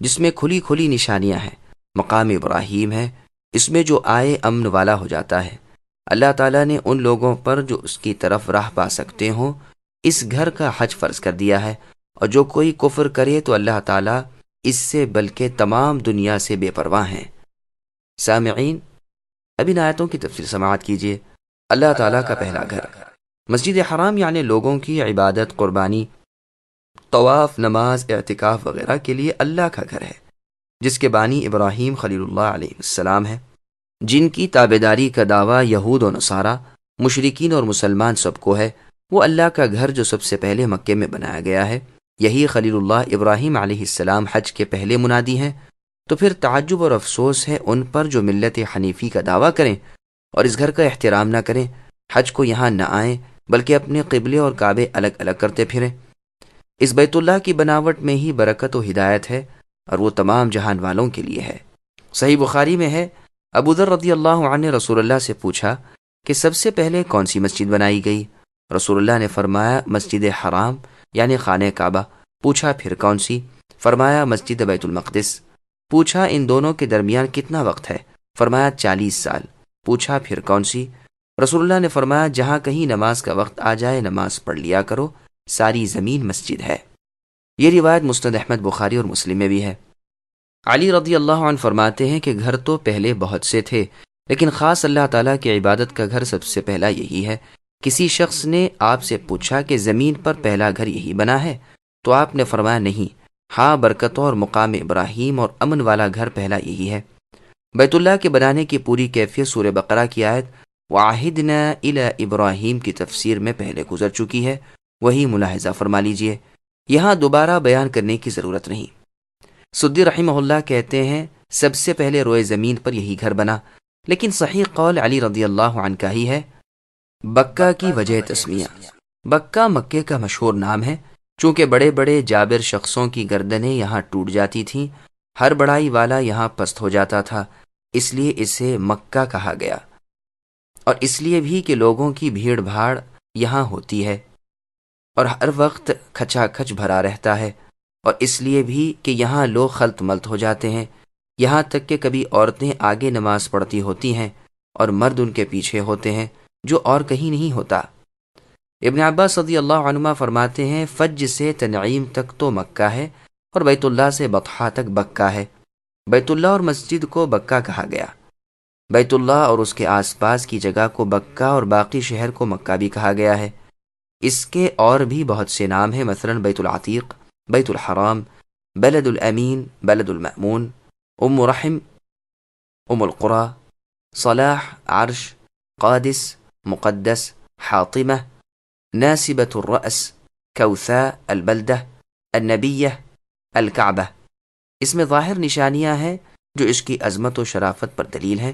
جس میں کھلی کھلی نشانیاں ہیں، مقام ابراہیم ہے، اس میں جو آئے امن والا ہو جاتا ہے۔ اللہ تعالیٰ نے ان لوگوں پر جو اس کی طرف راہ پا سکتے ہوں اس گھر کا حج فرض کر دیا ہے، اور جو کوئی کفر کرے تو اللہ تعالیٰ اس سے بلکہ تمام دنیا سے بے پرواہ ہیں۔ سامعین، اب ان آیتوں کی تفسیر سماعت کیجیے۔ اللہ تعالیٰ کا پہلا گھر، مسجد حرام یعنی لوگوں کی عبادت، قربانی، طواف، نماز، اعتکاف وغیرہ کے لیے اللہ کا گھر ہے، جس کے بانی ابراہیم خلیل اللہ علیہ السلام ہے، جن کی تابعداری کا دعویٰ یہود و نصارہ، مشرکین اور مسلمان سب کو ہے۔ وہ اللہ کا گھر جو سب سے پہلے مکے میں بنایا گیا ہے، یہی خلیل اللہ ابراہیم علیہ السلام حج کے پہلے منادی ہیں۔ تو پھر تعجب اور افسوس ہے ان پر جو ملت حنیفی کا دعویٰ کریں اور اس گھر کا احترام نہ کریں، حج کو یہاں نہ آئیں بلکہ اپنے قبلے اور کعبے الگ الگ کرتے پھریں۔ اس بیت اللہ کی بناوٹ میں ہی برکت و ہدایت ہے، اور وہ تمام جہان والوں کے لیے ہے۔ صحیح بخاری میں ہے، ابو ذر رضی اللہ عنہ نے رسول اللہ سے پوچھا کہ سب سے پہلے کون سی مسجد بنائی گئی؟ رسول اللہ نے فرمایا مسجد حرام یعنی خانہ کعبہ۔ پوچھا پھر کون سی؟ فرمایا مسجد بیت المقدس۔ پوچھا ان دونوں کے درمیان کتنا وقت ہے؟ فرمایا 40 سال۔ پوچھا پھر کون سی؟ رسول اللہ نے فرمایا جہاں کہیں نماز کا وقت آ جائے نماز پڑھ لیا کرو، ساری زمین مسجد ہے۔ یہ روایت مسند احمد، بخاری اور مسلم میں بھی ہے۔ علی رضی اللہ عنہ فرماتے ہیں کہ گھر تو پہلے بہت سے تھے، لیکن خاص اللہ تعالیٰ کی عبادت کا گھر سب سے پہلا یہی ہے۔ کسی شخص نے آپ سے پوچھا کہ زمین پر پہلا گھر یہی بنا ہے؟ تو آپ نے فرمایا نہیں، ہاں، برکتوں اور مقام ابراہیم اور امن والا گھر پہلا یہی ہے۔ بیت اللہ کے بنانے کی پوری کیفیت سورہ بقرہ کی آیت وَعَهِدْنَا إِلَىٰ ابراہیم کی تفسیر میں پہلے گزر چکی ہے، وہی ملاحظہ فرما لیجئے، یہاں دوبارہ بیان کرنے کی ضرورت نہیں۔ سدی رحمہ اللہ کہتے ہیں سب سے پہلے روئے زمین پر یہی گھر بنا، لیکن صحیح قول علی رضی اللہ عنہ کا ہی ہے۔ بکہ کی وجہ تسمیہ، بکہ مکے کا مشہور نام ہے، چونکہ بڑے بڑے جابر شخصوں کی گردنیں یہاں ٹوٹ جاتی تھیں، ہر بڑائی والا یہاں پست ہو جاتا تھا، اس لیے اسے مکہ کہا گیا، اور اس لیے بھی کہ لوگوں کی بھیڑ بھاڑ یہاں ہوتی ہے اور ہر وقت کھچا کھچ بھرا رہتا ہے، اور اس لیے بھی کہ یہاں لوگ خلط ملط ہو جاتے ہیں، یہاں تک کہ کبھی عورتیں آگے نماز پڑھتی ہوتی ہیں اور مرد ان کے پیچھے ہوتے ہیں، جو اور کہیں نہیں ہوتا۔ ابن عباس رضی اللہ عنہما فرماتے ہیں فج سے تنعیم تک تو مکہ ہے، اور بیت اللہ سے بطحا تک بکہ ہے۔ بیت اللہ اور مسجد کو بکہ کہا گیا، بیت اللہ اور اس کے آس پاس کی جگہ کو بکہ اور باقی شہر کو مکہ بھی کہا گیا ہے۔ اس کے اور بھی بہت سے نام ہیں، مثلا بیت العتیق، بیت الحرام، بلد الامین، بلد المأمون، ام رحم، ام القرى، صلاح، عرش، قادس، مقدس، حاطمہ، ناسبة الرأس، کوثاء، البلدہ، النبیہ، الکعبہ۔ اس میں ظاہر نشانیاں ہیں جو اس کی عظمت و شرافت پر دلیل ہیں،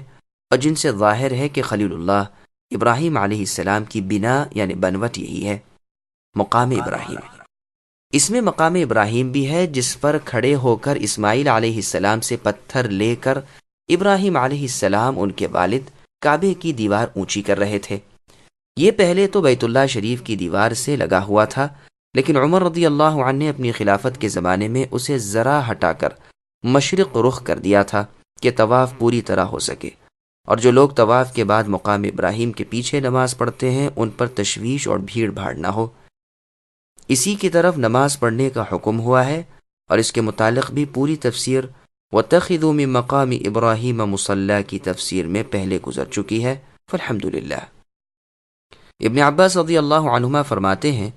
اور جن سے ظاہر ہے کہ خلیل اللہ ابراہیم علیہ السلام کی بنا یعنی بنوٹ یہی ہے، مقام ابراہیم۔ اس میں مقام ابراہیم بھی ہے جس پر کھڑے ہو کر اسماعیل علیہ السلام سے پتھر لے کر ابراہیم علیہ السلام ان کے والد کعبے کی دیوار اونچی کر رہے تھے۔ یہ پہلے تو بیت اللہ شریف کی دیوار سے لگا ہوا تھا، لیکن عمر رضی اللہ عنہ نے اپنی خلافت کے زمانے میں اسے ذرا ہٹا کر مشرق رخ کر دیا تھا کہ طواف پوری طرح ہو سکے، اور جو لوگ طواف کے بعد مقام ابراہیم کے پیچھے نماز پڑھتے ہیں ان پر تشویش اور بھیڑ بھاڑ نہ ہو۔ اسی کی طرف نماز پڑھنے کا حکم ہوا ہے، اور اس کے متعلق بھی پوری تفسیر وَاتَّخِذُوا مِن مَّقَامِ إِبْرَاهِيمَ مُصَلَّىٰ کی تفسیر میں پہلے گزر چکی ہے، فالحمدللہ۔ ابن عباس رضی اللہ عنہما فرماتے ہیں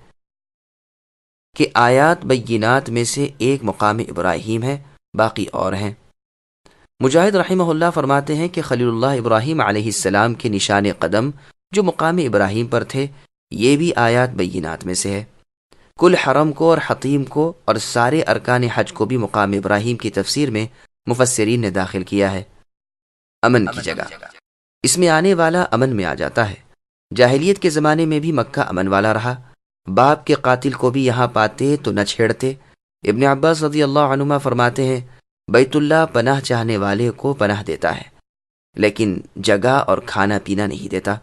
کہ آیات بینات میں سے ایک مقام ابراہیم ہے، باقی اور ہیں۔ مجاہد رحمہ اللہ فرماتے ہیں کہ خلیل اللہ ابراہیم علیہ السلام کے نشان قدم جو مقام ابراہیم پر تھے، یہ بھی آیات بینات میں سے ہے۔ کل حرم کو اور حطیم کو اور سارے ارکان حج کو بھی مقام ابراہیم کی تفسیر میں مفسرین نے داخل کیا ہے۔ امن کی جگہ، اس میں آنے والا امن میں آ جاتا ہے۔ جاہلیت کے زمانے میں بھی مکہ امن والا رہا، باپ کے قاتل کو بھی یہاں پاتے تو نہ چھیڑتے۔ ابن عباس رضی اللہ عنہما فرماتے ہیں بیت اللہ پناہ چاہنے والے کو پناہ دیتا ہے، لیکن جگہ اور کھانا پینا نہیں دیتا۔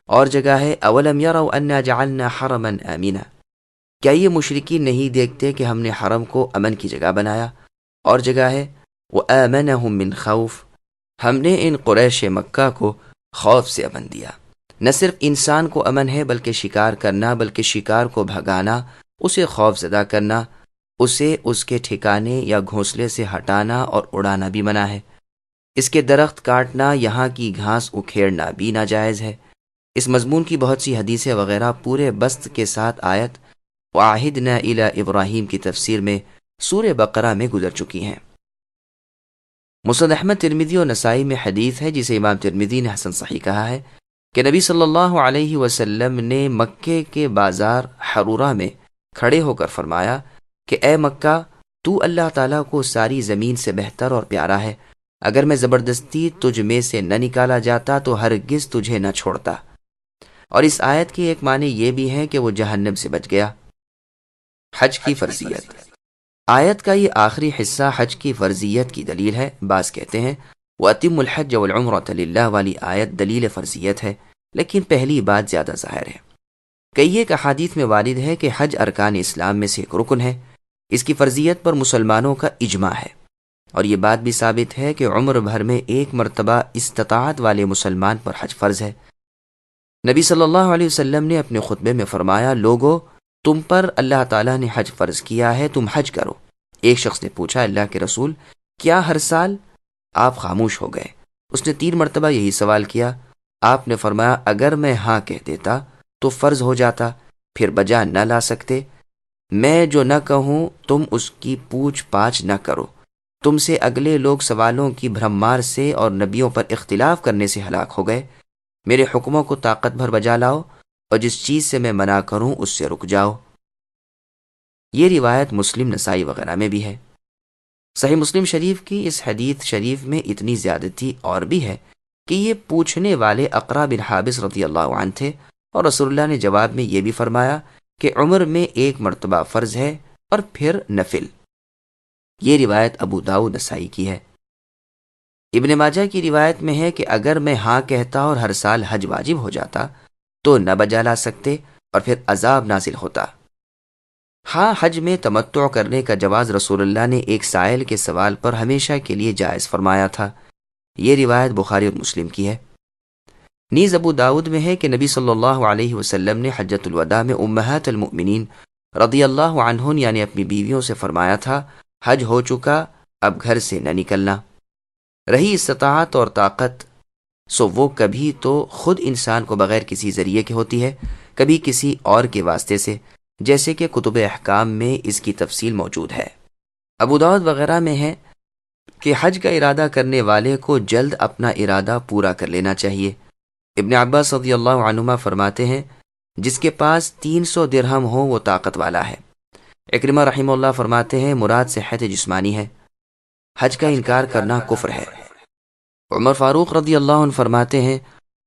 اور جگہ ہے اولم یروا انا جعلنا حرما آمنا، کیا یہ مشرکین نہیں دیکھتے کہ ہم نے حرم کو امن کی جگہ بنایا؟ اور جگہ ہے وآمنہم من خوف، ہم نے ان قریش مکہ کو خوف سے امن دیا۔ نہ صرف انسان کو امن ہے بلکہ شکار کرنا، بلکہ شکار کو بھگانا، اسے خوف زدہ کرنا، اسے اس کے ٹھکانے یا گھونسلے سے ہٹانا اور اڑانا بھی منع ہے۔ اس کے درخت کاٹنا، یہاں کی گھاس اکھیڑنا بھی ناجائز ہے۔ اس مضمون کی بہت سی حدیثیں وغیرہ پورے بسط کے ساتھ آیت وَعَاهِدْنَا إِلَىٰ ابراہیم کی تفسیر میں سورہ بقرہ میں گزر چکی ہیں۔ مسند احمد، ترمذی اور نسائی میں حدیث ہے جسے امام ترمذی نے حسن صحیح کہا ہے کہ نبی صلی اللہ علیہ وسلم نے مکے کے بازار حرورہ میں کھڑے ہو کر فرمایا کہ اے مکہ، تو اللہ تعالیٰ کو ساری زمین سے بہتر اور پیارا ہے، اگر میں زبردستی تجھ میں سے نہ نکالا جاتا تو ہرگز تجھے نہ چھوڑتا۔ اور اس آیت کی ایک معنی یہ بھی ہے کہ وہ جہنم سے بچ گیا۔ حج کی فرضیت، آیت کا یہ آخری حصہ حج کی فرضیت کی دلیل ہے۔ بعض کہتے ہیں وَأَتِمُّ الْحَجَّ وَالْعُمْرَةَ لِلَّهِ والی آیت دلیل فرضیت ہے، لیکن پہلی بات زیادہ ظاہر ہے۔ کئی ایک احادیث میں وارد ہے کہ حج ارکان اسلام میں سے ایک رکن ہے۔ اس کی فرضیت پر مسلمانوں کا اجماع ہے، اور یہ بات بھی ثابت ہے کہ عمر بھر میں ایک مرتبہ استطاعت والے مسلمان پر حج فرض ہے۔ نبی صلی اللہ علیہ وسلم نے اپنے خطبے میں فرمایا لوگو، تم پر اللہ تعالیٰ نے حج فرض کیا ہے، تم حج کرو۔ ایک شخص نے پوچھا اللہ کے رسول، کیا ہر سال؟ آپ خاموش ہو گئے۔ اس نے 3 مرتبہ یہی سوال کیا۔ آپ نے فرمایا اگر میں ہاں کہہ دیتا تو فرض ہو جاتا، پھر بجا نہ لا سکتے۔ میں جو نہ کہوں تم اس کی پوچھ پاچھ نہ کرو، تم سے اگلے لوگ سوالوں کی بھرمار سے اور نبیوں پر اختلاف کرنے سے ہلاک ہو گئے۔ میرے حکموں کو طاقت بھر بجا لاؤ، اور جس چیز سے میں منع کروں اس سے رک جاؤ۔ یہ روایت مسلم، نسائی وغیرہ میں بھی ہے۔ صحیح مسلم شریف کی اس حدیث شریف میں اتنی زیادتی اور بھی ہے کہ یہ پوچھنے والے اقرا بن حابس رضی اللہ عنہ تھے، اور رسول اللہ نے جواب میں یہ بھی فرمایا کہ عمر میں ایک مرتبہ فرض ہے اور پھر نفل۔ یہ روایت ابو داؤد، نسائی کی ہے۔ ابن ماجہ کی روایت میں ہے کہ اگر میں ہاں کہتا اور ہر سال حج واجب ہو جاتا تو نہ بجا لا سکتے اور پھر عذاب نازل ہوتا۔ ہاں، حج میں تمتع کرنے کا جواز رسول اللہ نے ایک سائل کے سوال پر ہمیشہ کے لیے جائز فرمایا تھا۔ یہ روایت بخاری اور مسلم کی ہے۔ نیز ابو داؤد میں ہے کہ نبی صلی اللہ علیہ وسلم نے حجۃ الوداع میں امہات المؤمنین رضی اللہ عنہن یعنی اپنی بیویوں سے فرمایا تھا حج ہو چکا، اب گھر سے نہ نکلنا۔ رہی استطاعت اور طاقت، سو وہ کبھی تو خود انسان کو بغیر کسی ذریعے کے ہوتی ہے، کبھی کسی اور کے واسطے سے، جیسے کہ کتب احکام میں اس کی تفصیل موجود ہے۔ ابو داؤد وغیرہ میں ہے کہ حج کا ارادہ کرنے والے کو جلد اپنا ارادہ پورا کر لینا چاہیے۔ ابن عباس رضی اللہ عنہما فرماتے ہیں جس کے پاس 300 درہم ہو وہ طاقت والا ہے۔ اکرمہ رحمہ اللہ فرماتے ہیں مراد صحت جسمانی ہے، حج کا انکار کرنا کفر ہے۔ عمر فاروق رضی اللہ عنہ فرماتے ہیں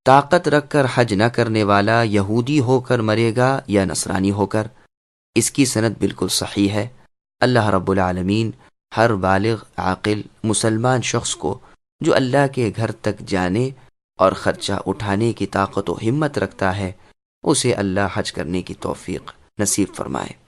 طاقت رکھ کر حج نہ کرنے والا یہودی ہو کر مرے گا یا نصرانی ہو کر۔ اس کی سند بالکل صحیح ہے۔ اللہ رب العالمین ہر بالغ عاقل مسلمان شخص کو جو اللہ کے گھر تک جانے اور خرچہ اٹھانے کی طاقت و ہمت رکھتا ہے اسے اللہ حج کرنے کی توفیق نصیب فرمائے۔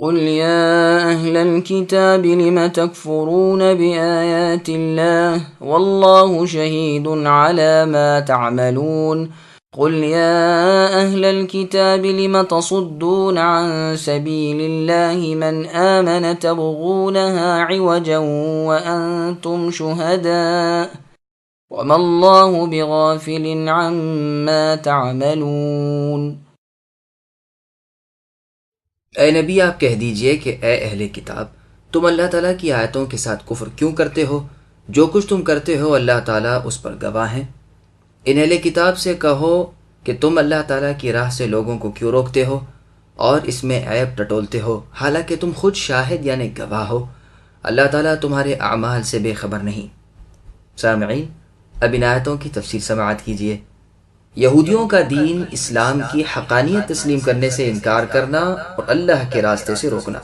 قل يا أهل الكتاب لم تكفرون بآيات الله والله شهيد على ما تعملون قل يا أهل الكتاب لم تصدون عن سبيل الله من آمن تبغونها عوجا وأنتم شهداء وما الله بغافل عما تعملون۔ اے نبی آپ کہہ دیجئے کہ اے اہل کتاب، تم اللہ تعالیٰ کی آیتوں کے ساتھ کفر کیوں کرتے ہو؟ جو کچھ تم کرتے ہو اللہ تعالیٰ اس پر گواہ ہیں۔ ان اہل کتاب سے کہو کہ تم اللہ تعالیٰ کی راہ سے لوگوں کو کیوں روکتے ہو اور اس میں عیب ٹٹولتے ہو، حالانکہ تم خود شاہد یعنی گواہ ہو۔ اللہ تعالیٰ تمہارے اعمال سے بے خبر نہیں۔ سامعین، اب ان آیتوں کی تفسیر سماعت کیجیے۔ یہودیوں کا دین اسلام کی حقانیت تسلیم کرنے سے انکار کرنا اور اللہ کے راستے سے روکنا۔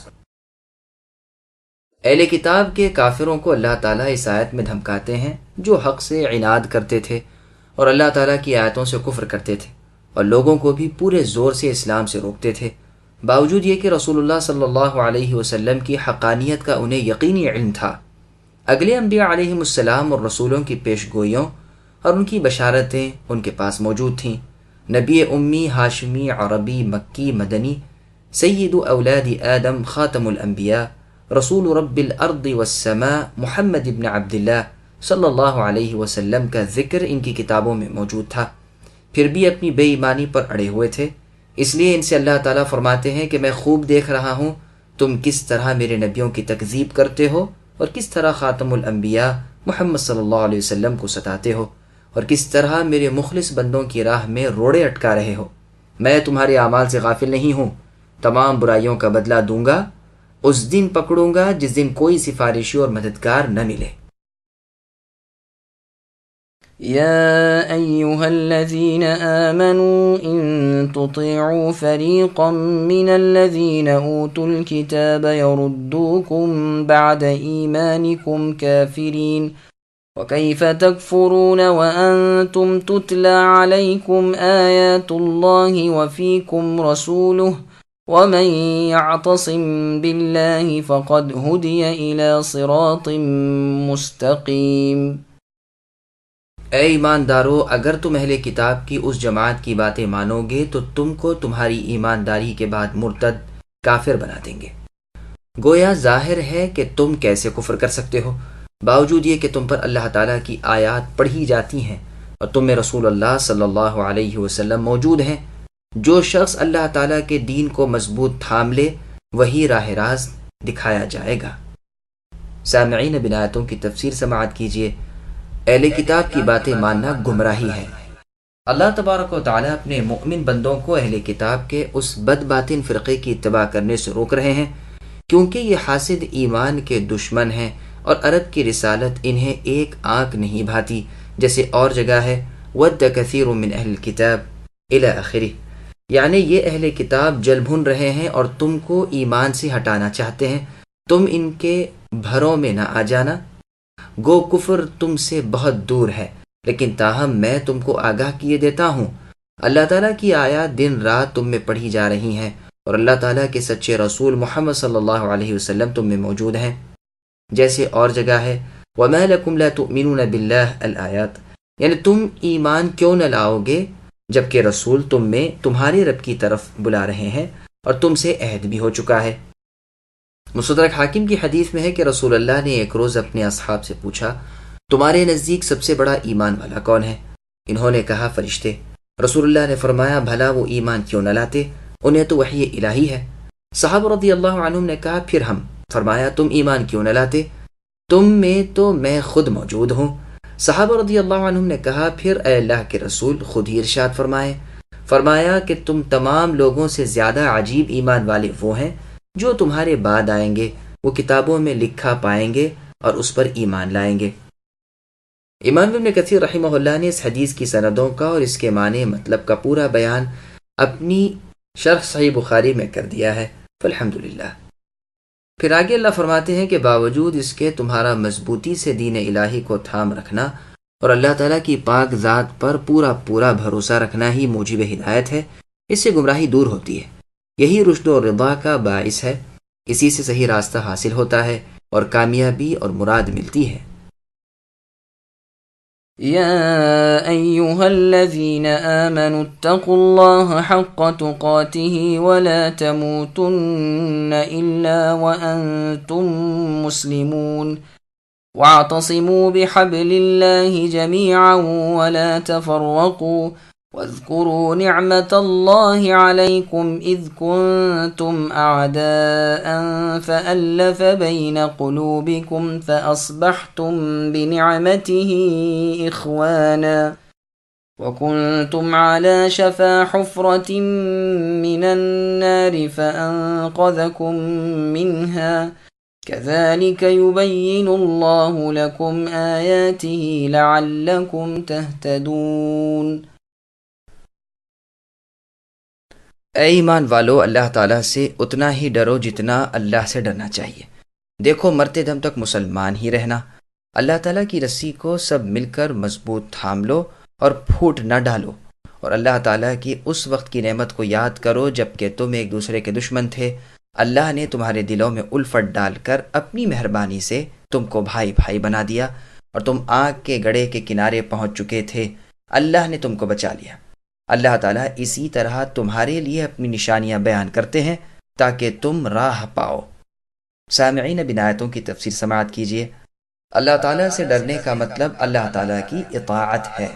اہل کتاب کے کافروں کو اللہ تعالیٰ اس آیت میں دھمکاتے ہیں جو حق سے عناد کرتے تھے اور اللہ تعالیٰ کی آیتوں سے کفر کرتے تھے اور لوگوں کو بھی پورے زور سے اسلام سے روکتے تھے، باوجود یہ کہ رسول اللہ صلی اللہ علیہ وسلم کی حقانیت کا انہیں یقینی علم تھا۔ اگلے انبیاء علیہم السلام اور رسولوں کی پیش گوئیوں اور ان کی بشارتیں ان کے پاس موجود تھیں۔ نبی امی ہاشمی عربی مکی مدنی سید اولاد آدم خاتم الانبیاء رسول رب الارض والسماء محمد ابن عبداللہ صلی اللہ علیہ وسلم کا ذکر ان کی کتابوں میں موجود تھا، پھر بھی اپنی بے ایمانی پر اڑے ہوئے تھے۔ اس لیے ان سے اللہ تعالیٰ فرماتے ہیں کہ میں خوب دیکھ رہا ہوں تم کس طرح میرے نبیوں کی تکذیب کرتے ہو اور کس طرح خاتم الانبیاء محمد صلی اللہ علیہ وسلم کو ستاتے ہو اور کس طرح میرے مخلص بندوں کی راہ میں روڑے اٹکا رہے ہو۔ میں تمہارے اعمال سے غافل نہیں ہوں، تمام برائیوں کا بدلہ دوں گا، اس دن پکڑوں گا جس دن کوئی سفارشی اور مددگار نہ ملے۔ يا أيها الذين آمنوا إن تطيعوا فريقا من الذين أوتوا الكتاب يردوكم بعد إيمانكم كافرين وكيف تكفرون وأنتم تتلى عليكم آيات الله وفيكم رسوله ومن يعتصم بالله فقد هدي إلى صراط مستقيم۔ اے ایماندارو، اگر تم اہل کتاب کی اس جماعت کی باتیں مانو گے تو تم کو تمہاری ایمانداری کے بعد مرتد کافر بنا دیں گے۔ گویا ظاہر ہے کہ تم کیسے کفر کر سکتے ہو، باوجود یہ کہ تم پر اللہ تعالیٰ کی آیات پڑھی جاتی ہیں اور تم میں رسول اللہ صلی اللہ علیہ وسلم موجود ہیں۔ جو شخص اللہ تعالیٰ کے دین کو مضبوط تھام لے وہی راہ راست دکھایا جائے گا۔ سامعین، اب آیتوں کی تفسیر سماعت کیجیے۔ اہل کتاب کی باتیں ماننا گمراہی ہے۔ اللہ تبارک و تعالیٰ اپنے مؤمن بندوں کو اہل کتاب کے اس بد باطن فرقے کی اتباع کرنے سے روک رہے ہیں، کیونکہ یہ حاسد ایمان کے دشمن ہیں اور عرب کی رسالت انہیں ایک آنکھ نہیں بھاتی، جیسے اور جگہ ہے وَدَّ كَثِيرٌ مِّنْ أَهْلِ الْكِتَابِ إِلَى آخِرِهِ، یعنی یہ اہل کتاب جل بھن رہے ہیں اور تم کو ایمان سے ہٹانا چاہتے ہیں، تم ان کے بھروں میں نہ آ جانا۔ گو کفر تم سے بہت دور ہے، لیکن تاہم میں تم کو آگاہ کیے دیتا ہوں۔ اللہ تعالیٰ کی آیات دن رات تم میں پڑھی جا رہی ہیں اور اللہ تعالیٰ کے سچے رسول محمد صلی اللہ علیہ وسلم تم میں موجود ہیں، جیسے اور جگہ ہے وَمَا لَكُمْ لَا تُؤْمِنُونَ بِاللَّهِ الآیات، یعنی تم ایمان کیوں نہ لاؤ گے جبکہ رسول تم میں تمہارے رب کی طرف بلا رہے ہیں اور تم سے عہد بھی ہو چکا ہے۔ مستدرک حاکم کی حدیث میں ہے کہ رسول اللہ نے ایک روز اپنے اصحاب سے پوچھا، تمہارے نزدیک سب سے بڑا ایمان والا کون ہے؟ انہوں نے کہا فرشتے۔ رسول اللہ نے فرمایا بھلا وہ ایمان کیوں نہ لاتے؟ انہیں تو وحی الہی ہے۔ صحابہ رضی اللہ عنہم نے کہا پھر ہم۔ فرمایا تم ایمان کیوں نہ لاتے؟ تم میں تو میں خود موجود ہوں۔ صحابہ رضی اللہ عنہم نے کہا پھر اے اللہ کے رسول خود ہی ارشاد فرمائے۔ فرمایا کہ تم تمام لوگوں سے زیادہ عجیب ایمان والے وہ ہیں جو تمہارے بعد آئیں گے، وہ کتابوں میں لکھا پائیں گے اور اس پر ایمان لائیں گے۔ امام ابن کثیر رحمہ اللہ نے اس حدیث کی سندوں کا اور اس کے معنی مطلب کا پورا بیان اپنی شرح صحیح بخاری میں کر دیا ہے، فالحمدللہ۔ پھر آگے اللہ فرماتے ہیں کہ باوجود اس کے تمہارا مضبوطی سے دین الہی کو تھام رکھنا اور اللہ تعالیٰ کی پاک ذات پر پورا پورا بھروسہ رکھنا ہی موجب ہدایت ہے، اس سے گمراہی دور ہوتی ہے، یہی رشد و رضا کا باعث ہے، اسی سے صحیح راستہ حاصل ہوتا ہے اور کامیابی اور مراد ملتی ہے۔ يا أيها الذين آمنوا اتقوا الله حق تقاته ولا تموتن إلا وأنتم مسلمون واعتصموا بحبل الله جميعا ولا تفرقوا واذكروا نعمة الله عليكم إذ كنتم أعداء فألف بين قلوبكم فأصبحتم بنعمته إخوانا وكنتم على شفا حفرة من النار فأنقذكم منها كذلك يبين الله لكم آياته لعلكم تهتدون۔ اے ایمان والو، اللہ تعالیٰ سے اتنا ہی ڈرو جتنا اللہ سے ڈرنا چاہیے۔ دیکھو، مرتے دم تک مسلمان ہی رہنا، اللہ تعالیٰ کی رسی کو سب مل کر مضبوط تھام لو اور پھوٹ نہ ڈالو، اور اللہ تعالیٰ کی اس وقت کی نعمت کو یاد کرو جب کہ تم ایک دوسرے کے دشمن تھے۔ اللہ نے تمہارے دلوں میں الفت ڈال کر اپنی مہربانی سے تم کو بھائی بھائی بنا دیا، اور تم آگ کے گڑھے کے کنارے پہنچ چکے تھے، اللہ نے تم کو بچا لیا۔ اللہ تعالیٰ اسی طرح تمہارے لیے اپنی نشانیاں بیان کرتے ہیں تاکہ تم راہ پاؤ۔ سامعین، اب ان آیتوں کی تفسیر سماعت کیجیے۔ اللہ تعالیٰ سے ڈرنے کا مطلب اللہ تعالیٰ کی اطاعت ہے۔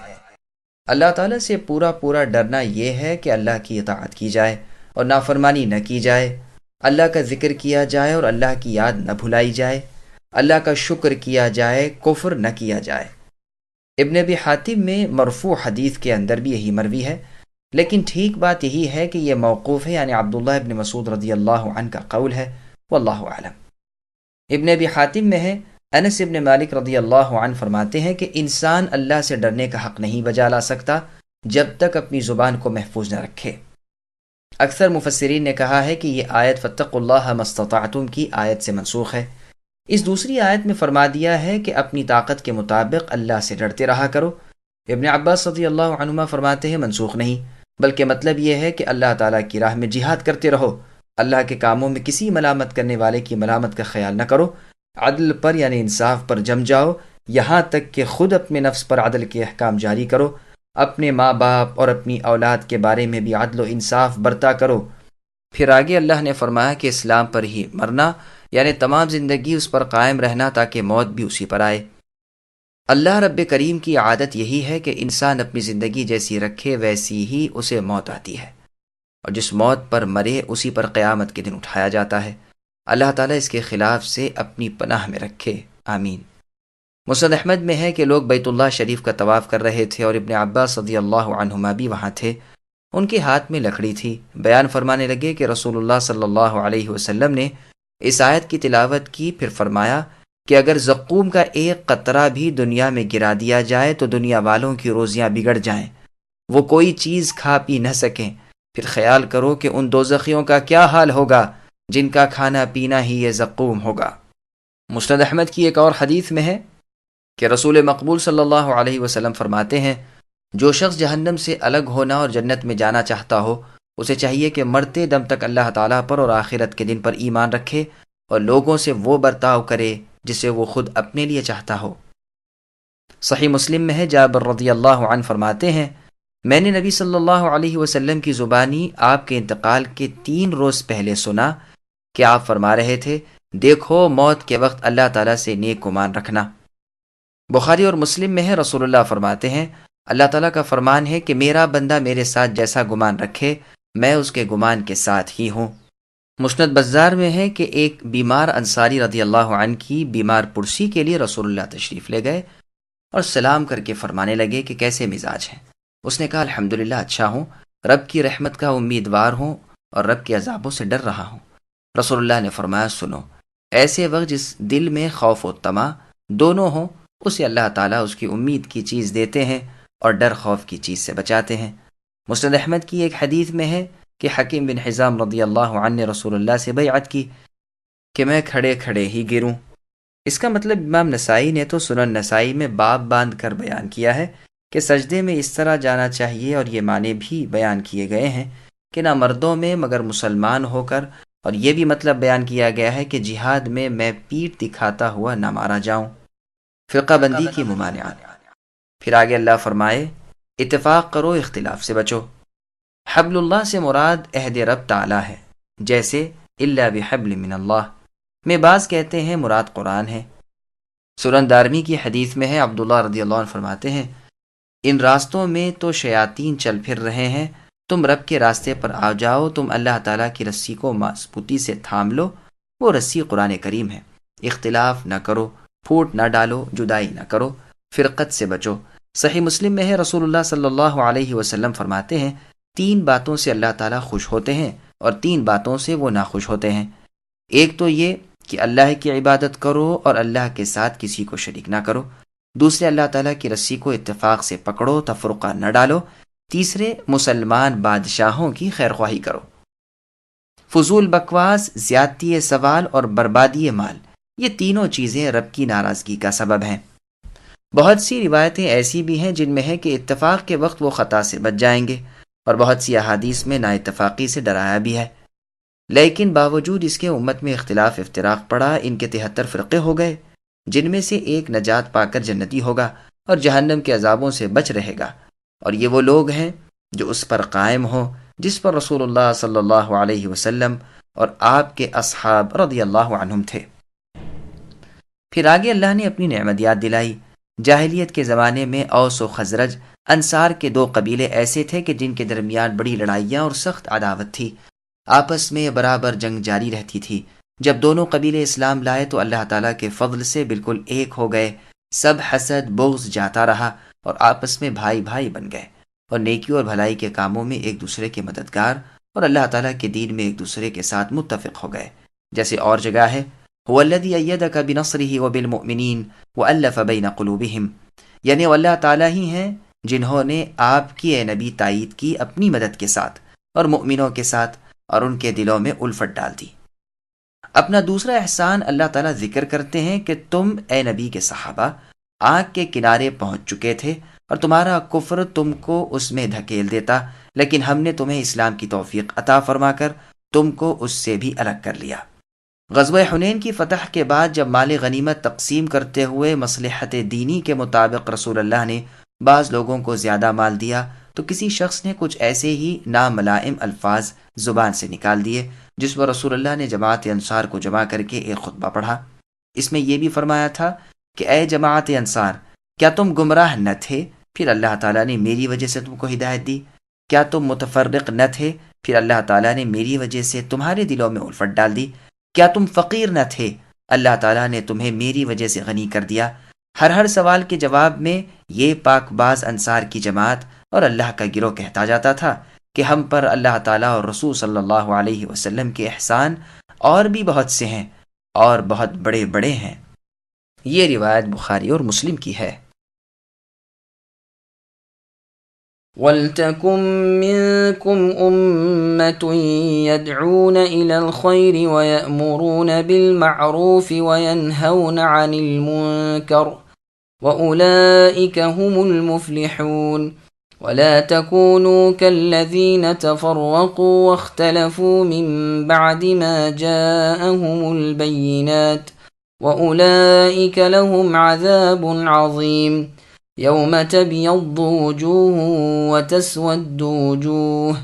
اللہ تعالیٰ سے پورا پورا ڈرنا یہ ہے کہ اللہ کی اطاعت کی جائے اور نافرمانی نہ کی جائے، اللہ کا ذکر کیا جائے اور اللہ کی یاد نہ بھلائی جائے، اللہ کا شکر کیا جائے، کفر نہ کیا جائے۔ ابن ابی حاتم میں مرفوع حدیث کے اندر بھی یہی مروی ہے، لیکن ٹھیک بات یہی ہے کہ یہ موقوف ہے، یعنی عبداللہ ابن مسعود رضی اللہ عنہ کا قول ہے، واللہ اعلم۔ ابن ابی حاتم میں ہے، انس ابن مالک رضی اللہ عنہ فرماتے ہیں کہ انسان اللہ سے ڈرنے کا حق نہیں بجا لا سکتا جب تک اپنی زبان کو محفوظ نہ رکھے۔ اکثر مفسرین نے کہا ہے کہ یہ آیت فاتقوا اللہ ما استطعتم کی آیت سے منسوخ ہے۔ اس دوسری آیت میں فرما دیا ہے کہ اپنی طاقت کے مطابق اللہ سے ڈرتے رہا کرو۔ ابن عباس رضی اللہ عنہما فرماتے ہیں منسوخ نہیں، بلکہ مطلب یہ ہے کہ اللہ تعالیٰ کی راہ میں جہاد کرتے رہو، اللہ کے کاموں میں کسی ملامت کرنے والے کی ملامت کا خیال نہ کرو، عدل پر یعنی انصاف پر جم جاؤ، یہاں تک کہ خود اپنے نفس پر عدل کے احکام جاری کرو، اپنے ماں باپ اور اپنی اولاد کے بارے میں بھی عدل و انصاف برتا کرو۔ پھر آگے اللہ نے فرمایا کہ اسلام پر ہی مرنا، یعنی تمام زندگی اس پر قائم رہنا تاکہ موت بھی اسی پر آئے۔ اللہ رب کریم کی عادت یہی ہے کہ انسان اپنی زندگی جیسی رکھے ویسی ہی اسے موت آتی ہے، اور جس موت پر مرے اسی پر قیامت کے دن اٹھایا جاتا ہے۔ اللہ تعالیٰ اس کے خلاف سے اپنی پناہ میں رکھے، آمین۔ مسند احمد میں ہے کہ لوگ بیت اللہ شریف کا طواف کر رہے تھے اور ابن عباس رضی اللہ عنہما بھی وہاں تھے، ان کے ہاتھ میں لکڑی تھی۔ بیان فرمانے لگے کہ رسول اللہ صلی اللہ علیہ وسلم نے اس آیت کی تلاوت کی، پھر فرمایا کہ اگر زقوم کا ایک قطرہ بھی دنیا میں گرا دیا جائے تو دنیا والوں کی روزیاں بگڑ جائیں، وہ کوئی چیز کھا پی نہ سکیں، پھر خیال کرو کہ ان دوزخیوں کا کیا حال ہوگا جن کا کھانا پینا ہی یہ زقوم ہوگا۔ مسند احمد کی ایک اور حدیث میں ہے کہ رسول مقبول صلی اللہ علیہ وسلم فرماتے ہیں، جو شخص جہنم سے الگ ہونا اور جنت میں جانا چاہتا ہو، اسے چاہیے کہ مرتے دم تک اللہ تعالیٰ پر اور آخرت کے دن پر ایمان رکھے اور لوگوں سے وہ برتاؤ کرے جسے وہ خود اپنے لیے چاہتا ہو۔ صحیح مسلم میں ہے، جابر رضی اللہ عنہ فرماتے ہیں، میں نے نبی صلی اللہ علیہ وسلم کی زبانی آپ کے انتقال کے 3 روز پہلے سنا کہ آپ فرما رہے تھے، دیکھو موت کے وقت اللہ تعالیٰ سے نیک گمان رکھنا۔ بخاری اور مسلم میں ہے، رسول اللہ فرماتے ہیں، اللہ تعالیٰ کا فرمان ہے کہ میرا بندہ میرے ساتھ جیسا گمان رکھے میں اس کے گمان کے ساتھ ہی ہوں۔ مسند بزار میں ہے کہ ایک بیمار انصاری رضی اللہ عنہ کی بیمار پرسی کے لیے رسول اللہ تشریف لے گئے اور سلام کر کے فرمانے لگے کہ کیسے مزاج ہیں؟ اس نے کہا الحمدللہ اچھا ہوں، رب کی رحمت کا امیدوار ہوں اور رب کے عذابوں سے ڈر رہا ہوں۔ رسول اللہ نے فرمایا، سنو، ایسے وقت جس دل میں خوف و طمع دونوں ہوں اسے اللہ تعالیٰ اس کی امید کی چیز دیتے ہیں اور ڈر خوف کی چیز سے بچاتے ہیں۔ مسند احمد کی ایک حدیث میں ہے کہ حکیم بن حزام رضی اللہ عنہ نے رسول اللہ سے بیعت کی کہ میں کھڑے کھڑے ہی گروں۔ اس کا مطلب امام نسائی نے تو سنن نسائی میں باب باندھ کر بیان کیا ہے کہ سجدے میں اس طرح جانا چاہیے، اور یہ معنی بھی بیان کیے گئے ہیں کہ نہ مردوں میں مگر مسلمان ہو کر، اور یہ بھی مطلب بیان کیا گیا ہے کہ جہاد میں پیٹھ دکھاتا ہوا نہ مارا جاؤں۔ فرقہ بندی کی ممانعات۔ پھر آگے اللہ فرمائے اتفاق کرو، اختلاف سے بچو۔ حبل اللہ سے مراد عہد رب تعالی ہے، جیسے الا بحبل من اللہ میں بعض کہتے ہیں مراد قرآن ہے۔ سنن دارمی کی حدیث میں ہے، عبداللہ رضی اللہ عنہ فرماتے ہیں ان راستوں میں تو شیاطین چل پھر رہے ہیں، تم رب کے راستے پر آ جاؤ، تم اللہ تعالیٰ کی رسی کو مضبوطی سے تھام لو، وہ رسی قرآن کریم ہے۔ اختلاف نہ کرو، پھوٹ نہ ڈالو، جدائی نہ کرو، فرقت سے بچو۔ صحیح مسلم میں ہے، رسول اللہ صلی اللہ علیہ وسلم فرماتے ہیں 3 باتوں سے اللہ تعالیٰ خوش ہوتے ہیں اور 3 باتوں سے وہ ناخوش ہوتے ہیں۔ ایک تو یہ کہ اللہ کی عبادت کرو اور اللہ کے ساتھ کسی کو شریک نہ کرو۔ دوسرے، اللہ تعالیٰ کی رسی کو اتفاق سے پکڑو، تفرقہ نہ ڈالو۔ تیسرے، مسلمان بادشاہوں کی خیر خواہی کرو۔ فضول بکواس، زیادتی سوال اور بربادی مال، یہ تینوں چیزیں رب کی ناراضگی کا سبب ہیں۔ بہت سی روایتیں ایسی بھی ہیں جن میں ہے کہ اتفاق کے وقت وہ خطا سے بچ جائیں گے، اور بہت سی احادیث میں نا اتفاقی سے ڈرایا بھی ہے۔ لیکن باوجود اس کے امت میں اختلاف افتراق پڑا، ان کے 73 فرقے ہو گئے، جن میں سے ایک نجات پا کر جنتی ہوگا اور جہنم کے عذابوں سے بچ رہے گا، اور یہ وہ لوگ ہیں جو اس پر قائم ہوں جس پر رسول اللہ صلی اللہ علیہ وسلم اور آپ کے اصحاب رضی اللہ عنہم تھے۔ پھر آگے اللہ نے اپنی نعمت یاد دلائی۔ جاہلیت کے زمانے میں اوس و خزرج انصار کے 2 قبیلے ایسے تھے کہ جن کے درمیان بڑی لڑائیاں اور سخت عداوت تھی، آپس میں برابر جنگ جاری رہتی تھی۔ جب دونوں قبیلے اسلام لائے تو اللہ تعالیٰ کے فضل سے بالکل ایک ہو گئے، سب حسد بغض جاتا رہا اور آپس میں بھائی بھائی بن گئے، اور نیکی اور بھلائی کے کاموں میں ایک دوسرے کے مددگار اور اللہ تعالیٰ کے دین میں ایک دوسرے کے ساتھ متفق ہو گئے۔ جیسے اور جگہ ہے هو الذی ایدک بنصرہ وبالمؤمنین والف بین قلوبہم، یعنی وہ اللہ تعالیٰ ہی ہیں جنہوں نے آپ کی اے نبی تائید کی اپنی مدد کے ساتھ اور مؤمنوں کے ساتھ، اور ان کے دلوں میں الفت ڈال دی۔ اپنا دوسرا احسان اللہ تعالیٰ ذکر کرتے ہیں کہ تم اے نبی کے صحابہ آگ کے کنارے پہنچ چکے تھے اور تمہارا کفر تم کو اس میں دھکیل دیتا، لیکن ہم نے تمہیں اسلام کی توفیق عطا فرما کر تم کو اس سے بھی الگ کر لیا۔ غزوہ حنین کی فتح کے بعد جب مال غنیمت تقسیم کرتے ہوئے مصلحت دینی کے مطابق رسول اللہ نے بعض لوگوں کو زیادہ مال دیا تو کسی شخص نے کچھ ایسے ہی ناملائم الفاظ زبان سے نکال دیے، جس پر رسول اللہ نے جماعت انصار کو جمع کر کے ایک خطبہ پڑھا۔ اس میں یہ بھی فرمایا تھا کہ اے جماعت انصار، کیا تم گمراہ نہ تھے؟ پھر اللہ تعالیٰ نے میری وجہ سے تم کو ہدایت دی۔ کیا تم متفرق نہ تھے؟ پھر اللہ تعالیٰ نے میری وجہ سے تمہارے دلوں میں الفت ڈال دی۔ کیا تم فقیر نہ تھے؟ اللہ تعالیٰ نے تمہیں میری وجہ سے غنی کر دیا۔ ہر سوال کے جواب میں یہ پاک باز انصار کی جماعت اور اللہ کا گروہ کہتا جاتا تھا کہ ہم پر اللہ تعالیٰ اور رسول صلی اللہ علیہ وسلم کے احسان اور بھی بہت سے ہیں اور بہت بڑے بڑے ہیں۔ یہ روایت بخاری اور مسلم کی ہے۔ وَلْتَكُن مِّنكُمْ أُمَّةٌ يَدْعُونَ إِلَى الْخَيْرِ وَيَأْمُرُونَ بِالْمَعْرُوفِ وَيَنْهَوْنَ عَنِ الْمُنكَرِ وَأُولَئِكَ هُمُ الْمُفْلِحُونَ وَلَا تَكُونُوا كَالَّذِينَ تَفَرَّقُوا وَاخْتَلَفُوا مِن بَعْدِ مَا جَاءَهُمُ الْبَيِّنَاتُ وَأُولَئِكَ لَهُمْ عَذَابٌ عَظِيمٌ يوم تبيض وجوه وتسود وجوه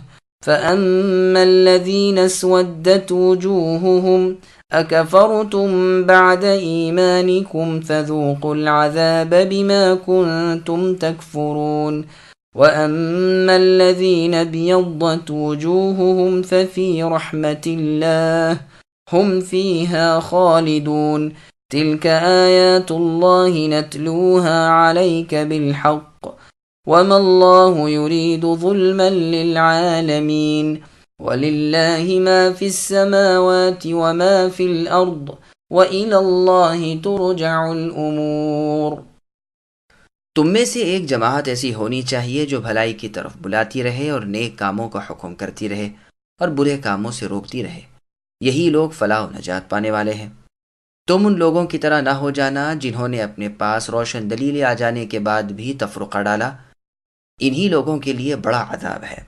فأما الذين اسودت وجوههم أكفرتم بعد إيمانكم فذوقوا العذاب بما كنتم تكفرون وأما الذين بيضت وجوههم ففي رحمة الله هم فيها خالدون تلك آيات الله نتلوها عليك بالحق وما الله يريد ظلما للعالمين ولله ما في السماوات وما في الأرض وإلى الله ترجع الأمور۔ تم میں سے ایک جماعت ایسی ہونی چاہیے جو بھلائی کی طرف بلاتی رہے اور نیک کاموں کا حکم کرتی رہے اور برے کاموں سے روکتی رہے، یہی لوگ فلاح و نجات پانے والے ہیں۔ تم ان لوگوں کی طرح نہ ہو جانا جنہوں نے اپنے پاس روشن دلیلیں آ جانے کے بعد بھی تفرقہ ڈالا، انہی لوگوں کے لیے بڑا عذاب ہے۔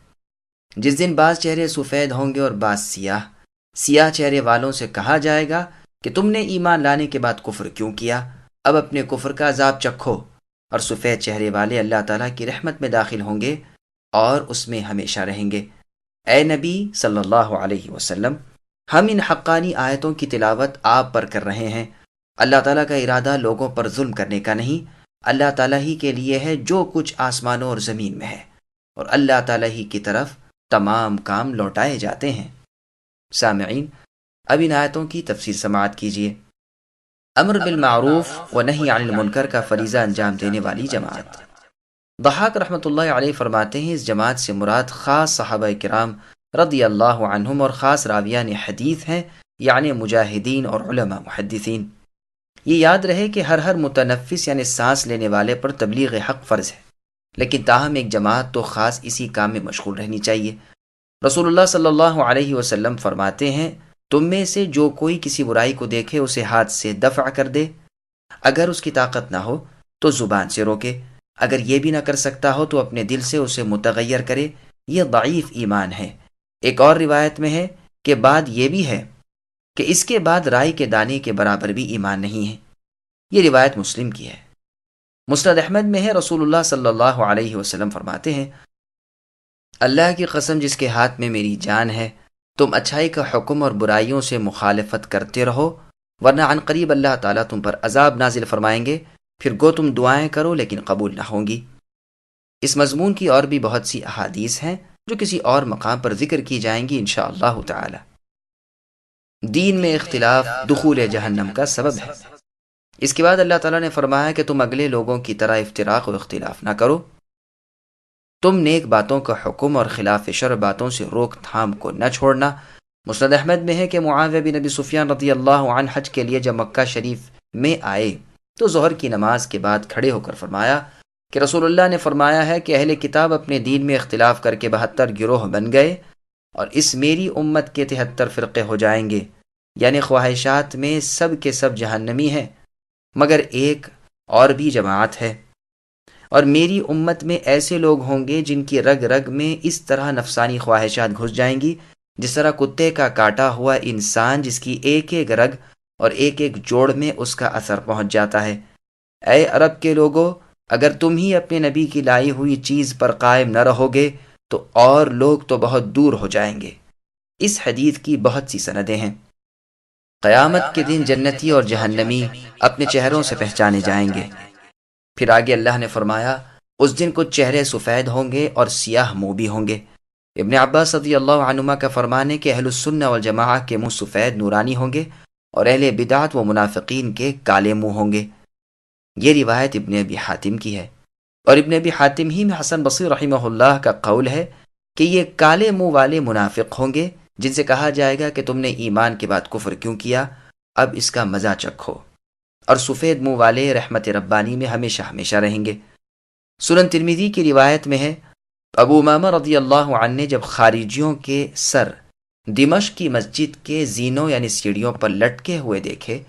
جس دن بعض چہرے سفید ہوں گے اور بعض سیاہ، سیاہ چہرے والوں سے کہا جائے گا کہ تم نے ایمان لانے کے بعد کفر کیوں کیا، اب اپنے کفر کا عذاب چکھو، اور سفید چہرے والے اللہ تعالیٰ کی رحمت میں داخل ہوں گے اور اس میں ہمیشہ رہیں گے۔ اے نبی صلی اللہ علیہ وسلم، ہم ان حقانی آیتوں کی تلاوت آپ پر کر رہے ہیں۔ اللہ تعالیٰ کا ارادہ لوگوں پر ظلم کرنے کا نہیں، اللہ تعالیٰ ہی کے لیے ہے جو کچھ آسمانوں اور زمین میں ہے، اور اللہ تعالیٰ ہی کی طرف تمام کام لوٹائے جاتے ہیں۔ سامعین، اب ان آیتوں کی تفسیر سماعت کیجیے۔ امر بالمعروف و نہی عن المنکر کا فریضہ انجام دینے والی جماعت۔ ضحاک رحمۃ اللہ علیہ فرماتے ہیں، اس جماعت سے مراد خاص صحابہ کرام رضی اللہ عنہم اور خاص راویان حدیث ہیں، یعنی مجاہدین اور علماء محدثین۔ یہ یاد رہے کہ ہر متنفس یعنی سانس لینے والے پر تبلیغ حق فرض ہے، لیکن تاہم ایک جماعت تو خاص اسی کام میں مشغول رہنی چاہیے۔ رسول اللہ صلی اللہ علیہ وسلم فرماتے ہیں، تم میں سے جو کوئی کسی برائی کو دیکھے اسے ہاتھ سے دفع کر دے، اگر اس کی طاقت نہ ہو تو زبان سے روکے، اگر یہ بھی نہ کر سکتا ہو تو اپنے دل سے اسے متغیر کرے، یہ ضعیف ایمان ہے۔ ایک اور روایت میں ہے کہ بعد یہ بھی ہے کہ اس کے بعد رائی کے دانے کے برابر بھی ایمان نہیں ہے۔ یہ روایت مسلم کی ہے۔ مسند احمد میں ہے، رسول اللہ صلی اللہ علیہ وسلم فرماتے ہیں، اللہ کی قسم جس کے ہاتھ میں میری جان ہے، تم اچھائی کا حکم اور برائیوں سے مخالفت کرتے رہو، ورنہ عن قریب اللہ تعالیٰ تم پر عذاب نازل فرمائیں گے، پھر گو تم دعائیں کرو لیکن قبول نہ ہوں گی۔ اس مضمون کی اور بھی بہت سی احادیث ہیں جو کسی اور مقام پر ذکر کی جائیں گی انشاءاللہ تعالی۔ دین میں اختلاف دخول جہنم کا سبب ہے۔ اس کے بعد اللہ تعالیٰ نے فرمایا کہ تم اگلے لوگوں کی طرح افتراق و اختلاف نہ کرو، تم نیک باتوں کا حکم اور خلاف شر باتوں سے روک تھام کو نہ چھوڑنا۔ مسند احمد میں ہے کہ معاویہ بن ابی سفیان رضی اللہ عنہ حج کے لیے جب مکہ شریف میں آئے تو ظہر کی نماز کے بعد کھڑے ہو کر فرمایا کہ رسول اللہ نے فرمایا ہے کہ اہل کتاب اپنے دین میں اختلاف کر کے 72 گروہ بن گئے، اور اس میری امت کے 73 فرقے ہو جائیں گے، یعنی خواہشات میں سب کے سب جہنمی ہیں، مگر ایک اور بھی جماعت ہے، اور میری امت میں ایسے لوگ ہوں گے جن کی رگ رگ میں اس طرح نفسانی خواہشات گھس جائیں گی جس طرح کتے کا کاٹا ہوا انسان جس کی ایک ایک رگ اور ایک ایک جوڑ میں اس کا اثر پہنچ جاتا ہے۔ اے عرب کے لوگوں، اگر تم ہی اپنے نبی کی لائی ہوئی چیز پر قائم نہ رہو گے تو اور لوگ تو بہت دور ہو جائیں گے۔ اس حدیث کی بہت سی سندیں ہیں۔ قیامت کے دن جنتی اور جہنمی اپنے چہروں سے پہچانے جائیں گے۔ پھر آگے اللہ نے فرمایا، اس دن کچھ چہرے سفید ہوں گے اور سیاہ منہ بھی ہوں گے۔ ابن عباس رضی اللہ عنہما کا فرمان ہے کہ اہل السنہ والجماعہ کے منہ سفید نورانی ہوں گے اور اہل بدعت و منافقین کے کالے منہ ہوں گے۔ یہ روایت ابن ابی حاتم کی ہے، اور ابن ابی حاتم ہی میں حسن بصری رحمہ اللہ کا قول ہے کہ یہ کالے منہ والے منافق ہوں گے جن سے کہا جائے گا کہ تم نے ایمان کے بعد کفر کیوں کیا، اب اس کا مزہ چکھو، اور سفید منہ والے رحمت ربانی میں ہمیشہ ہمیشہ رہیں گے۔ سنن ترمذی کی روایت میں ہے، ابو امامہ رضی اللہ عنہ نے جب خارجیوں کے سر دمشق کی مسجد کے زینوں یعنی سیڑھیوں پر لٹکے ہوئے دیکھے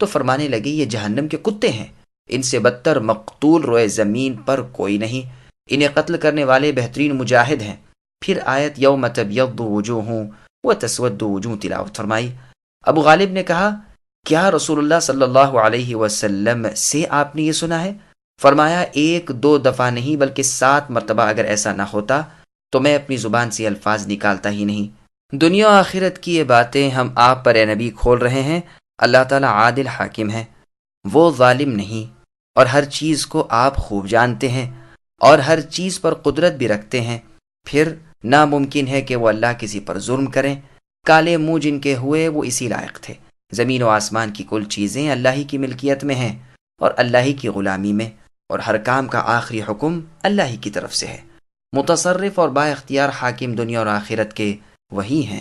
تو فرمانے لگے، یہ جہنم کے کتے ہیں، ان سے بدتر مقتول روئے زمین پر کوئی نہیں، انہیں قتل کرنے والے بہترین مجاہد ہیں۔ پھر آیت یوم تبیض وجوہ وتسود وجوہ تلاوت فرمائی۔ ابو غالب نے کہا، کیا رسول اللہ صلی اللہ علیہ وسلم سے آپ نے یہ سنا ہے؟ فرمایا، 1-2 دفعہ نہیں بلکہ 7 مرتبہ اگر ایسا نہ ہوتا تو میں اپنی زبان سے الفاظ نکالتا ہی نہیں۔ دنیا و آخرت کی یہ باتیں ہم آپ پر اے نبی کھول رہے ہیں۔ اللہ تعالیٰ عادل حاکم ہے، وہ ظالم نہیں، اور ہر چیز کو آپ خوب جانتے ہیں اور ہر چیز پر قدرت بھی رکھتے ہیں۔ پھر ناممکن ہے کہ وہ اللہ کسی پر ظلم کریں۔ کالے منہ جن کے ہوئے وہ اسی لائق تھے۔ زمین و آسمان کی کل چیزیں اللہ ہی کی ملکیت میں ہیں اور اللہ ہی کی غلامی میں، اور ہر کام کا آخری حکم اللہ ہی کی طرف سے ہے۔ متصرف اور با اختیار حاکم دنیا اور آخرت کے وہی ہیں۔